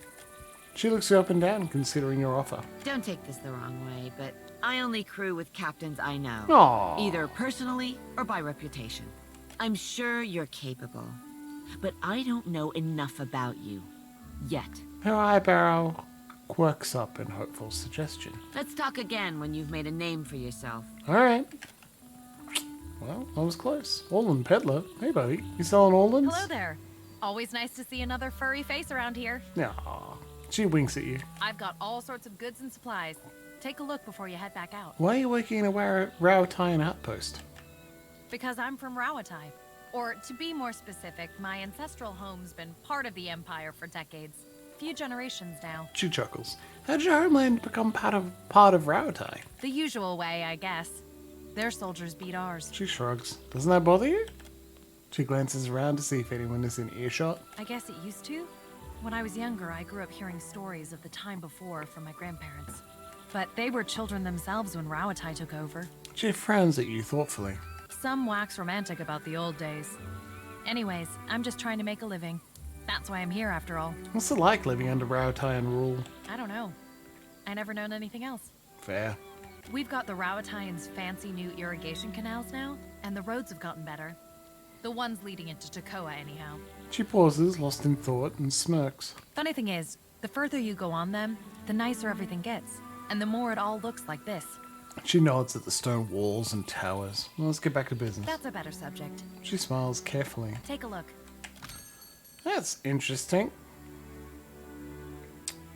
She looks you up and down, considering your offer. Don't take this the wrong way, but I only crew with captains I know. Aww. Either personally or by reputation. I'm sure you're capable, but I don't know enough about you. Yet. Her eyebrow quirks up in hopeful suggestion. Let's talk again when you've made a name for yourself. Alright. Well, I was close. Orland Peddler. Hey, buddy. You selling Orlands? Hello there. Always nice to see another furry face around here. Aww. She winks at you. I've got all sorts of goods and supplies. Take a look before you head back out. Why are you working in a Rawatayan outpost? Because I'm from Rawatai. Or, to be more specific, my ancestral home's been part of the Empire for decades. Few generations now. She chuckles. How did your homeland become part of Rawatai? The usual way, I guess. Their soldiers beat ours. She shrugs. Doesn't that bother you? She glances around to see if anyone is in earshot. I guess it used to. When I was younger, I grew up hearing stories of the time before from my grandparents. But they were children themselves when Rawatai took over. She frowns at you thoughtfully. Some wax romantic about the old days. Anyways, I'm just trying to make a living. That's why I'm here, after all. What's it like living under Rawatayan rule? I don't know. I never known anything else. Fair. We've got the Rawataians' fancy new irrigation canals now, and the roads have gotten better. The ones leading into Takoa, anyhow. She pauses, lost in thought, and smirks. Funny thing is, the further you go on them, the nicer everything gets, and the more it all looks like this. She nods at the stone walls and towers. Well, let's get back to business. That's a better subject. She smiles carefully. Take a look. That's interesting.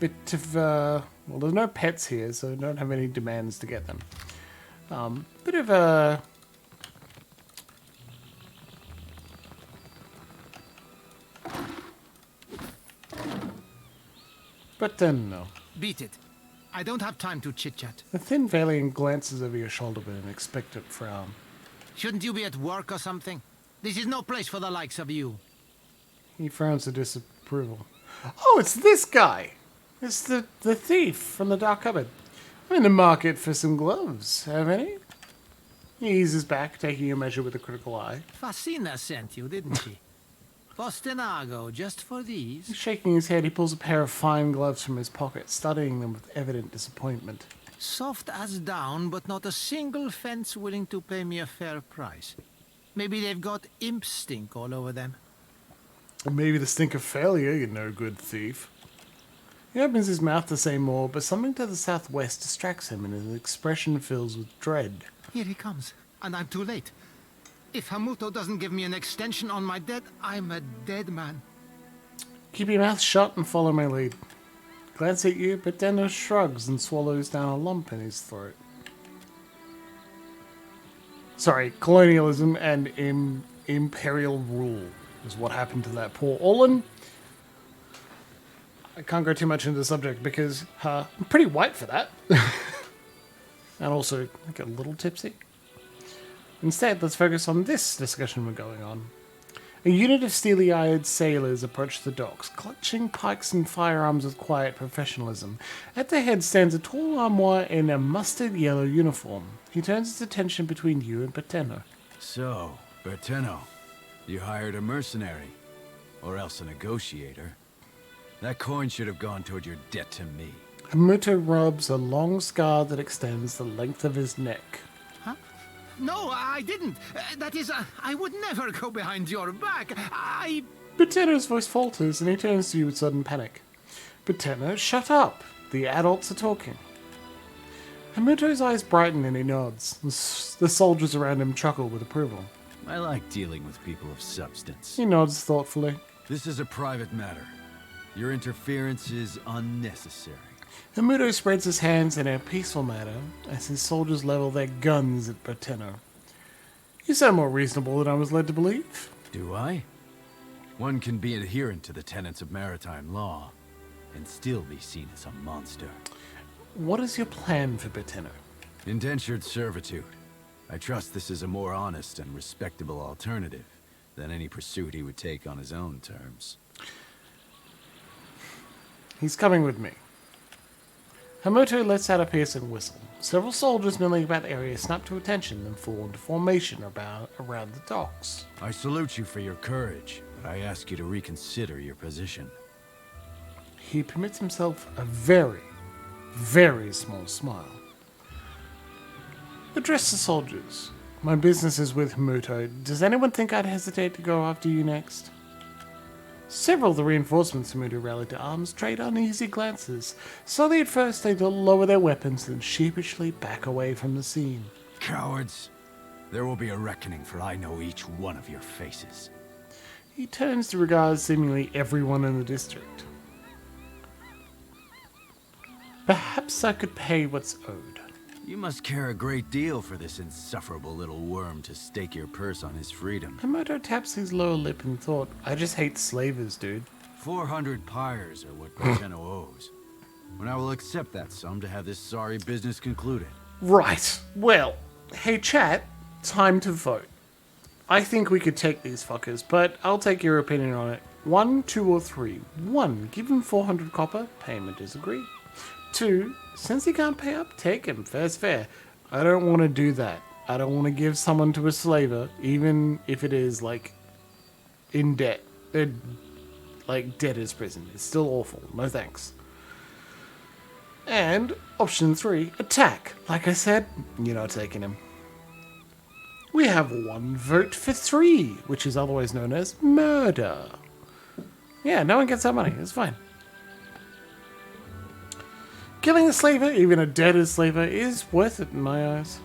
Bit of, well, there's no pets here, so I don't have any demands to get them. Bit of a... But then, no. Beat it. I don't have time to chit-chat. The thin Valian glances over your shoulder with an expectant frown. Shouldn't you be at work or something? This is no place for the likes of you. He frowns in disapproval. Oh, it's this guy! It's the thief from the dark cupboard. I'm in the market for some gloves. Have any? He eases back, taking a measure with a critical eye. Fascina sent you, didn't she? Bostinago, just for these? Shaking his head, he pulls a pair of fine gloves from his pocket, studying them with evident disappointment. Soft as down, but not a single fence willing to pay me a fair price. Maybe they've got imp stink all over them. Or maybe the stink of failure, you no-good thief. He opens his mouth to say more, but something to the southwest distracts him and his expression fills with dread. Here he comes, and I'm too late. If Hamuto doesn't give me an extension on my debt, I'm a dead man. Keep your mouth shut and follow my lead. Glance at you, but Denno shrugs and swallows down a lump in his throat. Sorry, colonialism and imperial rule is what happened to that poor Orlan. I can't go too much into the subject because I'm pretty white for that. And also, I get a little tipsy. Instead, let's focus on this discussion we're going on. A unit of steely-eyed sailors approach the docks, clutching pikes and firearms with quiet professionalism. At their head stands a tall armoire in a mustard-yellow uniform. He turns his attention between you and Berteno. So, Berteno, you hired a mercenary, or else a negotiator. That coin should have gone toward your debt to me. Hamuto rubs a long scar that extends the length of his neck. No, I didn't. That is, I would never go behind your back. Berteno's voice falters and he turns to you with sudden panic. Berteno, shut up. The adults are talking. Hamuto's eyes brighten and he nods. The soldiers around him chuckle with approval. I like dealing with people of substance. He nods thoughtfully. This is a private matter. Your interference is unnecessary. Hamuto spreads his hands in a peaceful manner as his soldiers level their guns at Berteno. You sound more reasonable than I was led to believe. Do I? One can be adherent to the tenets of maritime law and still be seen as a monster. What is your plan for Berteno? Indentured servitude. I trust this is a more honest and respectable alternative than any pursuit he would take on his own terms. He's coming with me. Hamuto lets out a piercing whistle. Several soldiers milling about the area snap to attention and fall into formation around the docks. I salute you for your courage, but I ask you to reconsider your position. He permits himself a very, very small smile. Address the soldiers. My business is with Hamuto. Does anyone think I'd hesitate to go after you next? Several of the reinforcements Hamuto rallied to arms trade uneasy glances. Slowly at first they lower their weapons and sheepishly back away from the scene. Cowards! There will be a reckoning, for I know each one of your faces. He turns to regard seemingly everyone in the district. Perhaps I could pay what's owed. You must care a great deal for this insufferable little worm to stake your purse on his freedom. Hamuto taps his lower lip in thought. I just hate slavers, dude. 400 pyres are what Berteno owes. And I will accept that sum to have this sorry business concluded. Right. Well, hey chat, time to vote. I think we could take these fuckers, but I'll take your opinion on it. 1, 2, or 3. 1, give him 400 copper. Payment is agreed. 2, since he can't pay up, take him. Fair's fair. I don't want to do that. I don't want to give someone to a slaver, even if it is, like, in debt. Like, debtor's prison. It's still awful. No thanks. And option 3, attack. Like I said, you're not taking him. We have 1 vote for 3, which is otherwise known as murder. Yeah, no one gets that money. It's fine. Killing a slaver, even a debtor's slaver, is worth it in my eyes.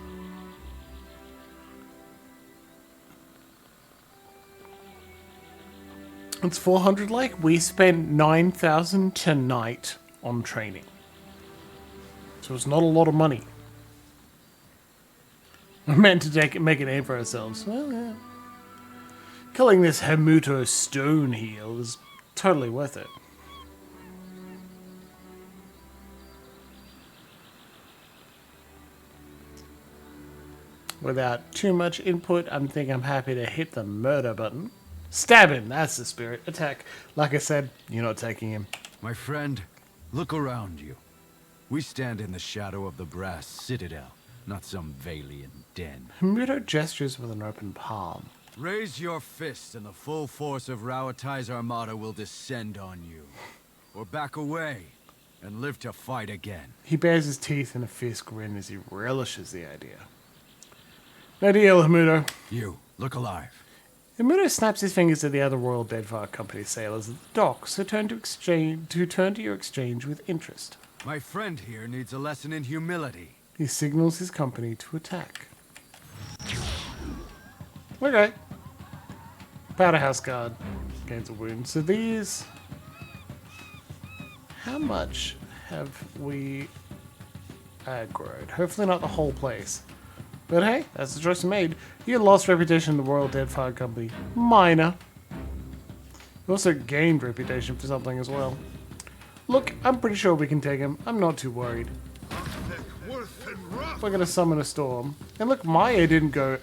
It's 400 like. We spent 9,000 tonight on training. So it's not a lot of money. We're meant to make a name for ourselves. Well, yeah. Killing this Hamuto stone heel is totally worth it. Without too much input, I'm happy to hit the murder button. Stab him, that's the spirit. Attack. Like I said, you're not taking him. My friend, look around you. We stand in the shadow of the brass citadel, not some Velian den. Hamuto gestures with an open palm. Raise your fist and the full force of Rauatai's armada will descend on you. Or back away and live to fight again. He bares his teeth in a fierce grin as he relishes the idea. No deal, Hamuto. You, look alive. Hamuto snaps his fingers at the other Royal Deadfire Company sailors at the docks who turn to your exchange with interest. My friend here needs a lesson in humility. He signals his company to attack. Okay. Powderhouse Guard gains a wound. So these... How much have we aggroed? Hopefully not the whole place. But hey, that's the choice we made. You lost reputation in the Royal Deadfire Company. Minor. You also gained reputation for something as well. Look, I'm pretty sure we can take him. I'm not too worried. We're gonna summon a storm. And look, Maya didn't go,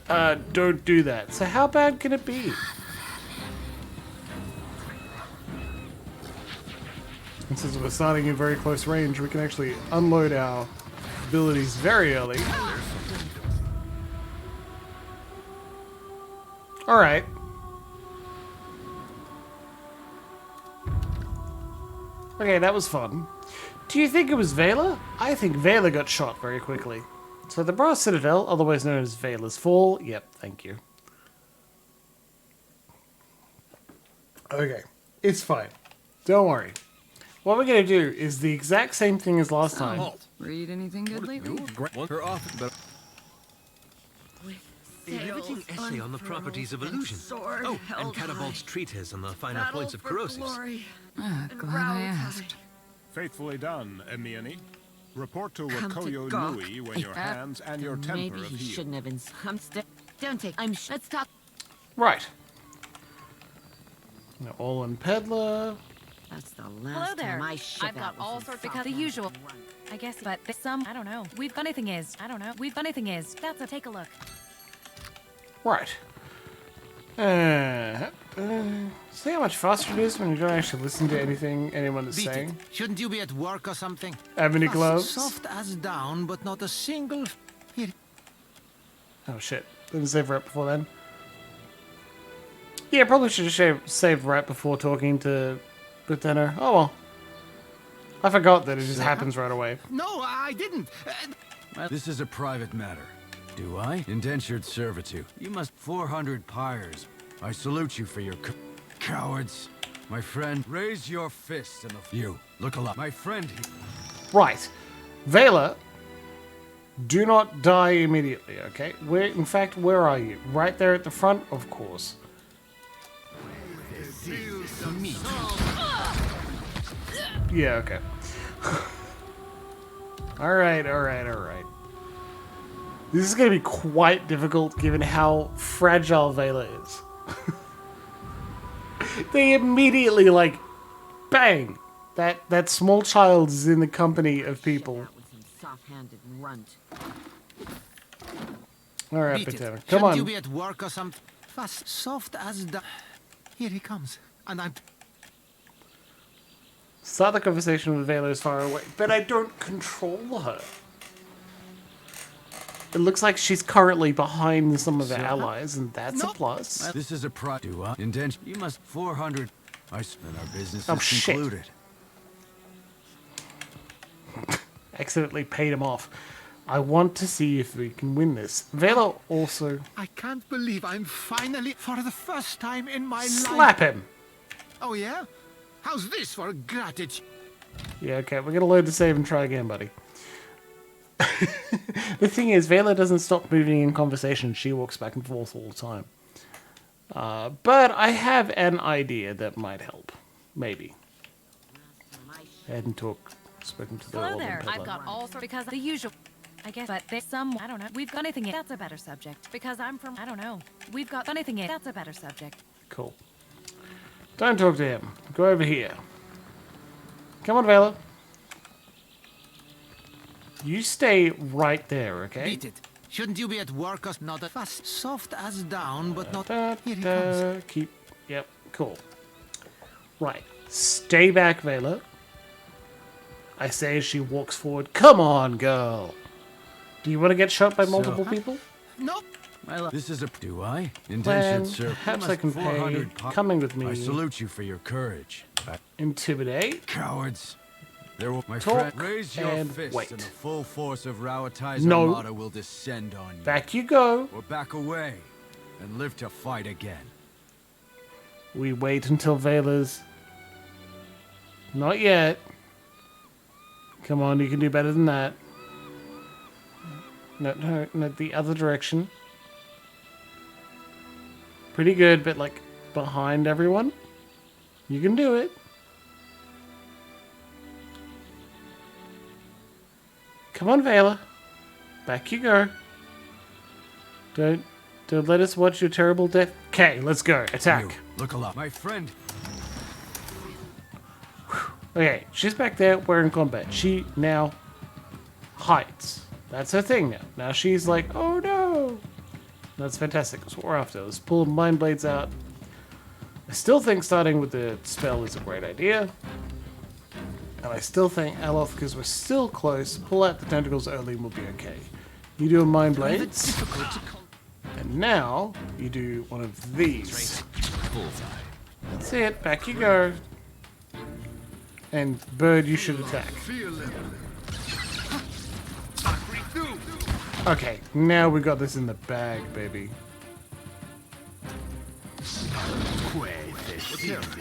don't do that. So how bad can it be? And since we're starting in very close range, we can actually unload our abilities very early. Alright. Okay, that was fun. Do you think it was Vela? I think Vela got shot very quickly. So the Brass Citadel, otherwise known as Vela's Fall. Yep, thank you. Okay, it's fine. Don't worry. What we're going to do is the exact same thing as last time. Read anything good lately? Her office, but a riveting essay on the properties of illusion. And Catabolt's treatise on the finer points of corrosives. Glad I asked. Faithfully done, Emiani. Report to Come to Wakoyo Gok. Nui when your hands and your temper Maybe have he healed. shouldn't have been. Don't take. Let's talk. Right. Now, all in peddler. That's the Hello last there. time I ship I've got out all with sorts some because the soft usual. I guess, but there's some. I don't know. Funny thing is, I don't know. Funny thing is, that's a take a look. Right. See how much faster it is when you don't actually listen to anything anyone is Beat saying? it. Shouldn't you be at work or something? Have any Fast, gloves? Soft as down, but not a single... Here. Oh shit. Didn't save right before then. Yeah, probably should have saved right before talking to Britanno. Oh well. I forgot that it just happens right away. No, I didn't. This is a private matter. Do I? Indentured servitude. You must 400 pyres. I salute you for your cowards. My friend, raise your fist in the... You, look alive. My friend... Right. Vela, do not die immediately, okay? In fact, where are you? Right there at the front? Of course. Yeah, okay. Alright. This is going to be quite difficult given how fragile Vela is. They immediately, like, bang! That small child is in the company of people. soft-handed runt. Alright, Beat it. Britanno, come Shouldn't on. you be at work or something? Fast, soft as down. Here he comes. And I'm... Start the conversation with Vela is far away, but I don't control her. It looks like she's currently behind some of our allies, and that's a plus. This is a do I? Indentured. You must 400... I spend our business Oh, is shit. concluded. Accidentally paid him off. I want to see if we can win this. Vela also... I can't believe I'm finally, for the first time in my life... Slap him! Oh, yeah? How's this for gratitude? Yeah, okay, we're gonna load the save and try again, buddy. The thing is, Vela doesn't stop moving in conversation. She walks back and forth all the time. But I have an idea that might help. Maybe. I hadn't spoken to the Hello old there. peddler. I've got all sorts because the usual. I guess, but there's some. I don't know. We've got anything. That's a better subject because I'm from. I don't know. We've got anything. That's a better subject. Cool. Don't talk to him. Go over here. Come on, Vela. You stay right there, okay? Beat it. Shouldn't you be at work or not a fast, soft as down, but not... Da, Here he da, comes. keep... Yep, cool. Right. Stay back, Vela. I say as she walks forward. Come on, girl. Do you want to get shot by multiple people? Nope. This is a... Do I? Then Indentured servitude. perhaps I can pay coming with me. I salute you for your courage. Intimidate. Cowards. There will, my Talk friend, raise your and fist wait. and the full force of Rawatai's No. armada will descend on you. Back you go. Or back away and live to fight again. We wait until Vela's... Not yet. Come on, you can do better than that. No, the other direction. Pretty good, but like behind everyone. You can do it. Come on, Vela. Back you go. Don't let us watch your terrible death. Okay, let's go. Attack. You, look alive. My friend. Okay, she's back there. We're in combat. She now hides. That's her thing now. Now she's like, oh no. That's fantastic. That's what we're after. Let's pull Mind Blades out. I still think starting with the spell is a great idea. And I still think Aloth, because we're still close, pull out the tentacles early and we'll be okay. You do a Mind Blades. And now, you do one of these. That's it. Back you go. And Bird, you should attack. Okay, now we got this in the bag, baby.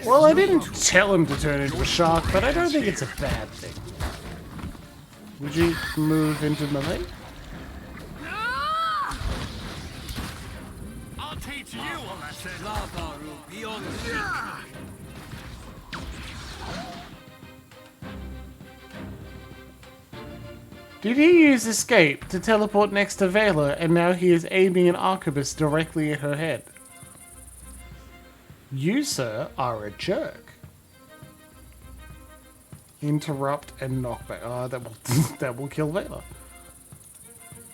Well, I didn't tell him to turn into a shark, but I don't think it's a bad thing. Would you move into melee? I'll teach you a lesson. Did he use escape to teleport next to Vela, and now he is aiming an arquebus directly at her head? You, sir, are a jerk. Interrupt and knockback. Oh, that will that will kill Vela.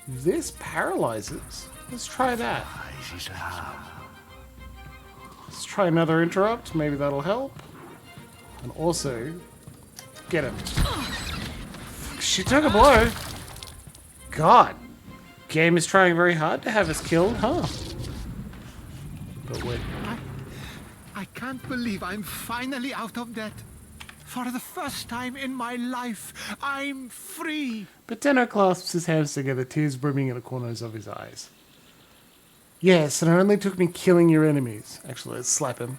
This paralyzes. Let's try that. Let's try another interrupt. Maybe that'll help. And also, get him. She took a blow. God. Game is trying very hard to have us killed, huh? But wait. I can't believe I'm finally out of debt. For the first time in my life, I'm free. But Tenno clasps his hands together, tears brimming in the corners of his eyes. Yes, and it only took me killing your enemies. Actually, let's slap him.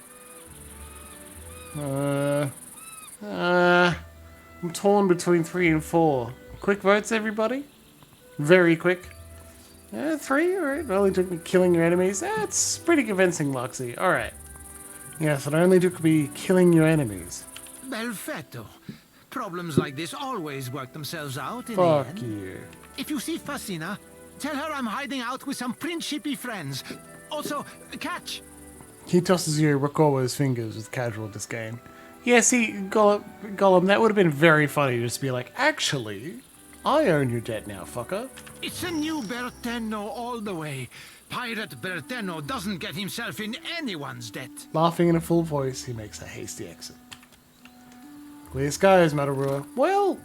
I'm torn between 3 and 4. Quick votes, everybody? Very quick. 3, alright. It only took me killing your enemies. That's pretty convincing, Loxy. Alright. Yes, it only took me killing your enemies. Perfetto. Problems like this always work themselves out in Fuck the end. you. If you see Fasina, tell her I'm hiding out with some principy friends. Also, catch. He tosses you Rakowa's fingers with casual disdain. Yeah, see, Gollum, that would have been very funny just to be like, actually, I own your debt now, fucker. It's a new Bertenno all the way. Pirate Bertenno doesn't get himself in anyone's debt. Laughing in a full voice, he makes a hasty exit. Clear skies, Matarua. Well,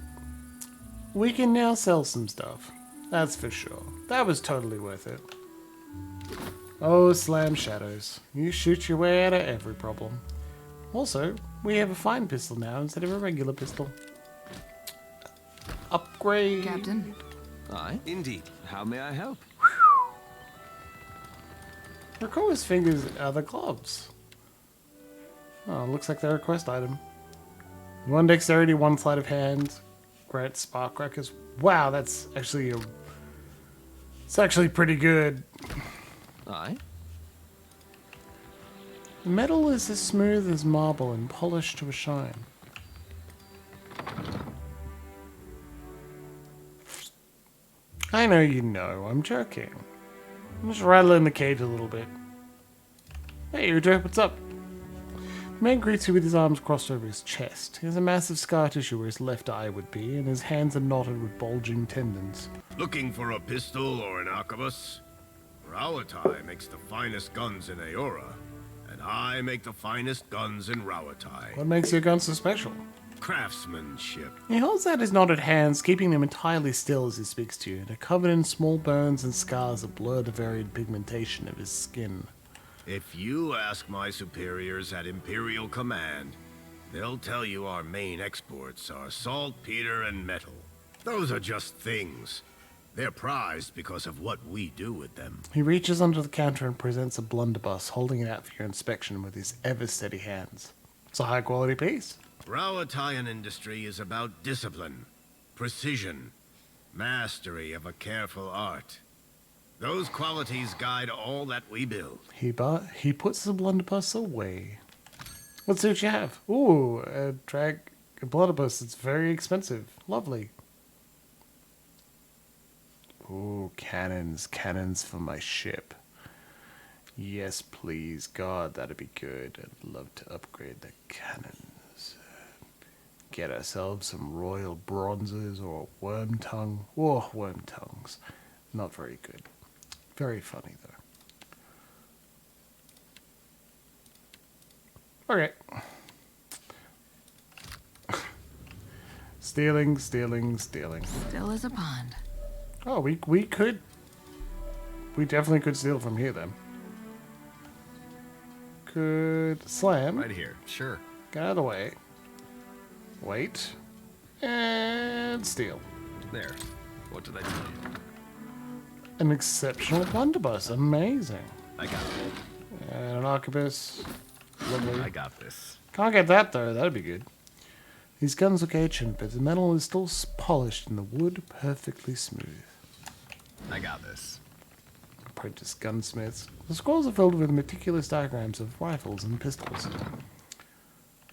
we can now sell some stuff. That's for sure. That was totally worth it. Oh, slam shadows. You shoot your way out of every problem. Also, we have a fine pistol now instead of a regular pistol. Upgrade. Captain. Aye, indeed. How may I help? Rakowa's fingers are the gloves. Oh, looks like they're a quest item. 1 dexterity, 1 sleight of hand. Great spark crackers. Wow, that's actually it's actually pretty good. Aye. The metal is as smooth as marble and polished to a shine. I know you know, I'm joking. I'm just rattling the cage a little bit. Hey, Udra, what's up? The man greets you with his arms crossed over his chest. He has a massive scar tissue where his left eye would be, and his hands are knotted with bulging tendons. Looking for a pistol or an arquebus? Rawatai makes the finest guns in Aora, and I make the finest guns in Rawatai. What makes your gun so special? Craftsmanship. He holds out his knotted hands, keeping them entirely still as he speaks to you. They're covered in small burns and scars that blur the varied pigmentation of his skin. If you ask my superiors at Imperial Command, they'll tell you our main exports are saltpeter and metal. Those are just things. They're prized because of what we do with them. He reaches under the counter and presents a blunderbuss, holding it out for your inspection with his ever-steady hands. It's a high-quality piece. Rawataian industry is about discipline, precision, mastery of a careful art. Those qualities guide all that we build. He puts the blunderbuss away. Let's see what you have. Ooh, a blunderbuss. It's very expensive. Lovely. Ooh, cannons. Cannons for my ship. Yes, please. God, that'd be good. I'd love to upgrade the cannons. Get ourselves some royal bronzes or worm tongue. Oh, worm tongues. Not very good. Very funny, though. Okay. Stealing. Still is a pond. Oh, we could. We definitely could steal from here, then. Could slam. Right here, sure. Get out of the way. Wait. And steal. There. What did I tell you? An exceptional blunderbuss. Amazing. I got it. And an arquebus. Lovely. I got this. Can't get that, though. That'd be good. These guns look ancient, but the metal is still polished and the wood perfectly smooth. I got this. Apprentice gunsmiths. The scrolls are filled with meticulous diagrams of rifles and pistols.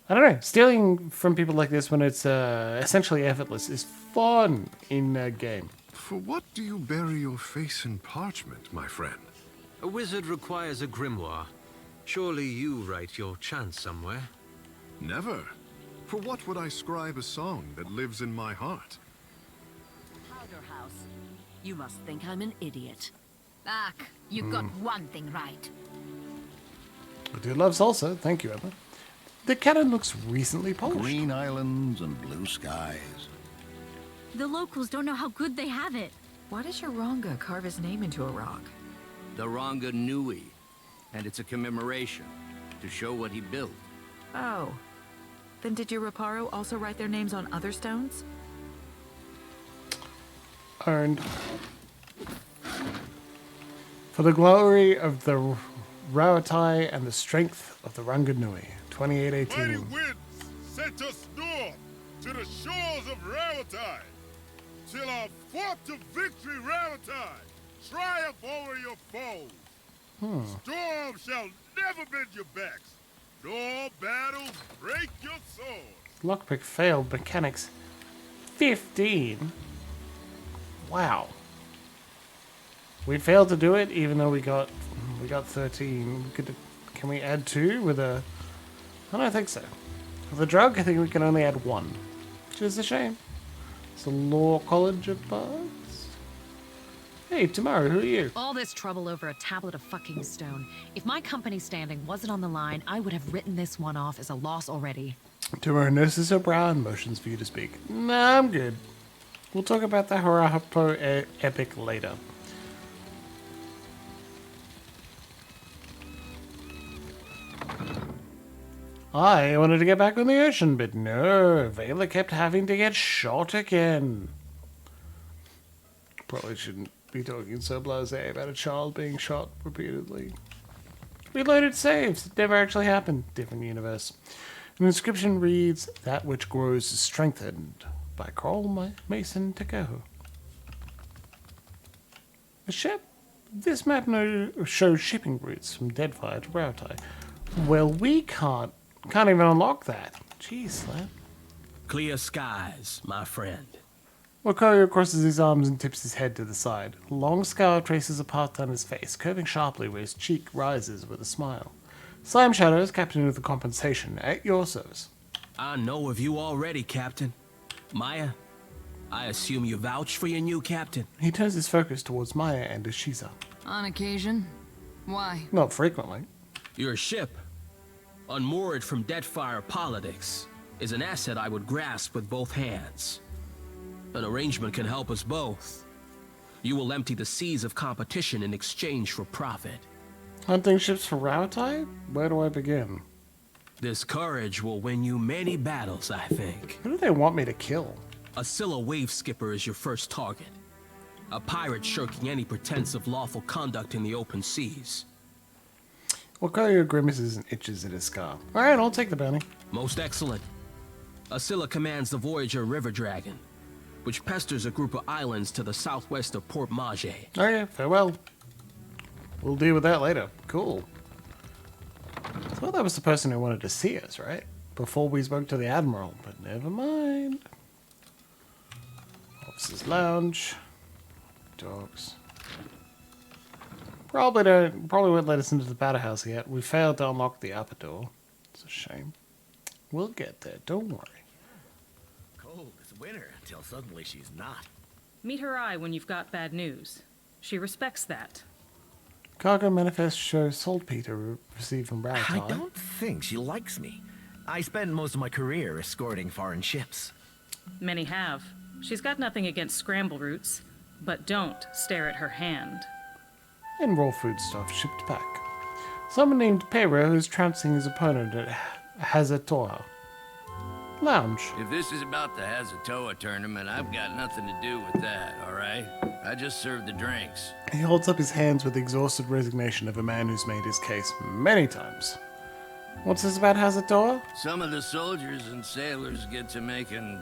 I don't know. Stealing from people like this when it's essentially effortless is fun in a game. For what do you bury your face in parchment, my friend? A wizard requires a grimoire. Surely you write your chants somewhere. Never. For what would I scribe a song that lives in my heart? Powder House. You must think I'm an idiot. Ach, you got one thing right. I do love salsa. Thank you, Emma. The cannon looks recently polished. Green islands and blue skies. The locals don't know how good they have it. Why does your Ronga carve his name into a rock? The Ronga Nui, and it's a commemoration to show what he built. Oh. Then did your Reparo also write their names on other stones? Earned. For the glory of the Rauatai and the strength of the Ranganui. 2818. Mighty winds sent us north to the shores of Rauatai. Till our fought to victory, Rauatai, triumph over your foes. Storms shall never bend your backs, nor battles break your swords. Lockpick failed. Mechanics 15. Wow. We failed to do it, even though we got 13. Can we add 2 with a? I don't think so. For the drug, I think we can only add 1, which is a shame. It's the Law College of Bards. Hey, Tomorrow, who are you? All this trouble over a tablet of fucking stone. If my company's standing wasn't on the line, I would have written this one off as a loss already. Tomorrow nurses her brow and motions for you to speak. Nah, I'm good. We'll talk about the Harahapo epic later. I wanted to get back on the ocean, but no, Vela kept having to get shot again. Probably shouldn't be talking so blasé about a child being shot repeatedly. Reloaded saves. It never actually happened. Different universe. An inscription reads, "That which grows is strengthened," by Carl Mason Takeho. A ship? This map shows shipping routes from Deadfire to Rauatai. Well, we can't even unlock that. Jeez, lad. Clear skies, my friend. Wakoyo crosses his arms and tips his head to the side. A long scar traces a path down his face, curving sharply where his cheek rises with a smile. Slime Shadows, captain of the compensation, at your service. I know of you already, Captain. Maya, I assume you vouch for your new captain. He turns his focus towards Maya and Ashiza. On occasion. Why? Not frequently. Your ship, unmoored from Deadfire politics, is an asset I would grasp with both hands. An arrangement can help us both. You will empty the seas of competition in exchange for profit. Hunting ships for Rauatai? Where do I begin? This courage will win you many battles, I think. Who do they want me to kill? A Scylla wave skipper is your first target. A pirate shirking any pretense of lawful conduct in the open seas. Wakoyo grimaces and itches at his scar. Alright, I'll take the bounty. Most excellent. A Scylla commands the Voyager River Dragon, which pesters a group of islands to the southwest of Port Mage. Oh yeah, farewell. We'll deal with that later. Cool. I thought that was the person who wanted to see us, right? Before we spoke to the Admiral, but never mind. Officers' Lounge. Dogs. Probably won't let us into the battle house yet. We failed to unlock the upper door. It's a shame. We'll get there, don't worry. Cold as winter until suddenly she's not. Meet her eye when you've got bad news. She respects that. Cargo manifest shows saltpeter received from Barati. I don't think she likes me. I spent most of my career escorting foreign ships. Many have. She's got nothing against scramble routes, but don't stare at her hand. And raw foodstuff shipped back. Someone named Pero is trouncing his opponent at Hazatoa Lounge. If this is about the Hazatoa tournament, I've got nothing to do with that, alright? I just serve the drinks. He holds up his hands with the exhausted resignation of a man who's made his case many times. What's this about Hazatoa? Some of the soldiers and sailors get to making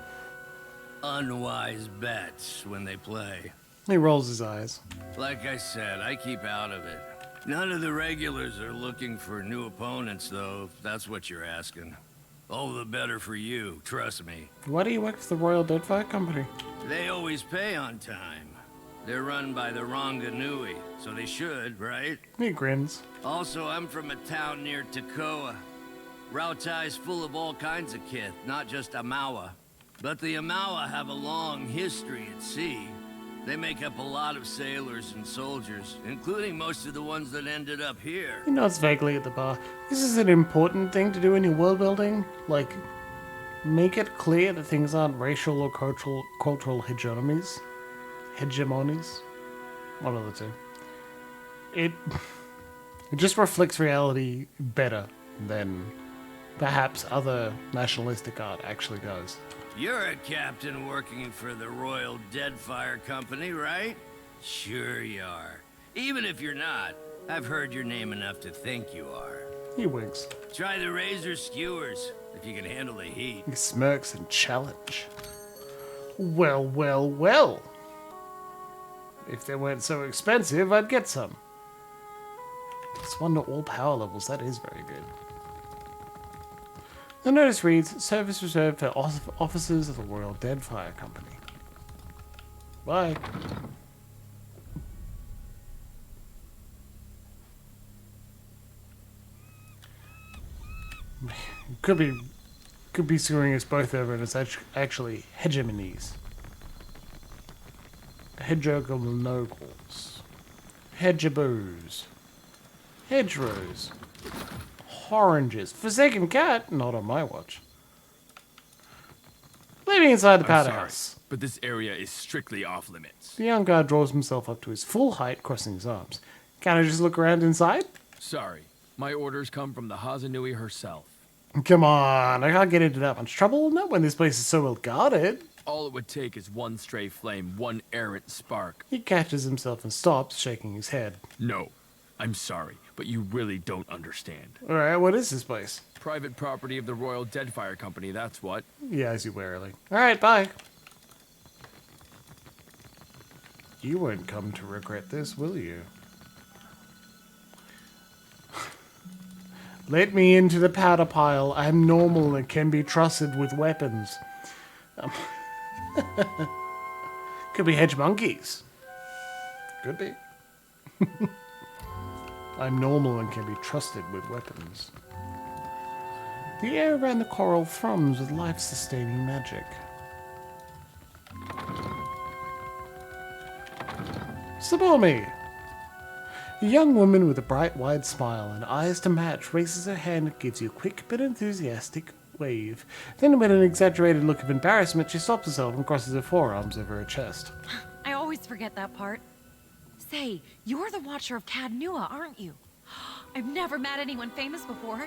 unwise bets when they play. He rolls his eyes. Like I said, I keep out of it. None of the regulars are looking for new opponents, though, if that's what you're asking. All the better for you, trust me. Why do you work for the Royal Deadfire Company? They always pay on time. They're run by the Ranganui, so they should, right? He grins. Also, I'm from a town near Takoa. Rautai's full of all kinds of kith, not just Amawa. But the Amawa have a long history at sea. They make up a lot of sailors and soldiers, including most of the ones that ended up here. He nods vaguely at the bar. This is an important thing to do in your world building. Like, make it clear that things aren't racial or cultural hegemonies. Hegemonies? One of the two. It just reflects reality better than perhaps other nationalistic art actually does. You're a captain working for the Royal Deadfire Company, right? Sure you are. Even if you're not, I've heard your name enough to think you are. He winks. Try the razor skewers, if you can handle the heat. He smirks and challenge. Well, well, well. If they weren't so expensive, I'd get some. It's 1 to all power levels. That is very good. The notice reads, service reserved for officers of the Royal Deadfire Company. Bye. Could be screwing us both over, and it's actually hegemonies. Hedgerognogles. Hedgeaboos. Hedgerows. Oranges. Forsaken cat? Not on my watch. Living inside the powder house. But this area is strictly off limits. The young guard draws himself up to his full height, crossing his arms. Can I just look around inside? Sorry. My orders come from the Hazanui herself. Come on, I can't get into that much trouble, not when this place is so well guarded. All it would take is one stray flame, one errant spark. He catches himself and stops, shaking his head. No, I'm sorry, but you really don't understand. Alright, what is this place? Private property of the Royal Deadfire Company, that's what. Yeah, as you warily. Alright, bye. You won't come to regret this, will you? Let me into the powder pile. I'm normal and can be trusted with weapons. Could be hedge monkeys. Could be. I'm normal and can be trusted with weapons. The air around the coral thrums with life-sustaining magic. Sabomi! A young woman with a bright, wide smile and eyes to match raises her hand and gives you a quick but enthusiastic wave. Then, with an exaggerated look of embarrassment, she stops herself and crosses her forearms over her chest. I always forget that part. Say, you're the Watcher of Cadnua, aren't you? I've never met anyone famous before.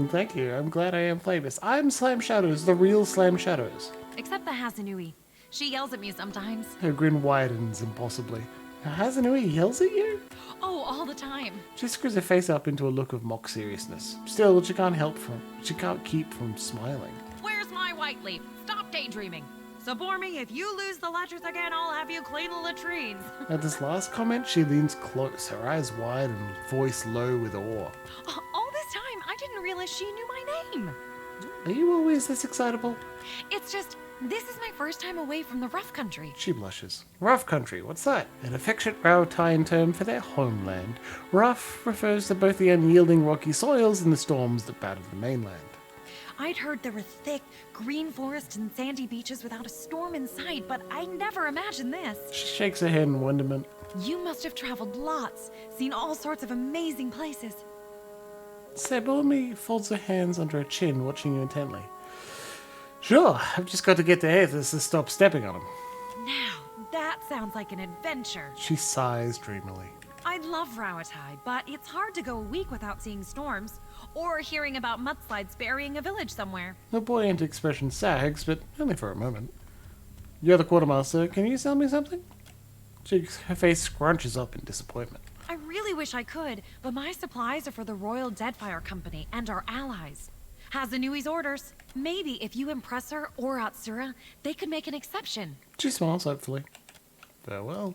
Thank you. I'm glad I am famous. I'm Slam Shadows, the real Slam Shadows. Except the Hazanui. She yells at me sometimes. Her grin widens impossibly. Hazanui yells at you? Oh, all the time. She screws her face up into a look of mock seriousness. Still, she can't keep from smiling. Where's my white leaf? Stop daydreaming. Sabormi, if you lose the ledgers again, I'll have you clean the latrines. At this last comment, she leans close, her eyes wide and voice low with awe. All this time, I didn't realize she knew my name. Are you always this excitable? It's just, this is my first time away from the rough country. She blushes. Rough country, what's that? An affectionate Rautaian term for their homeland. Rough refers to both the unyielding rocky soils and the storms that batter the mainland. I'd heard there were thick, green forests and sandy beaches without a storm in sight, but I never imagined this. She shakes her head in wonderment. You must have traveled lots, seen all sorts of amazing places. Sabomi folds her hands under her chin, watching you intently. Sure, I've just got to get to Aethys to stop stepping on him. Now, that sounds like an adventure. She sighs dreamily. I love Rawatai, but it's hard to go a week without seeing storms, or hearing about mudslides burying a village somewhere. Her buoyant expression sags, but only for a moment. You're the quartermaster, can you sell me something? Her face scrunches up in disappointment. I really wish I could, but my supplies are for the Royal Deadfire Company and our allies. Hazanui's orders. Maybe if you impress her or Atsura, they could make an exception. She smiles hopefully. Farewell.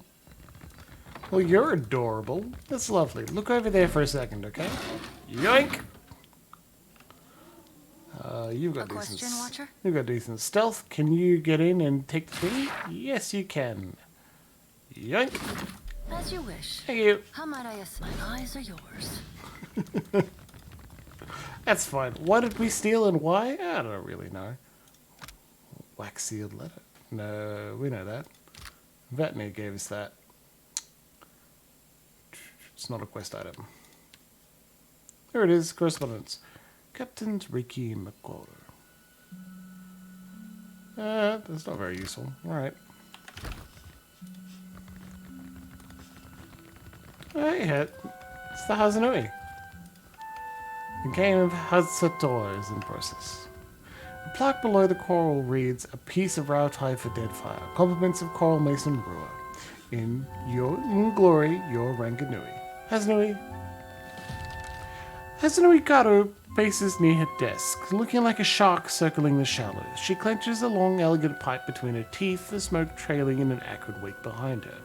Well, you're adorable. That's lovely. Look over there for a second, okay? Yoink! You've got A question, Watcher? You've got decent stealth. Can you get in and take the thing? Yes, you can. Yoink. As you wish. Thank you. How might I ask? My eyes are yours. That's fine. What did we steal and why? I don't really know. Wax sealed letter. No, we know that. Vetney gave us that. It's not a quest item. There it is. Correspondence. Captain Ricky McCall. That's not very useful. Alright. Hey, it's the Hazanui. The game of Hazator is in process. The plaque below the coral reads, "A piece of Rautai for Deadfire. Compliments of Coral Mason Brewer. In glory, your Ranganui." Hazanui Karu faces near her desk, looking like a shark circling the shallows. She clenches a long, elegant pipe between her teeth, the smoke trailing in an acrid wake behind her.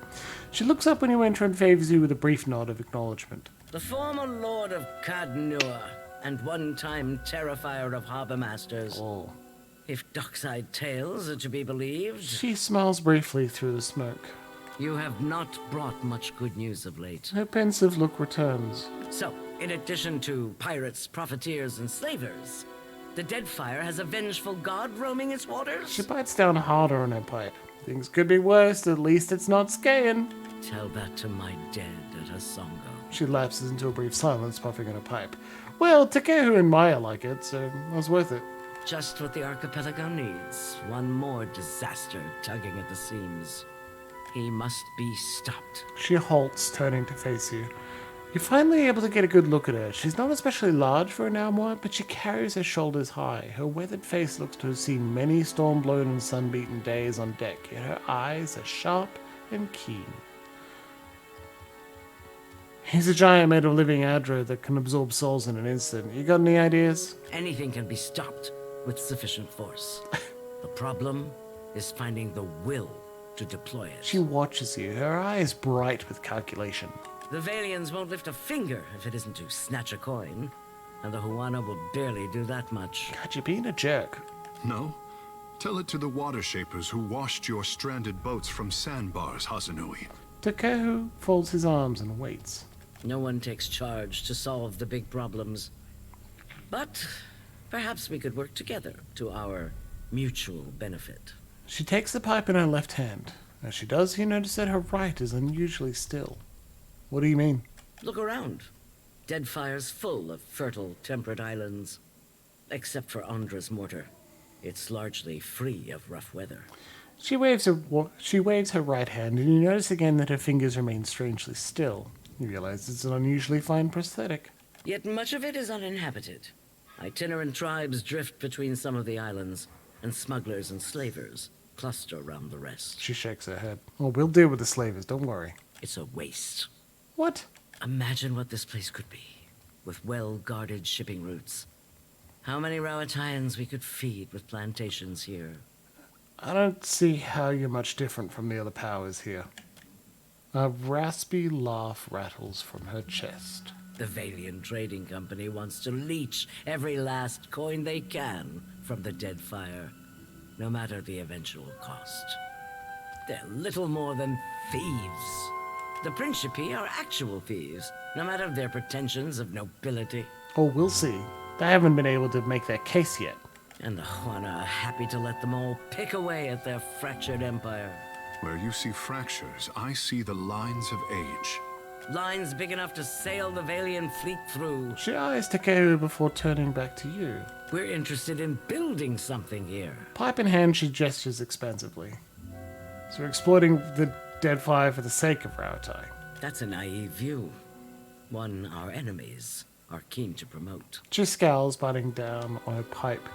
She looks up when you enter and favors you with a brief nod of acknowledgement. The former Lord of Cadnua, and one-time Terrifier of Harbour Masters. Oh. If dockside tales are to be believed. She smiles briefly through the smoke. You have not brought much good news of late. Her pensive look returns. So, in addition to pirates, profiteers, and slavers, the Deadfire has a vengeful god roaming its waters? She bites down harder on her pipe. Things could be worse, at least it's not Skayan. Tell that to my dead at Hasongo. She lapses into a brief silence, puffing on a pipe. Well, Takehu and Maya like it, so it was worth it. Just what the archipelago needs. One more disaster tugging at the seams. He must be stopped. She halts, turning to face you. You're finally able to get a good look at her. She's not especially large for an Almoa, but she carries her shoulders high. Her weathered face looks to have seen many storm-blown and sun-beaten days on deck, yet her eyes are sharp and keen. He's a giant made of living adro that can absorb souls in an instant. You got any ideas? Anything can be stopped with sufficient force. The problem is finding the will to deploy it. She watches you, her eyes bright with calculation. The Valians won't lift a finger if it isn't to snatch a coin, and the Huana will barely do that much. God, you're being a jerk. No? Tell it to the water shapers who washed your stranded boats from sandbars, Hazanui. Takehu folds his arms and waits. No one takes charge to solve the big problems. But perhaps we could work together to our mutual benefit. She takes the pipe in her left hand. As she does, you notice that her right is unusually still. What do you mean? Look around. Deadfire's full of fertile, temperate islands. Except for Andra's mortar. It's largely free of rough weather. She waves her right hand, and you notice again that her fingers remain strangely still. You realize it's an unusually fine prosthetic. Yet much of it is uninhabited. Itinerant tribes drift between some of the islands, and smugglers and slavers cluster around the rest. She shakes her head. Oh, we'll deal with the slavers, don't worry. It's a waste. What? Imagine what this place could be, with well-guarded shipping routes. How many Rauataians we could feed with plantations here. I don't see how you're much different from the other powers here. A raspy laugh rattles from her chest. The Valian Trading Company wants to leech every last coin they can from the Deadfire, no matter the eventual cost. They're little more than thieves. The Principi are actual thieves, no matter their pretensions of nobility. Oh, we'll see. They haven't been able to make their case yet. And the Huana are happy to let them all pick away at their fractured empire. Where you see fractures, I see the lines of age. Lines big enough to sail the Valian fleet through. She eyes Takeru before turning back to you. We're interested in building something here. Pipe in hand, she gestures expansively. So we're exploiting the Deadfire for the sake of Rautai. That's a naive view. One our enemies are keen to promote. She scowls, biting down on her pipe.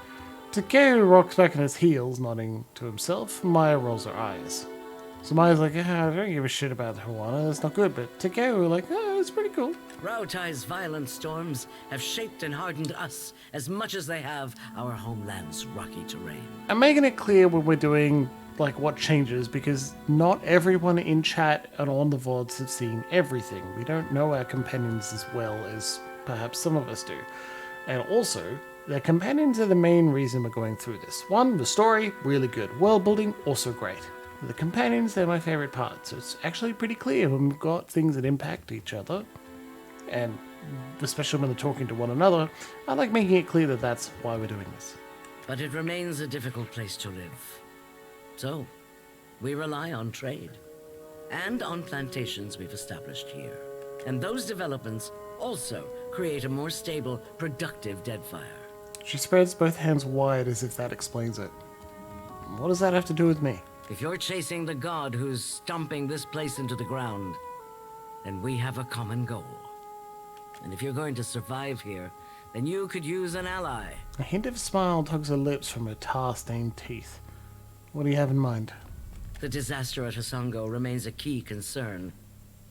Takeru rocks back on his heels, nodding to himself. Maya rolls her eyes. So Maya's like, I don't give a shit about the Huana, that's not good. But Takeru like, oh, it's pretty cool. Rautai's violent storms have shaped and hardened us as much as they have our homeland's rocky terrain. I'm making it clear when we're doing, like, what changes, because not everyone in chat and on the VODs have seen everything. We don't know our companions as well as perhaps some of us do. And also, The companions are the main reason we're going through this. One, the story, really good. World building, also great. The companions, they're my favorite part, so it's actually pretty clear when we've got things that impact each other, and especially when they're talking to one another, I like making it clear that that's why we're doing this. But it remains a difficult place to live. So, we rely on trade. And on plantations we've established here. And those developments also create a more stable, productive deadfire. She spreads both hands wide as if that explains it. What does that have to do with me? If you're chasing the god who's stomping this place into the ground, then we have a common goal. And if you're going to survive here, then you could use an ally. A hint of a smile tugs her lips from her tar-stained teeth. What do you have in mind? The disaster at Hasongo remains a key concern.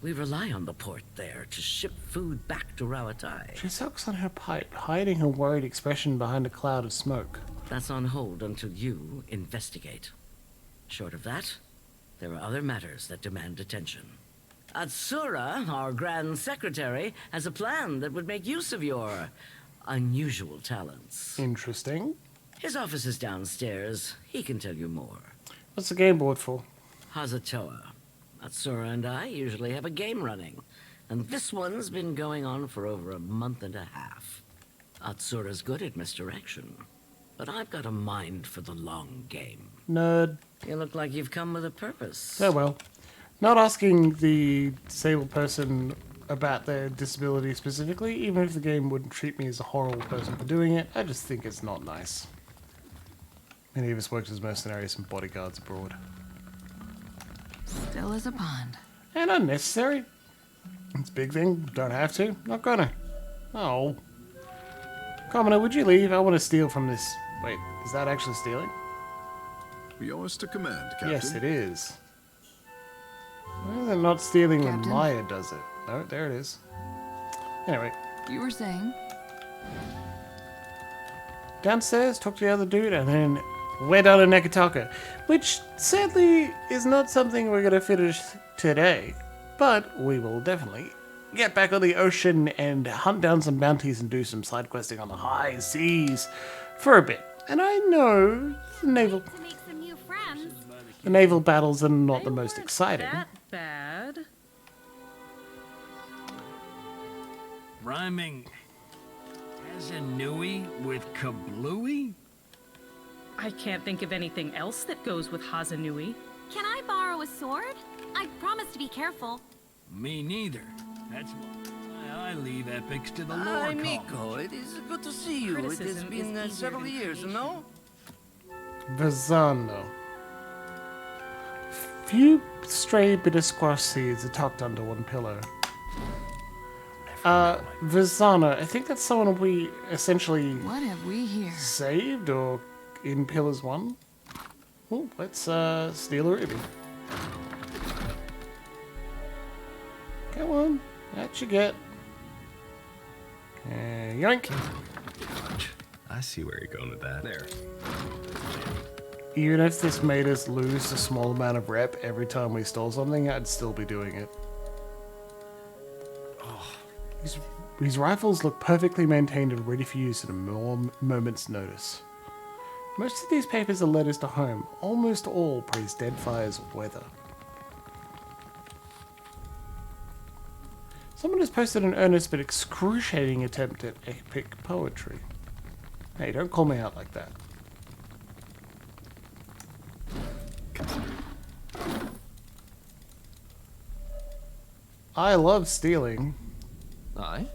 We rely on the port there to ship food back to Rawatai. She sucks on her pipe, hiding her worried expression behind a cloud of smoke. That's on hold until you investigate. Short of that, there are other matters that demand attention. Atsura, our Grand Secretary, has a plan that would make use of your unusual talents. Interesting. His office is downstairs. He can tell you more. What's the game board for? Hazatoa. Atsura and I usually have a game running, and this one's been going on for over a month and a half. Atsura's good at misdirection, but I've got a mind for the long game. Nerd. You look like you've come with a purpose. Oh well. Not asking the disabled person about their disability specifically, even if the game wouldn't treat me as a horrible person for doing it, I just think it's not nice. Many of us worked as mercenaries and bodyguards abroad. Still is a pond. And unnecessary. It's a big thing. Don't have to. Not gonna. Oh. Commoner, would you leave? I want to steal from this. Wait, is that actually stealing? Yours us to command, Captain. Yes, it is. Why is it not stealing when Captain? Maya does it? No, there it is. Anyway. You were saying? Downstairs, talk to the other dude, and then we're done in Neketaka. Which, sadly, is not something we're going to finish today. But we will definitely get back on the ocean and hunt down some bounties and do some side questing on the high seas for a bit. And I know the naval battles are not the most exciting. That bad. Rhyming Hazanui with Kablooey? I can't think of anything else that goes with Hazanui. Can I borrow a sword? I promise to be careful. Me neither. That's why I leave epics to the lore Hi, call. Miko. It is good to see you. It has Criticism been is easier several than years, no? Vazano. Few stray bitter squash seeds are tucked under one pillow. Vazana, I think that's someone we essentially What have we here? saved or in Pillars 1. Oh, let's steal a ruby. Come on, that you get. Yoink. I see where you're going with that. There. Even if this made us lose a small amount of rep every time we stole something, I'd still be doing it. Oh, these rifles look perfectly maintained and ready for use at a moment's notice. Most of these papers are letters to home. Almost all praise Deadfire's weather. Someone has posted an earnest but excruciating attempt at epic poetry. Hey, don't call me out like that. I love stealing. Aye?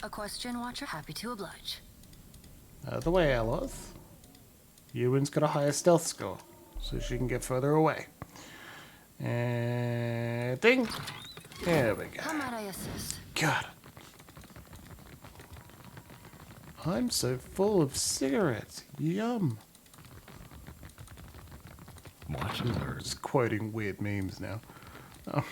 A question watcher, happy to oblige. The way, Aloth. Ewan's got a higher stealth score, so she can get further away. And ding! There we go. How might I assist? God. I'm so full of cigarettes. Yum. Watching birds. Just quoting weird memes now. Oh.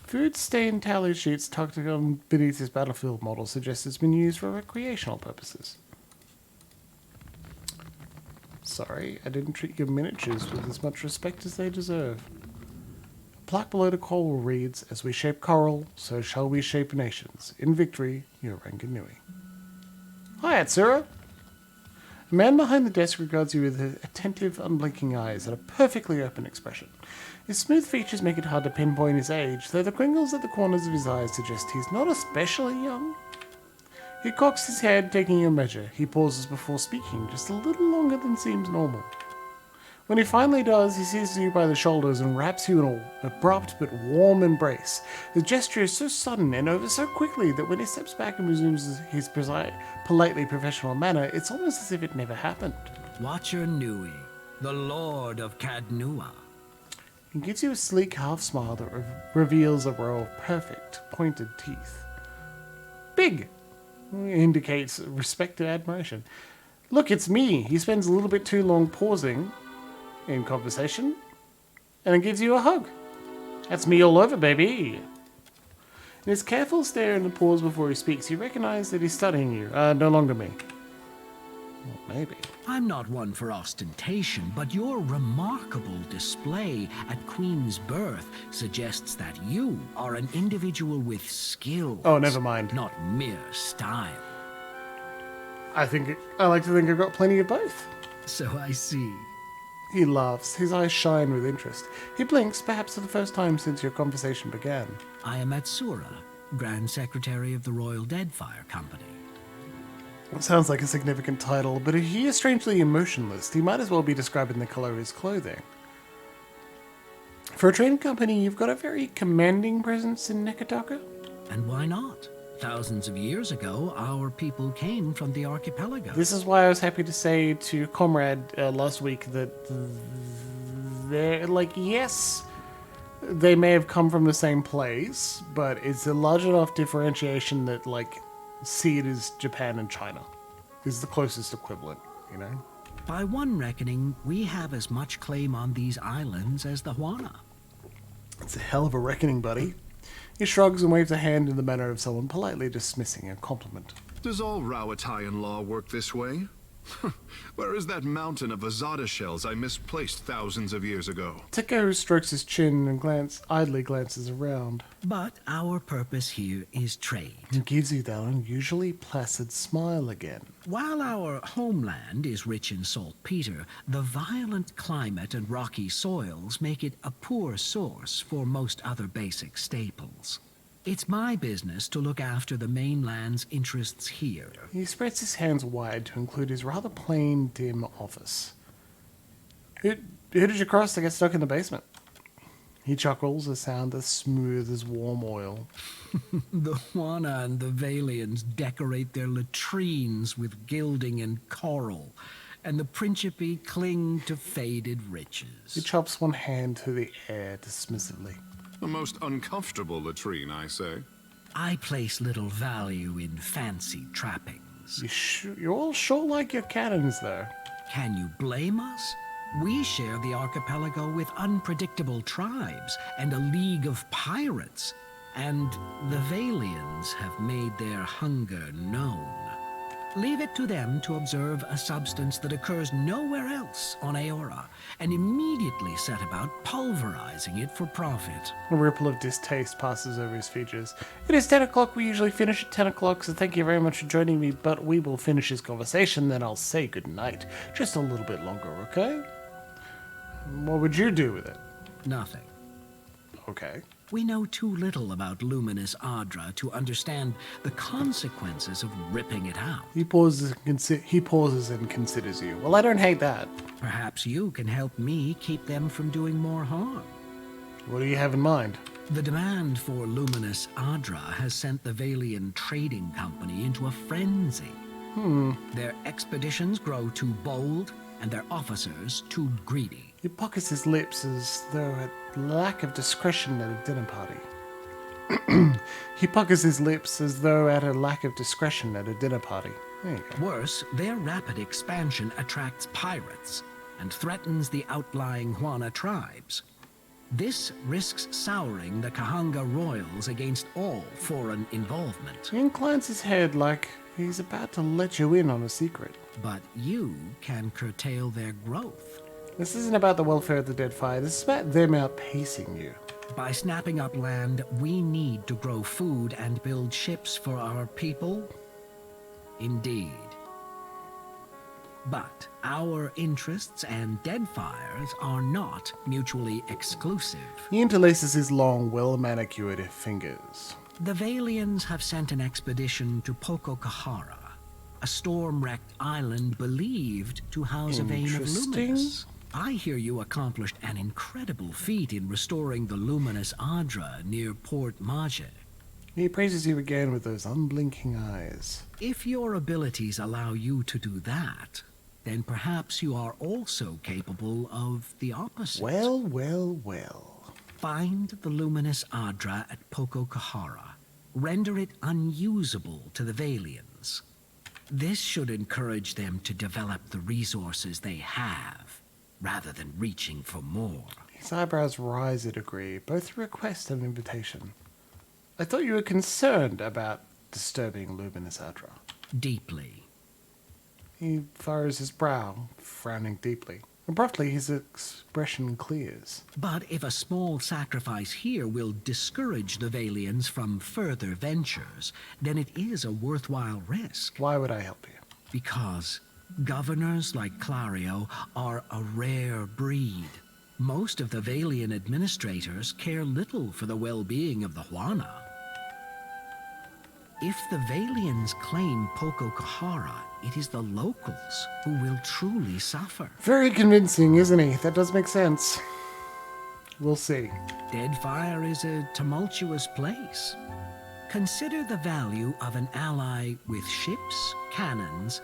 Food stain tally sheets tucked on beneath this battlefield model suggest it's been used for recreational purposes. Sorry, I didn't treat your miniatures with as much respect as they deserve. A plaque below the coral reads, "As we shape coral, so shall we shape nations. In victory, your Ranganui." Hi, Atsura. A man behind the desk regards you with attentive, unblinking eyes and a perfectly open expression. His smooth features make it hard to pinpoint his age, though the crinkles at the corners of his eyes suggest he's not especially young. He cocks his head, taking your measure. He pauses before speaking, just a little longer than seems normal. When he finally does, he seizes you by the shoulders and wraps you in an abrupt but warm embrace. The gesture is so sudden and over so quickly that when he steps back and resumes his politely professional manner, it's almost as if it never happened. Watcher Nui, the Lord of Cadnua. He gives you a sleek half smile that reveals a row of perfect, pointed teeth. Big! Indicates respect and admiration. Look, it's me. He spends a little bit too long pausing in conversation and then gives you a hug. That's me all over, baby. In his careful stare and the pause before he speaks, you recognize that he's studying you. No longer me. Well, maybe. I'm not one for ostentation, but your remarkable display at Queen's birth suggests that you are an individual with skill. Oh, never mind. Not mere style. I like to think I've got plenty of both. So I see. He laughs. His eyes shine with interest. He blinks, perhaps for the first time since your conversation began. I am Atsura, Grand Secretary of the Royal Deadfire Company. It sounds like a significant title, but if he is strangely emotionless, he might as well be describing the color of his clothing. For a trading company, you've got a very commanding presence in Neketaka. And why not? Thousands of years ago, our people came from the archipelago. This is why I was happy to say to Comrade last week that they're yes, they may have come from the same place, but it's a large enough differentiation that see it as Japan and China is the closest equivalent, you know? By one reckoning, we have as much claim on these islands as the Huana. It's a hell of a reckoning, buddy. He shrugs and waves a hand in the manner of someone politely dismissing a compliment. Does all Rauatayan law work this way? Where is that mountain of Azada shells I misplaced thousands of years ago? Teko strokes his chin and idly glances around. But our purpose here is trade. He gives you that unusually placid smile again. While our homeland is rich in saltpeter, the violent climate and rocky soils make it a poor source for most other basic staples. It's my business to look after the mainland's interests here. He spreads his hands wide to include his rather plain, dim office. Who did you cross to get stuck in the basement? He chuckles, a sound as smooth as warm oil. The Huana and the Valians decorate their latrines with gilding and coral, and the Principe cling to faded riches. He chops one hand through the air dismissively. A most uncomfortable latrine, I say. I place little value in fancy trappings. You all sure like your cannons, though. Can you blame us? We share the archipelago with unpredictable tribes and a league of pirates. And the Valians have made their hunger known. Leave it to them to observe a substance that occurs nowhere else on Aora, and immediately set about pulverizing it for profit. A ripple of distaste passes over his features. It is 10 o'clock. We usually finish at 10 o'clock, so thank you very much for joining me, but we will finish this conversation, then I'll say goodnight. Just a little bit longer, okay? What would you do with it? Nothing. Okay. We know too little about luminous Adra to understand the consequences of ripping it out. He pauses and considers you. Well, I don't hate that. Perhaps you can help me keep them from doing more harm. What do you have in mind? The demand for luminous Adra has sent the Valian Trading Company into a frenzy. Their expeditions grow too bold, and their officers too greedy. He puckers his lips as though at lack of discretion at a dinner party. He puckers his lips as though at a lack of discretion at a dinner party. There you go. Worse, their rapid expansion attracts pirates and threatens the outlying Huana tribes. This risks souring the Kahanga royals against all foreign involvement. He inclines his head like he's about to let you in on a secret. But you can curtail their growth. This isn't about the welfare of the Deadfire. This is about them outpacing you. By snapping up land we need to grow food and build ships for our people. Indeed. But our interests and Deadfire's are not mutually exclusive. He interlaces his long, well-manicured fingers. The Valians have sent an expedition to Pococahara, a storm-wrecked island believed to house a vein of luminous. I hear you accomplished an incredible feat in restoring the luminous Adra near Port Maje. He praises you again with those unblinking eyes. If your abilities allow you to do that, then perhaps you are also capable of the opposite. Well, well, well. Find the luminous Adra at Pococahara. Render it unusable to the Valians. This should encourage them to develop the resources they have, rather than reaching for more. His eyebrows rise a degree, both a request and an invitation. I thought you were concerned about disturbing luminous Adra. Deeply. He furrows his brow, frowning deeply. Abruptly, his expression clears. But if a small sacrifice here will discourage the Valians from further ventures, then it is a worthwhile risk. Why would I help you? Because governors like Clario are a rare breed. Most of the Valian administrators care little for the well-being of the Huana. If the Valians claim Pococahara, it is the locals who will truly suffer. Very convincing, isn't he? That does make sense. We'll see. Deadfire is a tumultuous place. Consider the value of an ally with ships, cannons,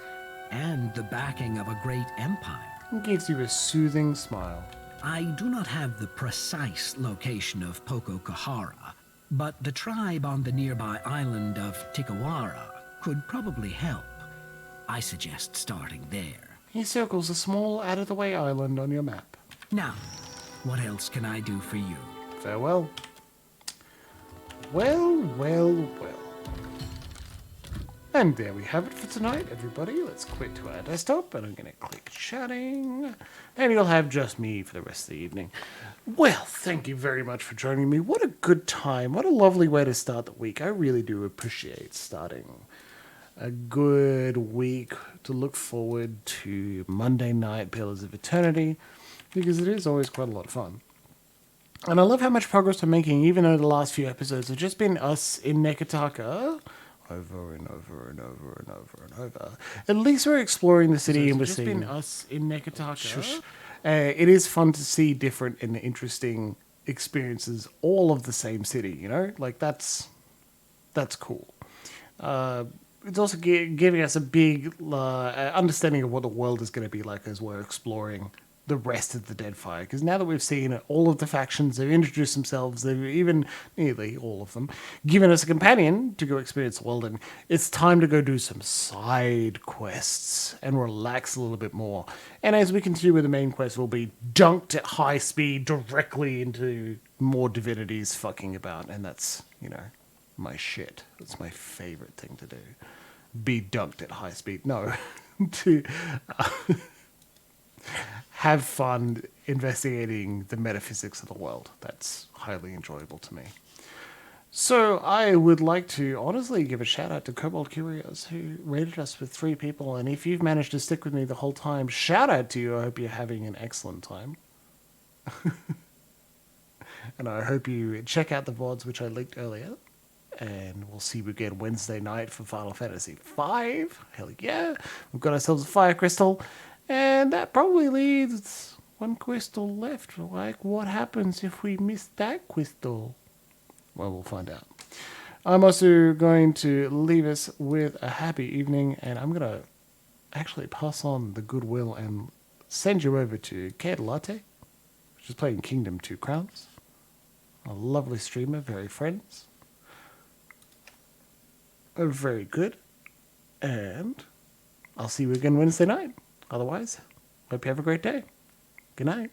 and the backing of a great empire. He gives you a soothing smile. I do not have the precise location of Pococahara, but the tribe on the nearby island of Tikawara could probably help. I suggest starting there. He circles a small, out-of-the-way island on your map. Now, what else can I do for you? Farewell. Well, well, well. And there we have it for tonight, everybody. Let's quit to our desktop, and I'm going to click chatting. And you'll have just me for the rest of the evening. Well, thank you very much for joining me. What a good time. What a lovely way to start the week. I really do appreciate starting a good week to look forward to Monday night Pillars of Eternity, because it is always quite a lot of fun. And I love how much progress we're making, even though the last few episodes have just been us in Neketaka over and over and over and over and over. At least we're exploring the city and we're seeing us in Neketaka. It is fun to see different and interesting experiences, all of the same city, you know? Like, that's cool. It's also giving us a big understanding of what the world is going to be like as we're exploring the rest of the Deadfire. Because now that we've seen it, all of the factions, they've introduced themselves, they've even, nearly all of them, given us a companion to go experience the world, and it's time to go do some side quests and relax a little bit more. And as we continue with the main quest, we'll be dunked at high speed directly into more divinities fucking about, and that's, you know, my shit. That's my favorite thing to do. Be dunked at high speed. No. to have fun investigating the metaphysics of the world. That's highly enjoyable to me. So I would like to honestly give a shout out to Kobold Curios, who rated us with 3 people. And if you've managed to stick with me the whole time, shout out to you. I hope you're having an excellent time. And I hope you check out the VODs, which I linked earlier. And we'll see you again Wednesday night for Final Fantasy V. Hell yeah. We've got ourselves a fire crystal. And that probably leaves 1 crystal left. Like, what happens if we miss that crystal? Well, we'll find out. I'm also going to leave us with a happy evening. And I'm going to actually pass on the goodwill and send you over to Kate Latte, which is playing Kingdom 2 Crowns. A lovely streamer, very friends. Very good. And I'll see you again Wednesday night. Otherwise, hope you have a great day. Good night.